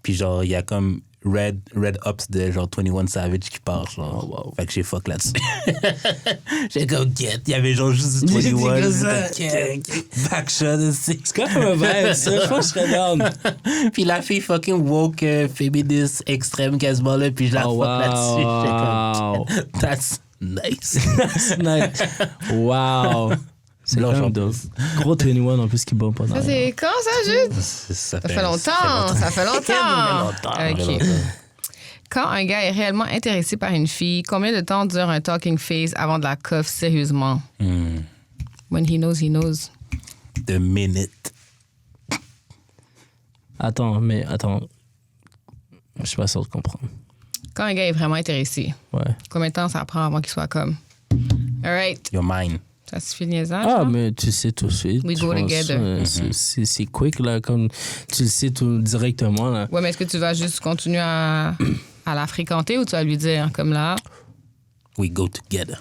Puis genre, il y a comme Red Ops de genre 21 Savage qui part, genre. Oh, wow. Fait que j'ai fuck là-dessus. J'ai comme get. Il y avait genre juste du Il était 21. comme ça. J'étais comme, backshot aussi. C'est quand même un vibe, ça. Je pense que je serais down. Puis la fille fucking woke, féministe, extrême quasiment là, puis je la Oh, fuck wow. là-dessus. J'étais comme, that's nice. That's nice. Wow. C'est Là, quand j'en même dope. Gros 21 en plus qui bombe pas. Ça, c'est quand, ça, juste? Ça Ça fait longtemps. Ça fait longtemps. OK. Quand un gars est réellement intéressé par une fille, combien de temps dure un talking phase avant de la coiffe sérieusement? When he knows, he knows. The minute. Attends. Je suis pas sûr de comprendre. Quand un gars est vraiment intéressé, Ouais. combien de temps ça prend avant qu'il soit comme? All right. Your mind. Ça suffit le niaisage. Ah, hein? mais tu sais tout de suite. We je go pense, together. C'est quick, là, comme tu le sais tout directement, là. Ouais, mais est-ce que tu vas juste continuer à la fréquenter ou tu vas lui dire, comme là, We go together.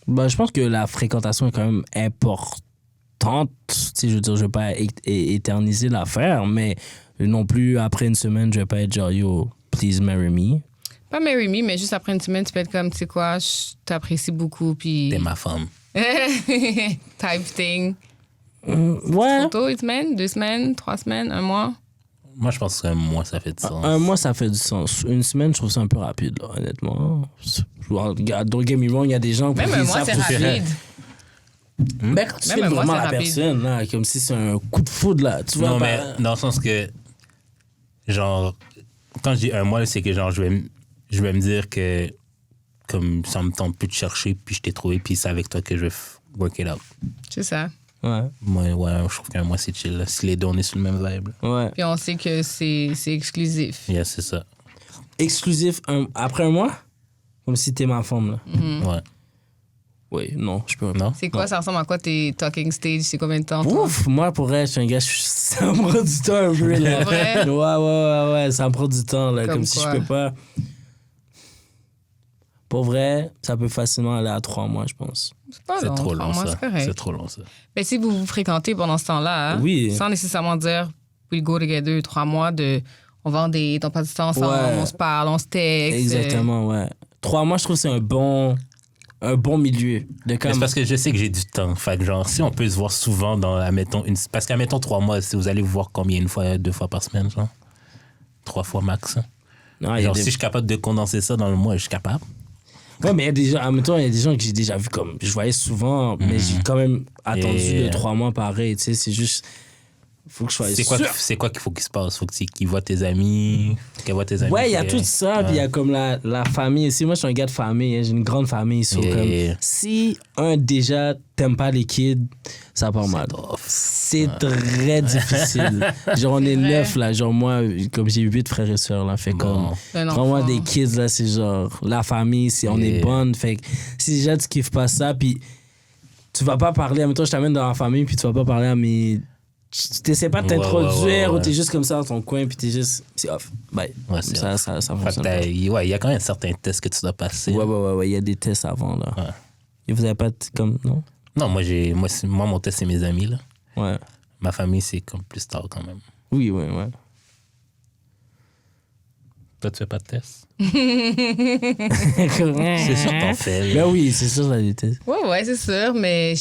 Bah, je pense que la fréquentation est quand même importante. Tu sais, je veux dire, je vais pas éterniser l'affaire, mais non plus, après une semaine, je vais pas être genre, yo, please marry me. pas marry me, mais juste après une semaine, tu peux être comme, tu sais quoi, je t'apprécie beaucoup, puis... T'es ma femme. type thing. Ouais. Photo, une semaine, 2 semaines, 3 semaines, 1 mois. Moi, je pense qu'un mois, ça fait du sens. Un mois, ça fait du sens. Une semaine, je trouve ça un peu rapide, là, honnêtement. Don't get me wrong, il y a des gens qui Même un mois, c'est rapide. Mais quand tu Même fais un mois, vraiment c'est la rapide. personne, là, comme si c'est un coup de foudre, là. Tu vois, Non, bah, mais dans le sens que, genre, quand je dis un mois, c'est que, genre, je vais me dire que, comme ça me tente plus de chercher, puis je t'ai trouvé, puis c'est avec toi que je vais work it out. C'est ça. Ouais. Moi, ouais, je trouve qu'un mois, c'est chill. Là. Si les deux, on est sur le même vibe. Là. Ouais. Puis on sait que c'est exclusif. Yeah, c'est ça. Exclusif après un mois? Comme si t'es ma femme, là. Ouais. Oui, non, je peux pas. Non? C'est quoi, ça ressemble à quoi tes talking stage? C'est combien de temps? toi? Ouf, moi, pour vrai, je suis un gars, ça me prend du temps un peu, là. Pour vrai? Ouais, ça me prend du temps, là. Comme Comme si quoi? je peux pas. Pour vrai, ça peut facilement aller à 3 mois, je pense. C'est pas C'est long. trop 3 long, mois, ça. c'est correct. C'est trop long, ça. Mais si vous vous fréquentez pendant ce temps-là, hein, Oui. sans nécessairement dire we go together 3 mois de on va en date, on passe du temps ensemble, Ouais. on se parle, on se texte. Exactement, ouais. 3 mois, je trouve que c'est un bon milieu. De Mais comme... c'est parce que je sais que j'ai du temps. Fait que, genre, si on peut se voir souvent dans, admettons, parce qu'admettons 3 mois, si vous allez vous voir combien, 1 fois, 2 fois par semaine, genre? 3 fois max. Hein? Non, il y a Genre, des... si je suis capable de condenser ça dans le mois, je suis capable. Ouais, mais il y a des gens, en même temps, il y a des gens que j'ai déjà vu comme, je voyais souvent, mais j'ai quand même attendu Et- 2-3 mois pareil, tu sais, c'est juste, Faut que je sois C'est quoi qu'il faut qu'il se passe? Faut qu'il voit tes amis, qu'elle voit tes amis. Ouais, il y a tout ça, puis il y a comme la famille aussi. Moi, je suis un gars de famille, hein, j'ai une grande famille. Comme, si déjà t'aimes pas les kids, ça part mal. C'est très difficile. Genre, on est 9 là. Genre, moi, comme j'ai 8 frères et sœurs là, fait comme vraiment des kids là, c'est genre la famille, on est bonne. Fait que si déjà tu kiffes pas ça, puis tu vas pas parler, toi je t'amène dans la famille, puis tu vas pas parler à mes. Tu t'essaies pas de t'introduire ou t'es juste comme ça dans ton coin puis t'es juste c'est off. Bye. Ouais, ça fonctionne. Il y a quand même certains tests que tu dois passer. Ouais, il y a des tests avant là. Ouais. Et vous avez pas comme non? Non, moi mon test c'est mes amis là. Ouais. Ma famille c'est comme plus tard quand même. Oui. Toi tu fais pas de test? C'est sûr t'en fais. Ben oui, c'est sûr ça des tests. Ouais, c'est sûr, mais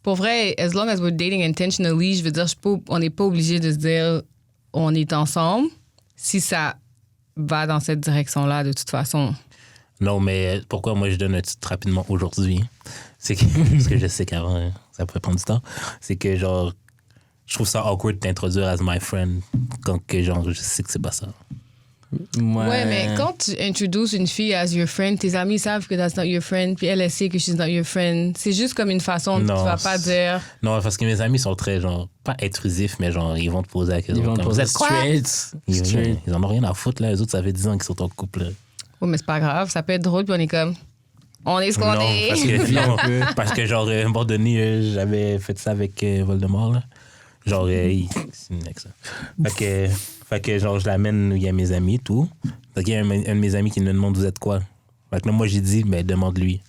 pour vrai, as long as we're dating intentionally, je veux dire, on n'est pas obligé de se dire on est ensemble si ça va dans cette direction-là de toute façon. Non, mais pourquoi moi je donne un titre rapidement aujourd'hui? C'est que, parce que je sais qu'avant, ça pourrait prendre du temps. C'est que genre, je trouve ça awkward de t'introduire as my friend quand que genre, je sais que c'est pas ça. Ouais, mais quand tu introduces une fille as your friend, tes amis savent que that's not your friend, puis elle sait que she's not your friend. C'est juste comme une façon, tu vas pas dire. Non, parce que mes amis sont très, genre, pas intrusifs, mais genre, ils vont te poser la question. Ils vont te poser straight. Ils en ont rien à foutre, là. Les autres, ça fait 10 ans qu'ils sont en couple, là. Oh, mais c'est pas grave, ça peut être drôle, puis on est comme. On est ce qu'on est. Parce que, genre, à un moment donné, j'avais fait ça avec Voldemort, là. Genre, c'est une ex, ça. Fait que, genre, je l'amène, il y a mes amis et tout. Fait qu'il y a un de mes amis qui me demande vous êtes quoi. Fait que là, moi, j'ai dit, mais demande-lui.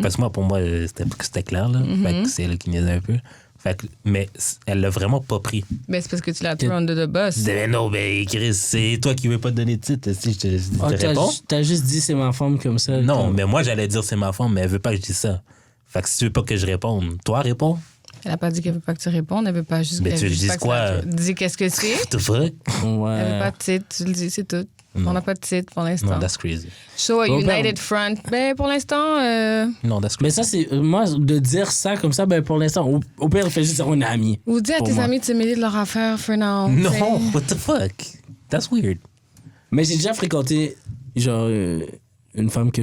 Parce que pour moi, c'était clair, là. Fait que c'est elle qui niaisait un peu. Fait que, mais elle l'a vraiment pas pris. Mais c'est parce que tu l'as thrown under the bus. Mais non, mais Chris, c'est toi qui veux pas te donner de titre. Si je te réponds. T'as juste dit c'est ma femme comme ça. Non, mais moi, j'allais dire c'est ma femme, mais elle veut pas que je dise ça. Fait que si tu veux pas que je réponde, toi, réponds. Elle a pas dit qu'elle veut pas que tu répondes, elle veut pas juste. Mais tu lui dis quoi? Dis qu'est-ce que c'est. What the fuck? Ouais. Elle veut pas de titre, tu le dis, c'est tout. Non. On n'a pas de titre pour l'instant. Non, that's crazy. Show a united front. Ben, pour l'instant. Non, that's crazy. Mais ça, c'est. Moi, de dire ça comme ça, ben, pour l'instant, au pire, il fait juste dire on est amis. Ou dis à tes amis de se mêler de leur affaire for now. Non, what the fuck? That's weird. Mais j'ai déjà fréquenté, genre, une femme que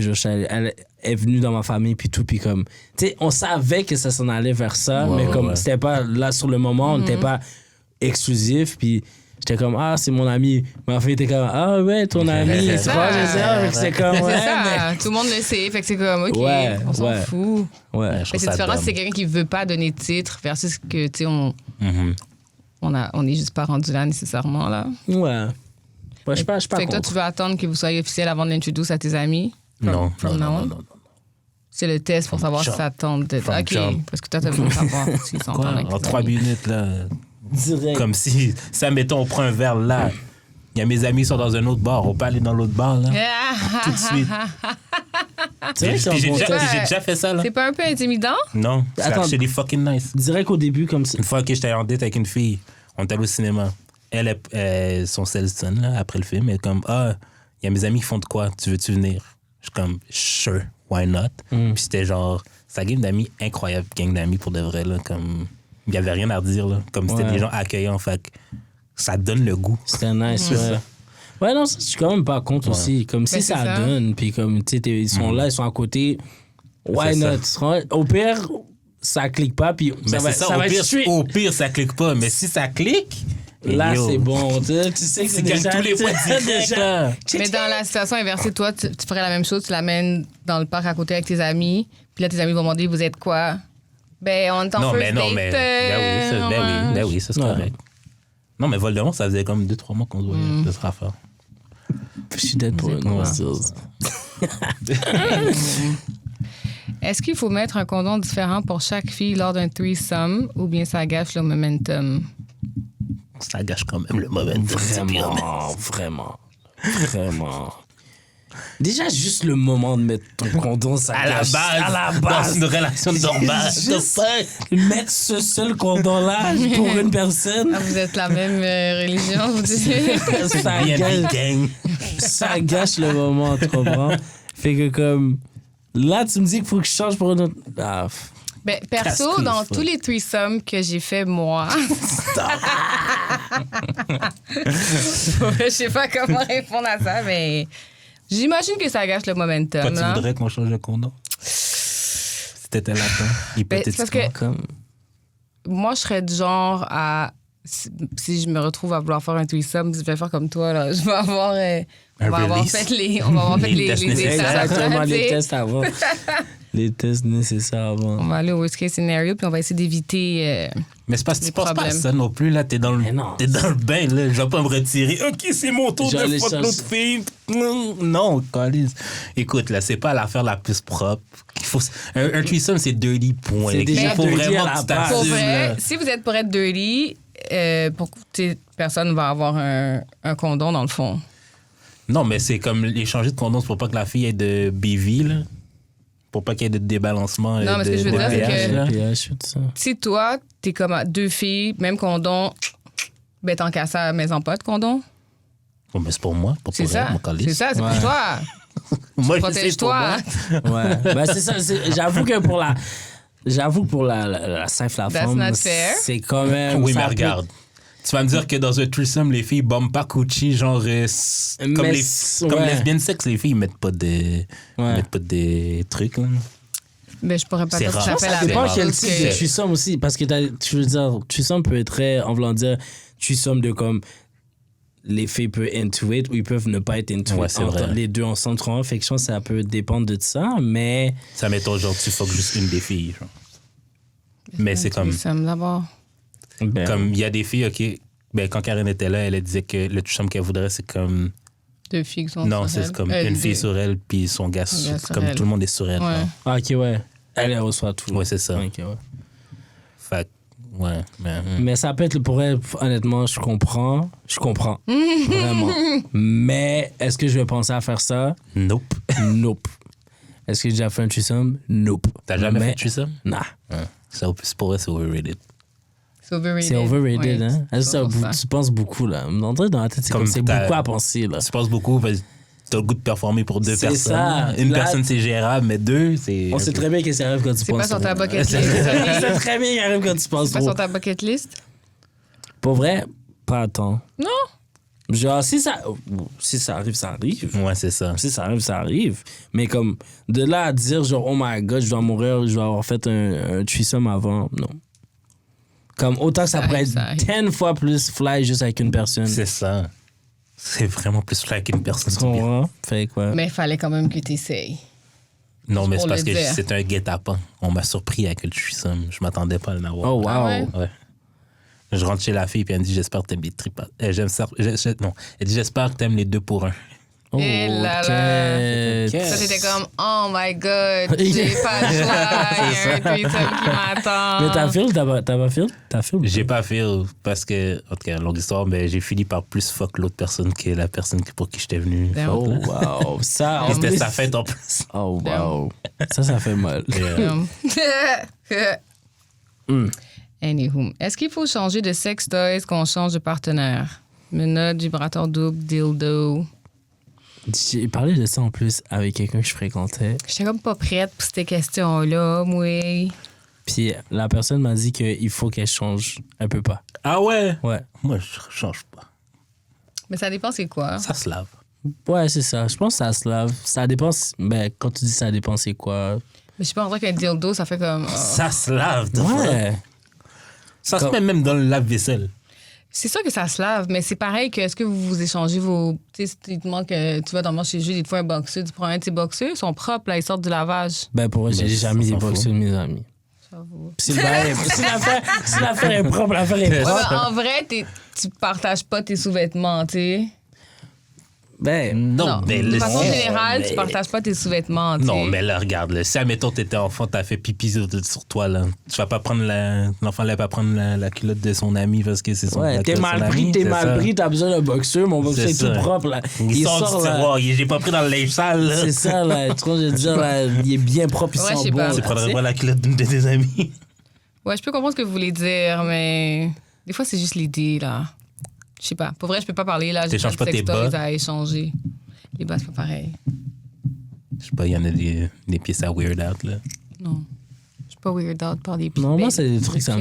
elle est venue dans ma famille, puis tout, puis comme. Tu sais, on savait que ça s'en allait vers ça, mais comme c'était pas là sur le moment, on n'était pas exclusif, puis. J'étais comme, ah, c'est mon ami. Ma fille était comme, ah, ouais, ton ami. C'est ça. C'est comme, ouais. C'est ça. Tout le monde le sait. Fait que c'est comme, OK, on s'en fout. Ouais. C'est différent si c'est quelqu'un qui veut pas donner de titre versus que, tu sais, on est juste pas rendu là nécessairement, là. Ouais. Je suis pas Fait que toi, contre. tu veux attendre que vous soyez officiel avant de l'introduire à tes amis? Non. C'est le test pour savoir si ça tente d'être. OK, parce que toi, t'as besoin de savoir s'ils sont en 3 minutes, là. Direct. Comme si, mettons, on prend un verre là. Il y a mes amis qui sont dans un autre bar. On peut aller dans l'autre bar, là. Tout de suite. J'ai déjà fait ça, là. C'est pas un peu intimidant? Non, c'est Attends. actually fucking nice. Direct au début, comme ça. Une fois que j'étais en date avec une fille, on est allé au cinéma. Elle est son salesman, là, après le film. Elle est comme, ah, il y a mes amis qui font de quoi? Tu veux-tu venir? Je suis comme, sure, why not? Puis c'était genre, sa gang d'amis, incroyable gang d'amis pour de vrai, là, comme... Il n'y avait rien à redire, là. Comme c'était des gens accueillants, fait que ça donne le goût. C'était nice, ouais. Ouais, non, ça, je suis quand même pas contre aussi. Comme si ça donne, puis comme, tu sais, ils sont là, ils sont à côté. Why not? Au pire, ça clique pas, puis ça va au pire, ça clique pas. Mais si ça clique... Là, c'est bon. Tu sais que c'est déjà... tous les points déjà. Mais dans la situation inversée, toi, tu ferais la même chose. Tu l'amènes dans le parc à côté avec tes amis. Puis là, tes amis vont demander, vous êtes quoi? Ben, on est en first date. Ben oui, ça c'est correct. Non, mais Voldemort, ça faisait comme 2-3 mois qu'on se voyait. Ça sera fort. Je suis dead pour une Est-ce qu'il faut mettre un condom différent pour chaque fille lors d'un threesome ou bien ça gâche le momentum? Ça gâche quand même le momentum. Vraiment. Déjà, juste le moment de mettre ton condom, ça gâche. À la base. Dans une relation normale. Mettre ce seul condom-là pour une personne. Ah, vous êtes la même religion, vous dites? Ça gâche le moment, tu comprends? Fait que comme... Là, tu me dis qu'il faut que je change pour une autre... Ben, perso, Casse-couille, dans fuck. tous les threesomes que j'ai fait, moi... Je sais pas comment répondre à ça, mais j'imagine que ça gâche le momentum. Toi, tu là. voudrais qu'on change de condom? Si t'étais là-dedans, Ben, c'est parce hypothétiquement. que Comme... moi, je serais du genre à... Si je me retrouve à vouloir faire un threesome, je vais faire comme toi, là. Je vais avoir... on va avoir release. fait les tests nécessaires. Exactement, tu les sais. tests avant. Les tests nécessaires avant. On va aller au worst case scenario, puis on va essayer d'éviter... Mais c'est parce que Des tu penses pas à problèmes. ça non plus, là. T'es dans Mais non. t'es dans le bain, là. Je vais pas me retirer. OK, c'est mon tour de J'allais fuck chercher- l'autre fille. Non, Collins. Écoute, là, c'est pas l'affaire la plus propre. Il faut... un threesome, c'est dirty, point. C'est déjà Il faut dirty vraiment à que la tu base. Pour t'assumes, vrai, là. si vous êtes pour être dirty, personne va avoir un condom dans le fond. Non, mais c'est comme échanger de condoms, c'est pour pas que la fille ait de BV, là. Pour pas qu'il y ait de débalancement. Non, mais ce que je veux de dire, c'est pH, que- là. pH, tout ça. Si toi, t'es comme à 2 filles, même condom, ben tant qu'à ça, mais pas de condom. Bon, mais c'est pour moi, pas C'est pour ça. elle, mon calice. C'est ça, c'est Ouais. pour toi. Moi, je sais pour Protège-toi. moi. Ouais. Ben, c'est ça. J'avoue que pour la. J'avoue que pour la safe, la That's femme, not fair. c'est quand même. Oui, ça mais peut- regarde. Tu vas me dire que dans un threesome, les filles bombent pas Gucci, genre comme, Mais comme ouais. lesbiennes sexe, les filles mettent pas de Ouais. mettent pas des trucs là. Mais je pourrais pas C'est dire que rare. ça Ça fait la Ça dépend même quel chose type que... de threesome aussi. Parce que tu veux dire, threesome peut être très, en voulant dire, threesome de comme les filles peuvent into it ou ils peuvent ne pas être into Ouais, it. c'est vrai. Les deux ensemble, trop. Fait que je pense que ça peut dépendre de ça, mais. Ça mettons genre tu fuck juste une des filles. Genre. Mais c'est comme threesome, d'abord. Ben, comme il y a des filles OK, ben quand Karen était là, elle disait que le threesome qu'elle voudrait c'est comme 2 filles qui sont non, sur c'est elle. comme une fille deux. sur elle puis son gars gars sur comme elle. tout le monde est sur elle. Ouais. genre. Ah, ok, ouais. Elle reçoit tout. Ouais, c'est ça. Ok, ouais. Fait que, ouais, mais Mais ça peut être pour elle, honnêtement, je comprends. Je comprends. Vraiment. Mais est-ce que je vais penser à faire ça? nope. Nope. Est-ce que j'ai déjà fait un threesome? Nope. T'as jamais Mais- fait de threesome? Nah. Ça pour elle c'est overrated. C'est overrated. C'est overrated, Ouais, hein? Est-ce que 100%. tu penses beaucoup, là? D'entrer dans la tête, c'est Comme comme c'est t'as- beaucoup à penser, là. Tu penses beaucoup parce que t'as le goût de performer pour 2 C'est personnes. ça. Une Là- personne, c'est gérable, mais 2, c'est... On sait très bien que ça arrive quand tu C'est pas penses sur trop. ta bucket C'est- list. On sait très bien qu'il arrive quand tu penses C'est pas trop. sur ta bucket list? Pour vrai, pas à temps. Non. Genre, si ça arrive, ça arrive. Ouais, c'est ça. Si ça arrive, ça arrive. Mais comme, de là à dire, genre, oh my god, je dois mourir, je dois avoir fait un threesome avant, non. Comme, autant que ça pourrait arrive, ça être arrive. 10 fois plus fly juste avec une personne. C'est ça. C'est vraiment plus fly qu'une personne. Tu comprends? Fait quoi? Mais il fallait quand même que tu essayes. Non, mais Pour c'est parce le que dire. c'est un guet-apens. On m'a surpris avec le threesome. Je m'attendais pas à l'avoir. Oh wow. Ah ouais? Ouais. Je rentre chez la fille puis elle me dit j'espère que t'aimes les tripas. Non, elle dit j'espère que t'aimes les 2 pour 1. Oh, Et là ok. là. Ok. Ça, t'étais comme, oh my god, j'ai pas le choix, il y a un threesome qui m'attend. Mais t'as feel? T'as pas feel? T'as feel? J'ai pas fait parce que, en tout cas, longue histoire, mais j'ai fini par plus fuck l'autre personne que la personne pour qui j'étais venu. Damn. Oh wow. Ça, Et en c'était plus- sa fête en plus. Oh wow. Ça fait mal. Anywho, est-ce qu'il faut changer de sex toys qu'on change de partenaire? Menottes, vibrateur double, dildo. J'ai parlé de ça en plus avec quelqu'un que je fréquentais. J'étais comme pas prête pour ces questions-là, moi. Puis la personne m'a dit qu'il faut qu'elle change un peu pas. Ah ouais? Ouais. Moi, je change pas. Mais ça dépend c'est quoi. Ça se lave. Ouais, c'est ça. Je pense que ça se lave. Ça dépend. Ben, quand tu dis ça dépend, c'est quoi? Mais je sais pas, on dirait qu'un dildo, ça fait comme... Ça se lave. de fois. Ouais. Ça se met même dans le lave-vaisselle. C'est sûr que ça se lave, mais c'est pareil que est-ce que vous vous échangez vos... Tu sais, si tu te demandes que tu vas dans le marché chez des fois un boxeur, tu prends un de tes boxeurs, ils sont propres, là, ils sortent du lavage. Ben, pour vrai, j'ai Ben, déjà ça mis des s'en boxers fout. de mes amis. J'avoue. Si l'affaire est propre, l'affaire est Ouais, propre. mais en vrai, tu partages pas tes sous-vêtements, tu sais. Ben, Non, mais de le façon si- générale, mais- tu partages pas tes sous-vêtements, tu sais. Non, mais là, regarde, là, si admettons t'étais enfant, t'as fait pipi sur toi, là. Tu vas pas prendre l'enfant va pas prendre la culotte de son ami parce que c'est son ouais, la t'es culotte de son mal pris, ami, t'es c'est mal ça. pris, t'as besoin d'un boxeur, mon boxeur C'est est tout ça. propre, là. Il sort du là. tiroir, j'ai pas pris dans le linge sale, là. C'est ça, là. Tu vois, je veux dire, là, il est bien propre, il Ouais, je sent sais bon. pas. là, Tu prendrais tu pas sais. la culotte d'une de tes amis. Ouais, je peux comprendre ce que vous voulez dire, mais des fois, c'est juste l'idée, là. Je sais pas. Pour vrai, je peux pas parler, là. J'ai T'échanges pas de pas tes sextoys bas? à échanger. Les bas, c'est pas pareil. Je sais pas, il y en a des pièces à weird out, là. Non. Je suis pas weird out par des Non, moi, c'est des trucs, ça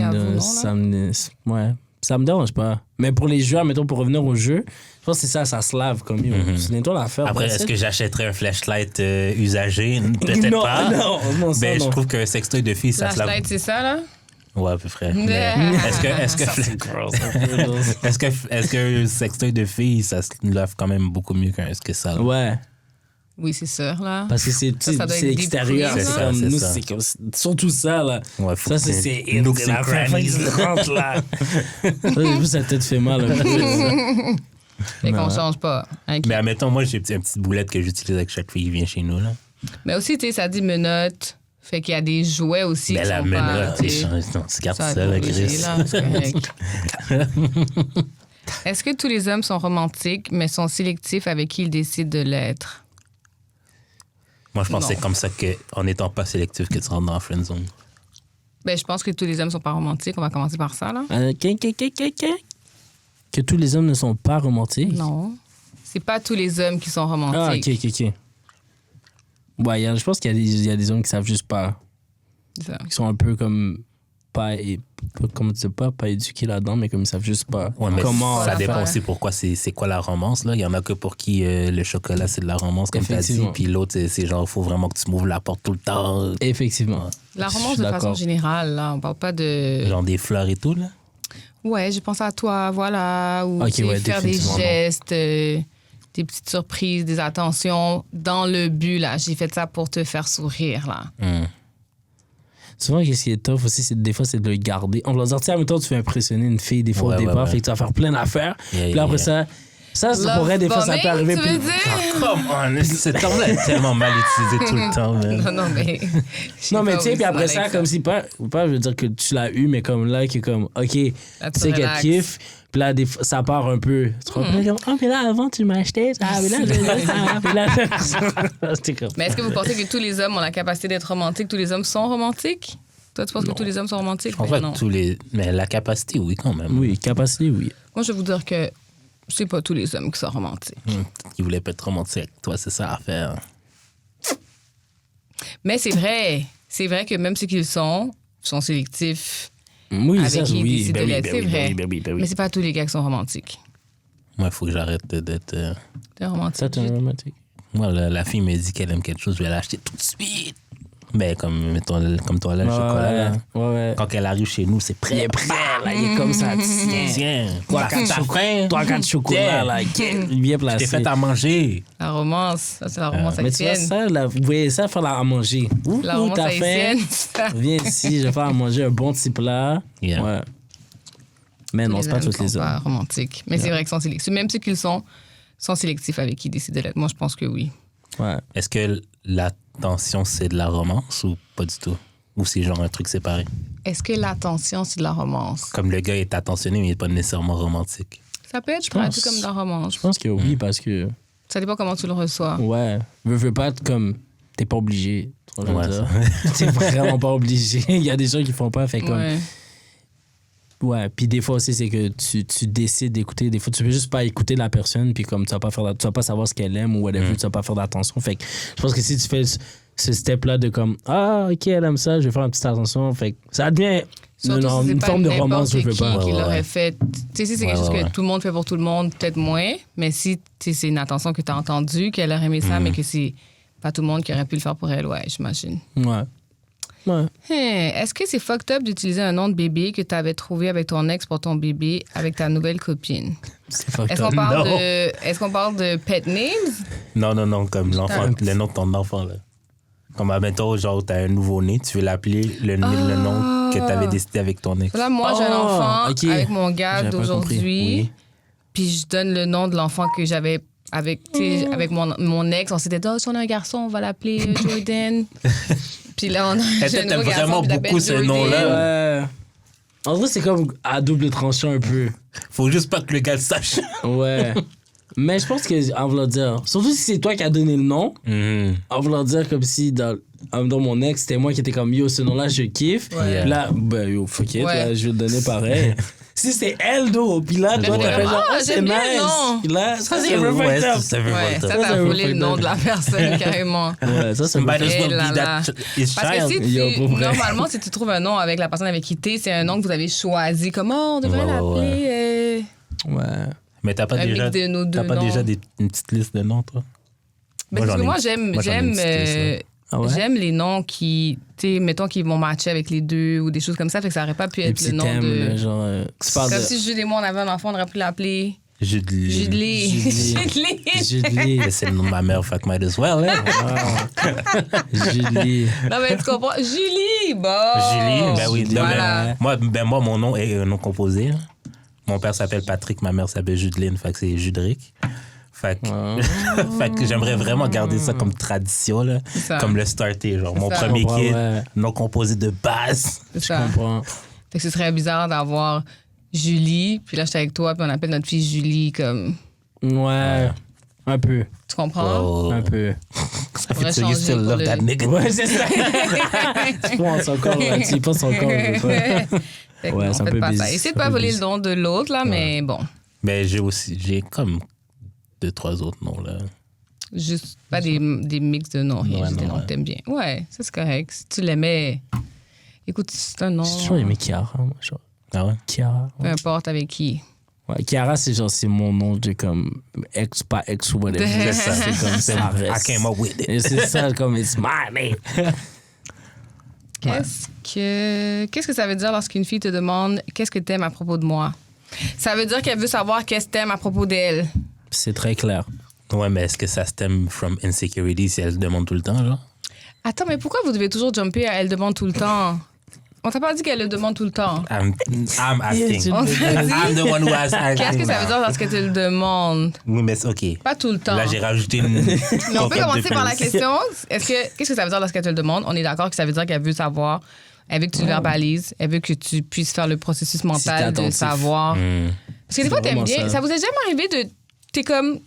me dérange pas. Mais pour les jeux, mettons, pour revenir au jeu, je pense que c'est ça se lave comme c'est nettoie l'affaire. Après, est-ce que j'achèterais un flashlight usagé? Peut-être non, pas. Non, ça, Ben, non. je trouve qu'un sextoy de fille, ça se lave. Flashlight, c'est ça, là? Ouais, à peu près. Mais est-ce que un sextoy de fille, ça se lave quand même beaucoup mieux qu'un est-ce que ça? Là? Ouais. Oui, c'est sûr, là. Parce que c'est Ça doit être extérieur. des C'est bruits, comme ça, nous, c'est ça. c'est comme surtout ça, là. Ouais, Ça, c'est nooks and crannies. rentre là. Ça tête fait mal un peu. Fait qu'on change pas. Hein, Mais admettons, moi, j'ai une petite boulette que j'utilise avec chaque fille qui vient chez nous. Là. Mais aussi, tu sais, ça dit menottes. Fait qu'il y a des jouets aussi Mais qui la sont pas... menotte, tu sais, tu gardes ça, va là, être obligé, Chris. là, c'est correct. Est-ce que tous les hommes sont romantiques, mais sont sélectifs avec qui ils décident de l'être? Moi, je pense que Non. c'est comme ça qu'en n'étant pas sélectif, que tu rentres dans la friend zone. Ben, je pense que tous les hommes sont pas romantiques. On va commencer par ça, là. Que tous les hommes ne sont pas romantiques? Non. C'est pas tous les hommes qui sont Ah, romantiques. ok. Ouais, je pense qu'il y a des hommes qui savent juste pas. C'est ça. Qui sont un peu comme comment tu sais pas éduqués là-dedans, mais comme ils savent juste pas Ouais, mais comment ça la dépend faire. aussi pourquoi c'est quoi la romance. Là. Il y en a que pour qui le chocolat, c'est de la romance, comme tu as dit. Effectivement. Puis l'autre, c'est genre, il faut vraiment que tu m'ouvres la porte tout le temps. Effectivement. La Je romance suis de façon d'accord. générale, là. On parle pas de... Genre des fleurs et tout, là. Ouais, je pense à toi, voilà. Ou Ok, tu sais, ouais, faire des définitivement, non. gestes, des petites surprises, des attentions dans le but, là. J'ai fait ça pour te faire sourire, là. Souvent, ce qui est tough aussi, c'est des fois, c'est de le garder. On va dire, tiens, mettons, tu fais impressionner une fille des fois Ouais, au départ, ouais. fait que tu vas faire plein d'affaires. Yeah, Puis là, après yeah. ça Love pourrait, des fois, ça peut bombing, arriver. tu Puis... veux dire? Come on, ce terme-là est tellement mal utilisé tout le temps, man. Non, mais... Non, mais tu sais, puis après avec ça, comme si pas, je veux dire que tu l'as eu, mais comme là, qui est comme, OK, tu Là, tu sais qu'elle relaxes. kiffe, puis là, ça part un peu. Tu te rends compte, comme, oh, mais là, avant, tu m'achetais, ah, mais là, puis là, c'était comme. Mais est-ce que vous pensez que tous les hommes ont la capacité d'être romantiques? Tous les hommes sont romantiques? Toi, tu penses que tous les hommes sont romantiques? En Ben fait, non. mais la capacité, oui, quand même. Oui, capacité, oui. Moi, je vais vous dire que c'est pas tous les hommes qui sont romantiques. Qui voulait pas être romantique avec toi, c'est ça à faire. Mais c'est vrai. C'est vrai que même ceux qui le sont sélectifs Oui, avec ça, qui ils oui. décident de l'être. C'est vrai. oui. Mais c'est pas tous les gars qui sont romantiques. Moi, il faut que j'arrête d'être. T'es romantique. Ça, t'es un romantique. Moi, la fille me dit qu'elle aime quelque chose, je vais l'acheter tout de suite. Ben, comme toi, là, le chocolat. Là. Ouais. Quand elle arrive chez nous, c'est prêt. Il est prêt, là, il est comme ça, tiens. Tiens, Toi, t'as faim. 3-4 chocolats, là, bien placé. T'es fait à manger. La romance, ça, c'est la romance Mais tu vois haïtienne. ça, là, vous voyez ça, faire à manger. Ouh, La romance t'as faim. haïtienne. Viens ici, je vais faire à manger un bon petit plat. Yeah. Ouais. Mais non, c'est pas tous les sont hommes. pas romantiques. Mais c'est vrai qu'ils sont sélectifs. Même ceux qui le sont sélectifs avec qui ils décident de l'être. Moi, je pense que oui. Ouais. Est-ce que l'attention, c'est de la romance ou pas du tout? Ou c'est genre un truc séparé? Est-ce que l'attention, c'est de la romance? Comme le gars est attentionné, mais il n'est pas nécessairement romantique. Ça peut être Je traité pense. comme de la romance. Je pense que oui, parce que, Ça dépend comment tu le reçois. ouais, veux pas être comme, t'es pas obligé. Tu vois, je veux Ouais, dire. T'es vraiment pas obligé. Il y a des gens qui font pas, fait comme, Ouais. ouais. Puis des fois aussi, c'est que tu décides d'écouter. Des fois, tu peux juste pas écouter la personne, puis comme tu vas pas savoir ce qu'elle aime ou whatever, tu vas pas faire d'attention. Fait que je pense que si tu fais ce step-là de comme, ah, ok, elle aime ça, je vais faire une petite attention. Fait que ça devient Surtout si c'est une pas forme de romance, je veux qui pas. qui Ouais, l'aurait ouais. fait. Tu sais, si c'est quelque Ouais, chose ouais, que ouais. tout le monde fait pour tout le monde, peut-être moins. Mais si tu sais, c'est une attention que tu as entendue, qu'elle aurait aimé ça, mais que c'est pas tout le monde qui aurait pu le faire pour elle, ouais, j'imagine. Ouais. Ouais. Est-ce que c'est fucked up d'utiliser un nom de bébé que tu avais trouvé avec ton ex pour ton bébé avec ta nouvelle copine? C'est fucked Est-ce up. qu'on parle de pet names? Non, comme l'enfant, le nom de ton enfant, là. Comme, admettons, genre, t'as un nouveau-né, tu veux l'appeler le nom que t'avais décidé avec ton ex. Là, moi, j'ai un Oh, enfant ok. avec mon gars J'avais pas d'aujourd'hui. compris. Oui. Puis je donne le nom de l'enfant que j'avais avec, tu sais, avec mon ex. On s'était dit, oh, si on a un garçon, on va l'appeler Jordan. Puis là, on a un T'aimes nouveau garçon, vraiment puis il l'appelle beaucoup ce Jordan. nom-là. Ouais. En vrai, c'est comme à double tranchant un peu. Faut juste pas que le gars le sache. Ouais. Mais je pense que, en voulant dire, surtout si c'est toi qui as donné le nom, en voulant dire comme si dans mon ex, c'était moi qui étais comme yo, ce nom-là, je kiffe. Ouais. Puis là, ben yo, fuck it, Ouais. là, je vais te donner pareil. Si c'est elle, d'eau, puis là, toi, t'as fait genre, c'est j'aime bien le nice. nom. Puis là, ça, c'est Ouais, fucked up. c'est Ouais, fucked ça, up. t'as volé le nom de la personne, carrément. Ouais, ça, c'est Might as Eh well là be là. that his Parce que child. si Yo, tu, pour vrai. normalement, si tu trouves un nom avec la personne avec qui t'es, c'est un nom que vous avez choisi. Comment on devrait Ouais, l'appeler? Ouais. Mais t'as pas Un déjà, mix de nos deux t'as pas noms. déjà une petite liste de noms, toi? Ben, Moi, parce que j'en ai moi, une- j'aime, moi, j'en ai une petite liste, là. Ah ouais? j'aime les noms qui, tu sais, mettons, qui vont matcher avec les deux ou des choses comme ça. Fait que ça aurait pas pu Les être petits le nom thèmes, de. là, genre, tu parles Comme de... si Jules et moi, on avait un enfant, on aurait pu l'appeler Julie. Julie. Julie. Julie. Julie. Mais c'est le nom de ma mère, fuck might as well, hein? Julie. Non, mais tu comprends? Julie, bon. Julie, ben oui. non, Voilà. mais moi, mon nom est un nom composé. Hein. Mon père s'appelle Patrick, ma mère s'appelle Judeline, fait que c'est Judric. Fait que, fait que j'aimerais vraiment garder ça comme tradition, là, ça. comme le starter. Genre, mon ça. premier Ouais, kid, ouais. nom composé de base. C'est Je ça. comprends. Fait que ce serait bizarre d'avoir Julie, puis là, j'étais avec toi, puis on appelle notre fille Julie, comme. Ouais. Un peu. Tu comprends? Oh. Un peu. Ça Faudrait fait que you changer still pour love le- that nigga. Ouais, c'est ça. Tu penses encore, là. Tu y penses encore, des fois. Fait que Ouais, non, c'est un faites peu pas busy. ça. Essayez de C'est un pas peu voler busy. le nom de l'autre, là, mais bon. Mais j'ai comme 2-3 autres noms, là. Juste pas des mix de noms, rien, Ouais, juste des non, noms que ouais. t'aimes bien. Ouais, ça c'est correct. Si tu l'aimais, écoute, c'est un nom. J'ai toujours aimé Kiara, moi, genre. Ah ouais? Kiara. Peu importe avec qui. Ouais, Kiara, c'est genre, c'est mon nom de comme ex, pas ex ou whatever. C'est ça. C'est comme ça I reste. came up with it. Et c'est ça, comme it's my name. Qu'est-ce que ça veut dire lorsqu'une fille te demande qu'est-ce que t'aimes à propos de moi? Ça veut dire qu'elle veut savoir qu'est-ce que t'aimes à propos d'elle. C'est très clair. Ouais, mais est-ce que ça stem from insecurity si elle se demande tout le temps, genre? Attends, mais pourquoi vous devez toujours jumper à elle demande tout le temps? On t'a pas dit qu'elle le demande tout le temps. I'm asking. On t'a dit, I'm the one who has qu'est-ce que ça veut dire lorsqu'elle te le demande? Oui, mais c'est OK. Pas tout le temps. Là, j'ai rajouté une. Mais on peut concept commencer de par la plus. question. Qu'est-ce que ça veut dire lorsqu'elle te le demande? On est d'accord que ça veut dire qu'elle veut savoir. Elle veut que tu le verbalises. Elle veut que tu puisses faire le processus t'es mental de attentif. savoir. Hmm. Parce que des fois, t'aimes vraiment bien. ça. Ça vous est jamais arrivé de. T'es comme.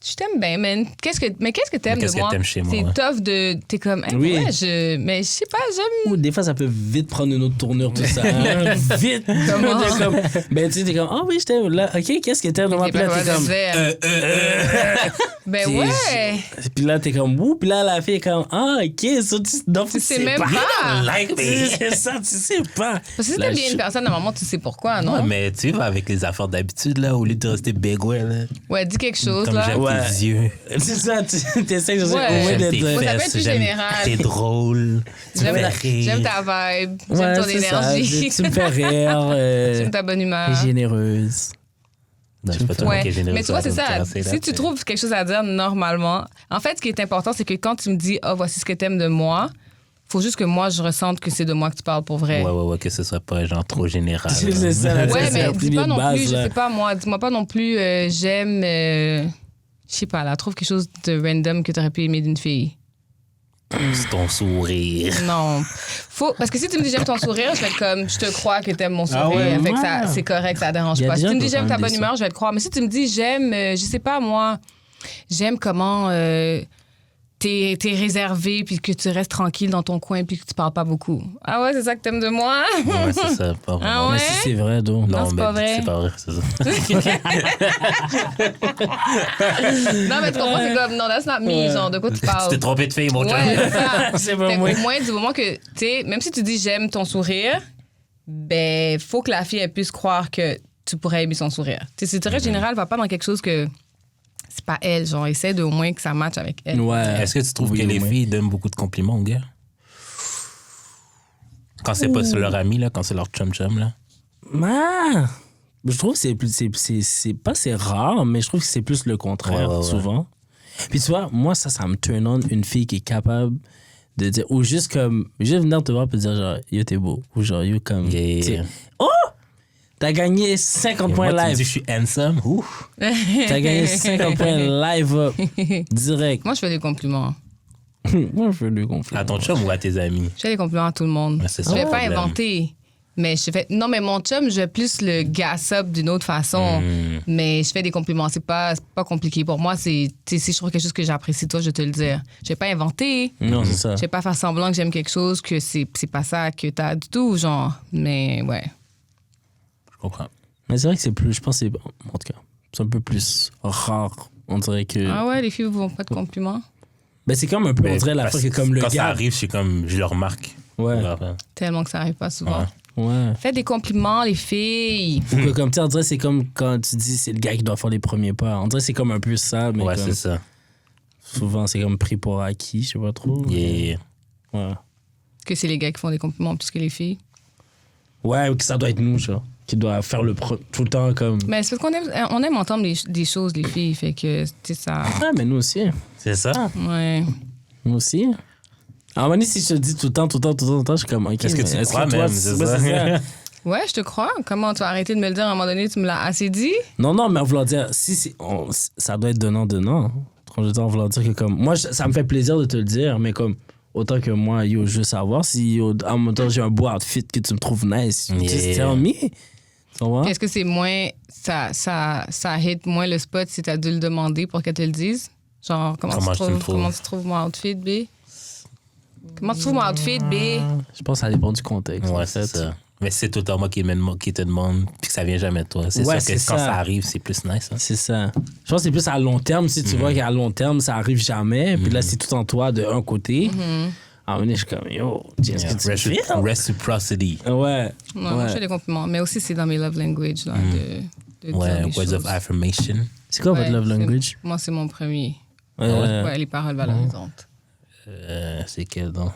Je t'aime bien, man. Mais qu'est-ce que t'aimes Mais de qu'est-ce que moi? t'aimes chez moi, C'est ouais. tough de. T'es comme. Hey, Oui. ouais, mais je sais pas, j'aime. Ou des fois, ça peut vite prendre une autre tournure, tout ça. Hein? Vite. Comment? T'es comme, ben, tu sais, t'es comme, ah oui, je t'aime. Là, OK, qu'est-ce que t'aimes de moi? T'es Puis là, pas t'es capable de comme, faire. Ben T'es- ouais. puis là, t'es comme, ouh, puis là, la fille est comme, ah, OK, ça, donc, Tu sais même pas. Like me. C'est ça, tu sais pas. Parce que si Là, t'aimes bien je- une personne, normalement, tu sais pourquoi, non? Ouais, mais tu vas avec les affaires d'habitude, là, au lieu de rester big, ouais, là. Ouais, dis quelque chose, Comme là. j'aime Ouais. tes yeux. C'est ça, tu t'essayes de Ouais. au moins J'aime d'être. tes Ouais, ça peut être fesses. plus général. T'es drôle. Tu me J'aime fais rire. j'aime ta vibe. Ouais, J'aime ton c'est ça. énergie. Tu me fais rire. J'aime ta bonne humeur. Et généreuse. Non, je suis pas tellement Ouais, généreux, mais tu vois, c'est ça. donc, c'est Si tu trouves quelque chose à dire normalement, en fait, ce qui est important, c'est que quand tu me dis, oh, voici ce que t'aimes de moi, faut juste que moi, je ressente que c'est de moi que tu parles pour vrai. Ouais, que ce soit pas genre trop général. C'est ça, là. Ouais, c'est mais un dis pilier pas de non base, plus, je là. sais pas moi, dis-moi pas non plus, j'aime, je sais pas, là, trouve quelque chose de random que t'aurais pu aimer d'une fille. C'est ton sourire. Non. Parce que si tu me dis j'aime ton sourire, je vais être comme, je te crois que t'aimes mon sourire. Ah ouais? Fait que ça, c'est correct, ça dérange Il y a pas. des Si tu gens me dis qui j'aime ont ta quand même bonne dit humeur, je vais te croire. Mais si tu me dis j'aime, je sais pas moi, j'aime comment t'es réservé puis que tu restes tranquille dans ton coin puis que tu parles pas beaucoup. Ah ouais, c'est ça que t'aimes de moi? Ouais, c'est ça. Pas vraiment. Ah ouais? Mais si c'est vrai, donc. Non, c'est mais pas vrai. C'est pas vrai, c'est ça. Non, mais tu comprends, c'est comme, non, that's not me, genre, de quoi tu Tu parles? t'es trompé de fille, mon chum. Ouais, c'est ça. C'est pas Fait moi. qu'au moins, du moment que, tu sais, même si tu dis j'aime ton sourire, ben, faut que la fille, elle puisse croire que tu pourrais aimer son sourire. Tu sais, c'est très général, va pas dans quelque chose que c'est pas elle. Genre, essaie de au moins que ça matche avec elle. Ouais. Est-ce que tu trouves Oui, que les au moins. filles donnent beaucoup de compliments aux gars? Quand c'est pas sur leur ami, là, quand c'est leur chum-chum, là. Ah! Je trouve que c'est pas c'est rare, mais je trouve que c'est plus le contraire, Ouais. souvent. Puis tu vois, moi, ça me turn on une fille qui est capable de dire, ou juste comme, juste venir te voir et dire genre, yo, t'es beau. Ou genre, yo, comme, Yeah. t'sais, oh! T'as gagné 50 points Moi, tu me live. dis, je suis handsome. Ouf. T'as gagné 50 points live up. Direct. Moi, je fais des compliments. Moi, je fais du compliments. À ton chum ou à tes amis? Je fais des compliments à tout le monde. Ouais, c'est Je ça vais le pas problème. inventer. Mais je fais. Non, mais mon chum, je vais plus le gas up d'une autre façon. Mais je fais des compliments. C'est pas compliqué. Pour moi, c'est. Tu sais, si je trouve quelque chose que j'apprécie, toi, je vais te le dire. Je vais pas inventer. Non, c'est ça. Je vais pas faire semblant que j'aime quelque chose, que c'est pas ça que t'as du tout, genre. Mais ouais. Je comprends. Mais c'est vrai que c'est plus, je pense que en tout cas, c'est un peu plus rare. On dirait que. Ah ouais, les filles vous font pas de compliments? Ben c'est comme un peu, on dirait la fois que comme le quand gars. ça arrive, je le remarque. Ouais. Tellement que ça arrive pas souvent. Ouais. Ouais. Faites des compliments, les filles. Ou que, comme tu sais, on dirait c'est comme quand tu dis c'est le gars qui doit faire les premiers pas. On dirait c'est comme un peu ça, mais Ouais, comme, c'est ça. souvent c'est comme pris pour acquis, je sais pas trop. Yeah. Ouais. Est-ce que c'est les gars qui font des compliments plus que les filles? Ouais, ou que ça doit être nous, genre, qui doit faire tout le temps comme. Mais c'est parce qu'on aime entendre des choses, les filles. Fait que, tu sais, ça. Ah, mais nous aussi. C'est ça. Ouais. Nous aussi. À un moment donné, si je te dis tout le temps, je suis comme, ok. Est-ce que mais tu crois toi, même? C'est ça. Ouais, je te crois. Comment tu as arrêté de me le dire à un moment donné? Tu me l'as assez dit? Non, mais en voulant dire, ça doit être donnant. Quand je dis en voulant dire que comme. Moi, ça me fait plaisir de te le dire, mais comme. Autant que moi, yo, je veux savoir si à un moment donné, j'ai un beau outfit que tu me trouves nice. Yeah. Just tell me. Tu vois? Est-ce que c'est moins. Ça hit moins le spot si t'as dû le demander pour qu'elle te le dise? Genre, comment tu trouves mon outfit, B? Comment tu trouves mon outfit, B? Je pense que ça dépend du contexte. Ouais, en c'est fait. ça. Mais c'est tout le temps moi qui te demande, puis que ça vient jamais de toi. C'est Ouais, sûr que c'est quand ça. ça arrive, c'est plus nice. Hein. C'est ça. Je pense que c'est plus à long terme. Si tu vois qu'à long terme, ça arrive jamais, puis là, c'est tout en toi de un côté. À un moment donné, je suis comme, yo, est-ce que tu fais? Reciprocity. Ouais. Moi, je fais des compliments. Mais aussi, c'est dans mes love language, là, de dire Ouais, des words choses. of affirmation. C'est quoi votre Ouais, love c'est- language? Moi, c'est mon premier. Ouais. Les paroles valorisantes. C'est quel donc?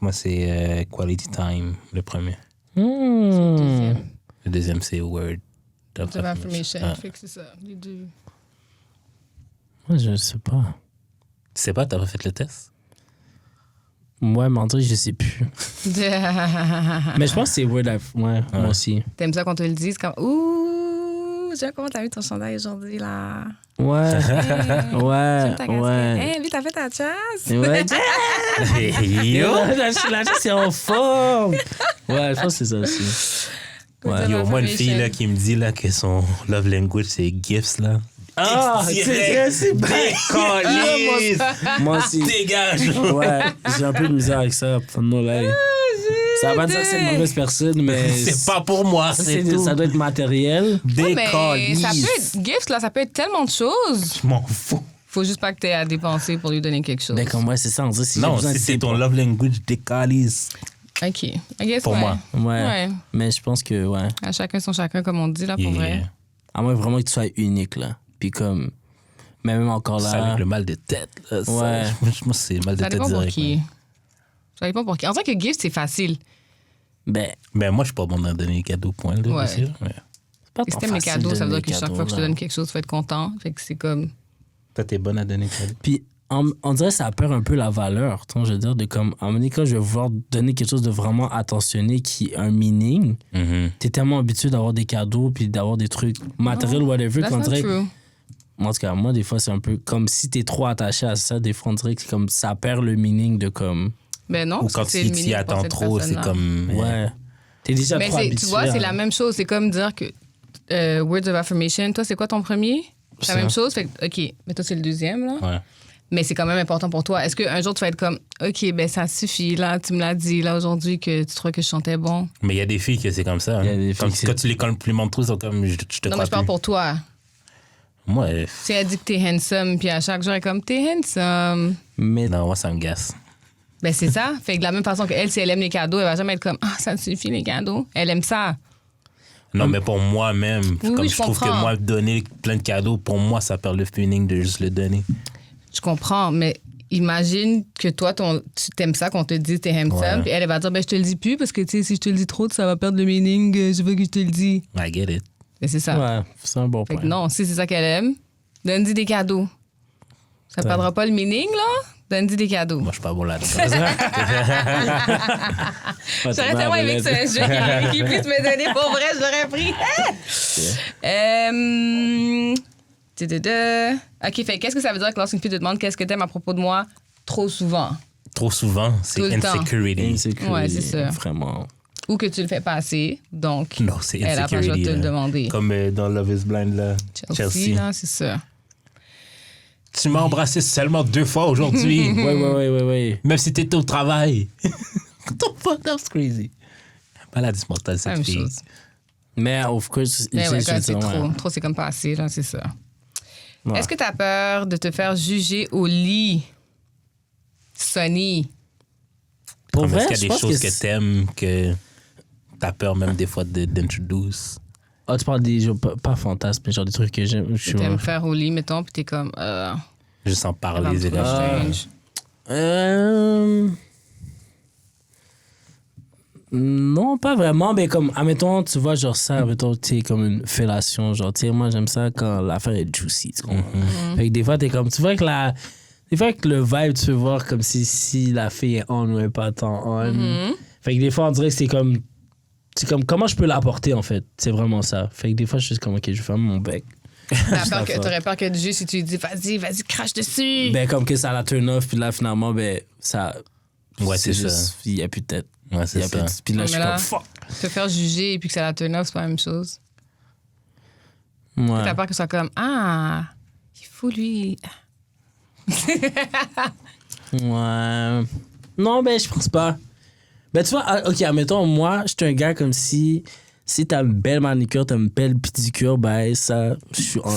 Moi, c'est quality time, le premier. Deuxième. Le deuxième, c'est word of Of affirmation. Ah. Fait que c'est ça, les deux. Ouais, je sais pas. Tu sais pas, t'as pas fait le test? Ouais, mais en vrai, je sais plus. Mais je pense que c'est word of... Ouais, moi aussi. T'aimes ça qu'on te le dise comme ouh, j'ai comment t'as mis ton chandail aujourd'hui là. Ouais. J'aime Ouais. ta casquette. Ouais. Hey, lui, t'as fait ta chasse. Ouais. Yo! La chasse, c'est en forme. Ouais, je pense que c'est ça aussi. Ouais. Yo, moi, une fille là, qui me dit là, que son love language, c'est gifts. Là. Ah, c'est Décollise! Moi aussi. Dégage! Ouais, j'ai un peu de misère avec ça. Non, là. Ça va pas dire que c'est une mauvaise personne, mais. C'est pas pour moi, c'est tout. Ça doit être matériel. Mais Décollise! ça peut être gift là, ça peut être tellement de choses. Je m'en fous. Faut juste pas que t'aies à dépenser pour lui donner quelque chose. Mais comme moi, c'est ça, on dit si j'ai Non, besoin si de c'est tes ton love language, décollise. OK. I guess, Pour ouais. moi. Ouais. Mais je pense que, ouais. À chacun son chacun, comme on dit, là, pour vrai. À moins vraiment que tu sois unique, là. Puis comme. Mais même encore là. Ça avec le mal de tête. Là, Ouais. Moi, c'est mal de Ça tête dépend pour direct. qui. Ça dépend pour qui. En tant que gift, c'est facile. Ben, Mais moi, je suis pas bon à donner des cadeaux, point. Là, Ouais. aussi, mais... c'est pas Si tant t'aimes les facile cadeaux, de ça veut donner dire que des chaque fois que je te cadeaux, donne là. quelque chose, tu vas être content. Fait que c'est comme. Toi, t'es bonne à donner des cadeaux. Puis, on dirait que ça perd un peu la valeur, tu vois, je veux dire, de comme, à un moment donné, quand je vais vouloir donner quelque chose de vraiment attentionné qui a un meaning, t'es tellement habitué d'avoir des cadeaux puis d'avoir des trucs matériels, whatever, That's qu'on not dirait. true. En tout cas, moi, des fois, c'est un peu comme si t'es trop attaché à ça, des fois, on dirait que c'est comme ça perd le meaning de comme. Ben non. Ou parce quand que c'est tu le t'y meaning pour attends cette trop, c'est personne-là. comme. Ouais. T'es déjà Mais trop c'est- habitué. tu vois, c'est à- la même chose. C'est comme dire que words of affirmation, toi, c'est quoi ton premier? C'est la Ça. même chose. Fait que, OK, mais toi, c'est le deuxième, là. Ouais. Mais c'est quand même important pour toi. Est-ce qu'un jour, tu vas être comme, OK, ben ça suffit, là, tu me l'as dit, là, aujourd'hui, que tu trouvais que je chantais bon? Mais il y a des filles que c'est comme ça. Hein. Il y a des filles Comme qui quand tu les compliments trop, ils sont comme je te Non, crois mais je parle plus. pour toi. Moi, Si elle dit que t'es handsome, puis à chaque jour, elle est comme, t'es handsome. Mais non, moi, ça me gasse. Ben, c'est ça. Fait que de la même façon qu'elle, si elle aime les cadeaux, elle va jamais être comme, ah, ça suffit, les cadeaux. Elle aime ça. Non, mais pour moi-même, Oui, comme oui, je je trouve que comprends. moi, donner plein de cadeaux, pour moi, ça perd le feeling de juste le donner. Je comprends, mais imagine que toi, tu t'aimes ça qu'on te dise t'es handsome, Ouais. puis elle va dire, ben, je te le dis plus parce que, tu sais, si je te le dis trop, ça va perdre le meaning, je veux que je te le dise. I get it. Ben, c'est ça. ouais, c'est un bon Fait point. que non, si c'est ça qu'elle aime, donne-lui des cadeaux. Ça perdra pas le meaning, là? Donne-lui des cadeaux. Moi, je suis pas bon là-dedans. Ouais, J'aurais tellement aimé que c'est un jeu qui puisse me donner pour vrai, je l'aurais pris. OK, fait qu'est-ce que ça veut dire que lorsqu'une fille te demande qu'est-ce que t'aimes à propos de moi trop souvent? Trop souvent, c'est Tout le temps. insecurity. Insecurity, Ouais, c'est ça. Vraiment. Ou que tu le fais pas assez, donc Non, c'est elle a pas le choix de insecurity. te le là. demander. Comme dans Love is Blind, là. Chelsea. là, c'est ça. Tu m'as embrassé seulement 2 fois aujourd'hui. Ouais. Même si t'étais au travail. What the fuck, that's crazy. Maladie mentale, C'est la cette même fille. chose. Mais, of course, Mais ouais, quand c'est ouais. trop. Trop, c'est comme pas assez, là, c'est ça. Ouais. Est-ce que t'as peur de te faire juger au lit, Sonny? Pour Comme vrai, est-ce qu'il je y a pense des choses que que t'aimes, que t'as peur même des fois d'introduce? Ah, tu parles des genre, pas fantasmes, mais genre des trucs que j'aime. Je Que suis t'aimes faire au lit, mettons, puis t'es comme... Juste en ça va parler, me c'est trop strange. Non, pas vraiment, mais comme, admettons, tu vois, genre ça, admettons, tu sais, comme une fellation, genre, tu sais, moi, j'aime ça quand l'affaire est juicy, tu comprends? Fait que des fois, t'es comme, tu vois que des fois que le vibe, tu peux voir comme si la fille est on ou elle est pas tant on. Fait que des fois, on dirait que c'est comme, comment je peux l'apporter, en fait? C'est vraiment ça. Fait que des fois, je suis juste comme, ok, je vais fermer mon bec. T'aurais peur que juste si tu lui dis, vas-y, crache dessus. Ben, comme que ça la turn off, puis là, finalement, ben, ça. Ouais, c'est ça. juste, il y a plus de tête. Ouais, c'est ça. Puis là, Ouais, je suis mais là- comme, fuck. Te faire juger et puis que ça la turn off, c'est pas la même chose. Ouais. T'as peur que ce soit comme, il faut lui... Ouais. Non, ben, je pense pas. Ben, tu vois, ok, admettons, moi, je suis un gars comme si t'as une belle manicure, t'as une belle pédicure, ben, ça, je suis on.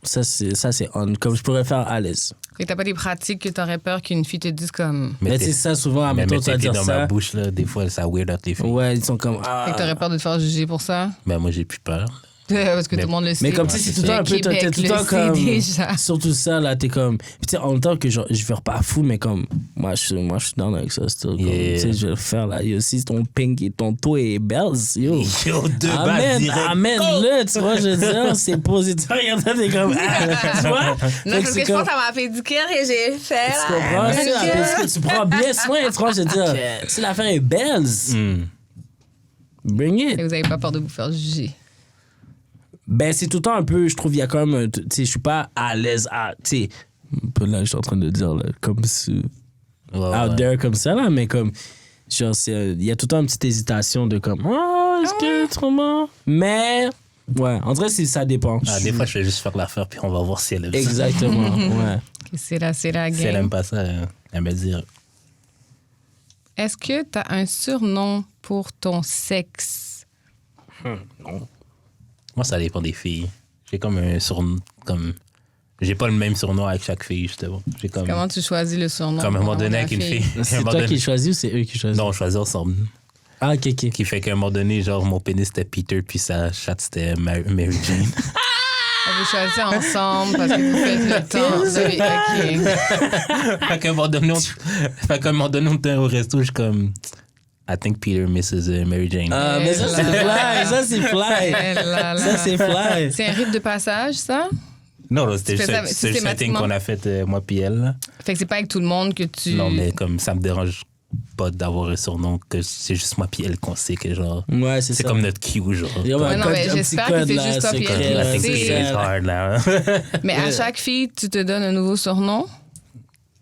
Ça, c'est on. Comme je pourrais faire à l'aise. Et t'as pas des pratiques que t'aurais peur qu'une fille te dise comme... Mais tu sais, ça, souvent, admettons, tu vas dire dans ma ça. bouche, là, des fois, ça weird out les filles. Ouais, ils sont comme, Et que t'aurais peur de te faire juger pour ça? Ben, moi, j'ai plus peur. Parce que tout le monde le sait. Mais comme tu sais, c'est tout le temps un peu, t'es tout le temps comme. Déjà. Surtout ça, là, t'es comme. Puis tu sais, en même temps que genre, je vais pas fou, mais comme. Moi, je suis down avec ça. Still, comme, Yeah. tu sais, je vais le faire, là. Yo, si ton pink et ton toe est bells, yo. Yo, deux balles direct. Amène-le, tu vois, je veux dire, c'est positif. Regarde, t'es comme. Tu vois? Non, parce que je pense à ma pédicure que j'ai fait, Tu là. comprends ça? Parce que tu prends bien soin, tu vois, je veux dire. Si l'affaire est bells, bring it. Et vous avez pas peur de vous faire juger? Ben, c'est tout le temps un peu, je trouve, il y a quand même, tu sais, je suis pas à l'aise à, tu sais, un peu là, je suis en train de dire, là, comme out there comme ça, là, mais comme, genre, il y a tout le temps une petite hésitation de comme, est-ce que tu comprends? Mais, ouais, en vrai, ça dépend. Des fois, je vais juste faire l'affaire, puis on va voir si elle aime ça. Exactement, ouais. C'est la Si elle game. aime pas ça, elle me dire. Est-ce que t'as un surnom pour ton sexe? Non. Moi, ça dépend des filles. J'ai comme un surnom, comme... J'ai pas le même surnom avec chaque fille, justement. J'ai comme... Comment tu choisis le surnom? Comme à un moment pour donné la avec une fille. C'est À un moment toi donné- qui choisis ou c'est eux qui choisissent? Non, on choisit ensemble. Ah, ok, ok. Qui fait qu'à un moment donné, genre, mon pénis c'était Peter, puis sa chatte c'était Mary Jane. Vous choisissez ensemble parce que vous faites le temps. Vous avez... OK. Fait qu'à un moment donné, on était au resto, je suis comme... I think Peter misses Mary Jane. Ah, mais ça, c'est fly, ça, c'est fly. Eh là là. Ça, c'est fly. C'est un rite de passage, ça? Non, c'était tu fais juste, ça c'est juste un thing systématiquement? qu'on a fait, moi puis elle. là. Fait que c'est pas avec tout le monde que tu... Non, mais comme ça me dérange pas d'avoir un surnom, que c'est juste moi puis elle qu'on sait que genre... Ouais, c'est C'est ça. comme notre cue, genre. Il y a Ouais, un non, code- mais un petit j'espère que code, c'est là, juste toi puis secret, elle là, qui I think le c'est sait. Peter is ça. hard, là. Mais à chaque fille, tu te donnes un nouveau surnom?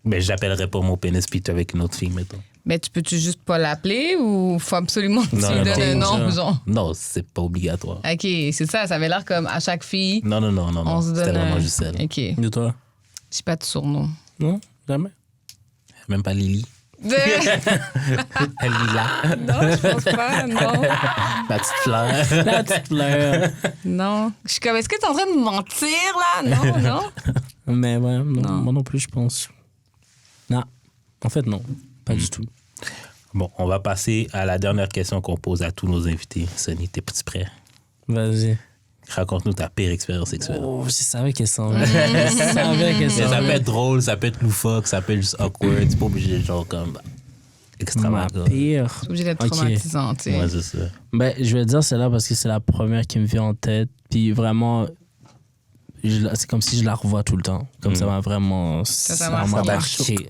Mais j'appellerais pas mon pénis Peter avec une autre fille, mettons. Mais tu peux-tu juste pas l'appeler ou faut absolument que tu Non, lui non, donnes un non. nom, genre? Non, c'est pas obligatoire. OK, c'est ça. Ça avait l'air comme à chaque fille, Non. on se C'était donne vraiment un... juste elle. OK. De toi? J'ai pas de surnom. Non? Jamais? Même pas Lily. non, Lila. je pense pas, non. La petite fleur. La petite fleur. Non. Je suis comme, est-ce que t'es en train de me mentir, là? Non. Mais ouais, non, Non. moi non plus, je pense. Non. En fait, non. Pas du tout. Bon, on va passer à la dernière question qu'on pose à tous nos invités. Sonny, t'es-tu prêt? Vas-y. Raconte-nous ta pire expérience sexuelle. Oh, je savais qu'elle s'en venait. Je savais qu'elle Mais s'en ça peut venait. être drôle, ça peut être loufoque, ça peut être juste awkward. C'est pas obligé de genre comme Ma extravagant. pire. C'est obligé d'être Ok. traumatisant, tu sais. Ouais, c'est ça. Ben, je vais dire celle-là parce que c'est la première qui me vient en tête. Puis vraiment, c'est comme si je la revois tout le temps. Comme ça m'a vraiment. Ça m'a marqué.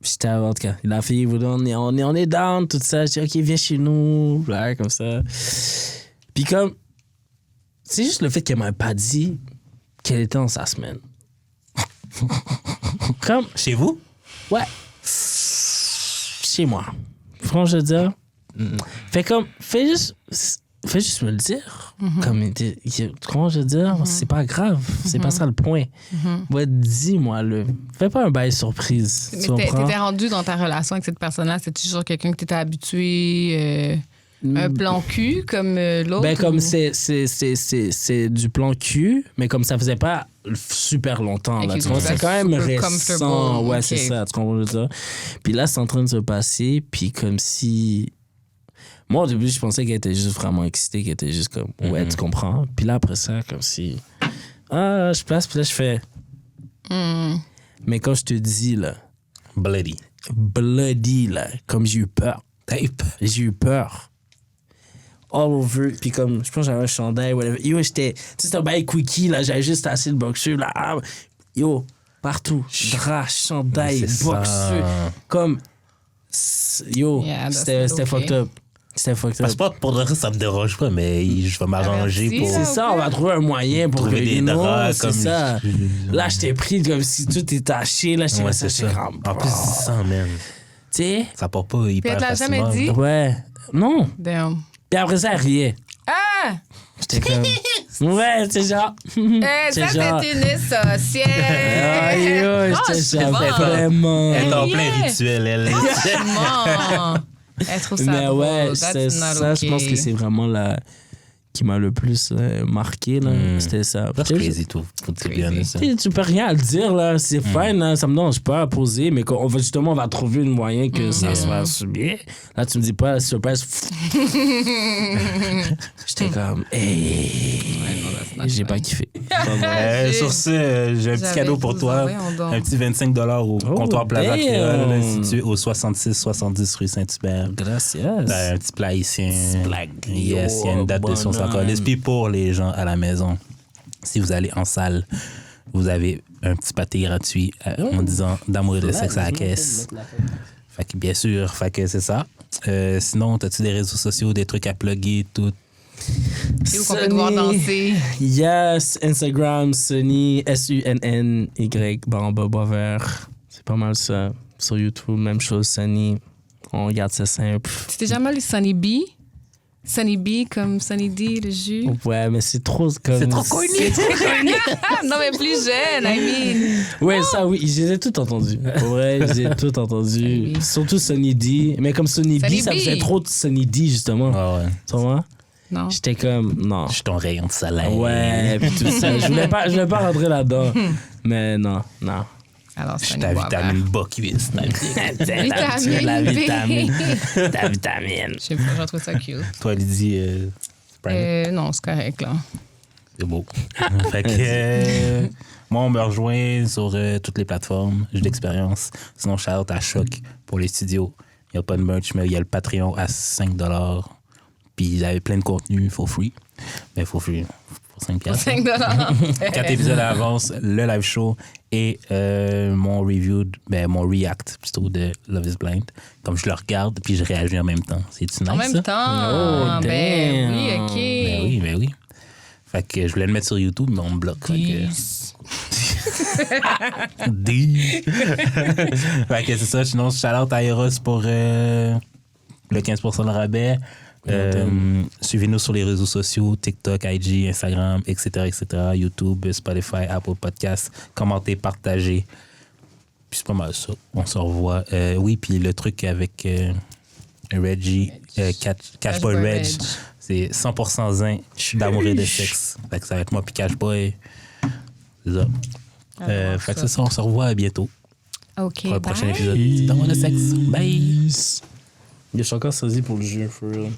J'étais en tout cas, la fille, on est down, tout ça. Je dis, OK, viens chez nous. Là, comme ça. Puis comme, c'est juste le fait qu'elle m'a pas dit qu'elle était dans sa semaine. Comme, Chez vous? ouais. Chez moi. Franchement, je veux dire. Fais juste me le dire. Comme, comment je veux dire? C'est pas grave. C'est pas ça le point. Ouais, dis-moi-le. Fais pas un bail surprise. Mais tu comprends? t'étais rendu dans ta relation avec cette personne-là, c'était toujours quelqu'un que t'étais habitué. Un plan cul comme l'autre? Ben, comme ou- c'est du plan cul, mais comme ça faisait pas super longtemps, là. Ok, Tu comprends? c'est C'est quand même super récent. comfortable, Ouais, ok. c'est ça. Tu comprends ça? Puis là, c'est en train de se passer, puis comme si... Moi, au début, je pensais qu'elle était juste vraiment excitée, qu'elle était juste comme, ouais, tu comprends. Puis là, après ça, comme si... Ah, je place, puis là, je fais... Mais quand je te dis, là, bloody, là, comme j'ai eu peur. J'ai eu peur. All over. Puis comme, je pense que j'avais un chandail, whatever. Yo, j'étais... Tu sais, c'était un bail quickie, là. J'avais juste assez de boxeur, là. Ah, yo, partout. Drap, chandail, C'est boxeur. ça. Comme... Yo, Yeah, that's c'était not okay. fucked up. C'était fucked Parce up. que pas pour le reste, ça me dérange pas, mais je vais m'arranger Averti, pour là. C'est ça, on va trouver un moyen pour trouver que, des you know, draps c'est comme... ça. Là, j'étais pris comme si tout était taché. Là, j'étais Ouais, ça, c'est j'étais ça. comme... En plus, c'est ça, man. Tu sais? Ça part pas Puis hyper elle te l'a jamais facilement. dit? Ouais. Non. Damn. Puis après ça, elle riait. Ah! J'étais comme... Ouais, c'est genre... Ça, genre- c'est une sorcière! Ah, yo, j'étais c'est genre bon. vraiment... Elle est en Yeah. plein rituel, elle. Franchement! Elle trouve ça Mais beau. ouais, That's c'est not ça, je pense okay. que c'est vraiment la... qui m'a le plus marqué, là. C'était ça. That's crazy, tout. Pour te Crazy. bien honnête. Tu peux rien à le dire, là. C'est fine, là. Ça me dérange pas à poser, mais on va justement, on va trouver un moyen que ça se passe bien. Là, tu me dis pas, ça se passe. J'étais comme, hey. J'ai pas kiffé. Sur ce, j'ai un petit J'avais cadeau pour vous toi. voyons donc. Un petit 25$ au comptoir Plaza damn. Créole, situé au 66-70 rue Saint-Hubert. Gracias. Un petit plat haïtien. Blague. Yes, il y a une date de son Bonhomme. encore. Puis pour les gens à la maison, si vous allez en salle, vous avez un petit pâté gratuit en disant d'amour et de sexe à la caisse. Fait que bien sûr, fait que c'est ça. Sinon, as-tu des réseaux sociaux, des trucs à plugger, tout? C'est où qu'on peut te voir danser? Yes, Instagram, Sunny, SUNNY, Baramba Boisvert. C'est pas mal ça. Sur YouTube, même chose, Sunny. On regarde ça simple. C'était jamais le Sunny B? Sunny B comme Sunny D, le jus? Ouais, mais c'est trop comme... C'est trop connu. Non, mais plus jeune, I mean. Ouais, ça, oui, je les ai tout entendus. Ouais, je les ai tout entendus. Oui. Surtout Sunny D. Mais comme Sunny B, Sunny ça B. faisait trop de Sunny D, justement. Ah ouais. Tu vois? Non. J'étais comme, non. Je suis ton rayon de soleil. Ouais, puis tout ça. Je voulais pas rentrer là-dedans. Mais non. Alors, Je suis Sunny ta Boisvert. vitamine bas cuisse. La Vitamine B. vitamine. Ta vitamine. Je sais pas, je trouve ça cute. Toi, Lydie, private. Non, c'est correct, là. C'est beau. Fait que moi, on me rejoint sur toutes les plateformes. J'ai de l'expérience. Sinon, shout-out à Choc pour les studios. Il n'y a pas de merch, mais il y a le Patreon à 5$. Puis il y avait plein de contenu for free. Mais for free, pour 5$. 5 4 épisodes à l'avance, le live show et mon review, mon react plutôt de Love is Blind. Comme je le regarde, puis je réagis en même temps. C'est-tu nice, En même ça? temps. Oh, Ben damn. oui, OK. Ben oui. Fait que je voulais le mettre sur YouTube, mais on me bloque. Fait que... Fait que c'est ça. Sinon, shout-out à Eros pour le 15% de rabais. Suivez-nous sur les réseaux sociaux, TikTok, IG, Instagram, etc., YouTube, Spotify, Apple Podcasts. Commentez, partagez. Puis c'est pas mal ça. On se revoit. Oui, puis le truc avec Reggie, Cashboy Reg, c'est 100% zin d'amour et de sexe. Fait que ça va être moi puis Cashboy. C'est ça. Fait que c'est ça, on se revoit à bientôt OK, pour le prochain bye. épisode d'amour et de sexe. Bye! Je suis encore saisi pour le jeu, for real.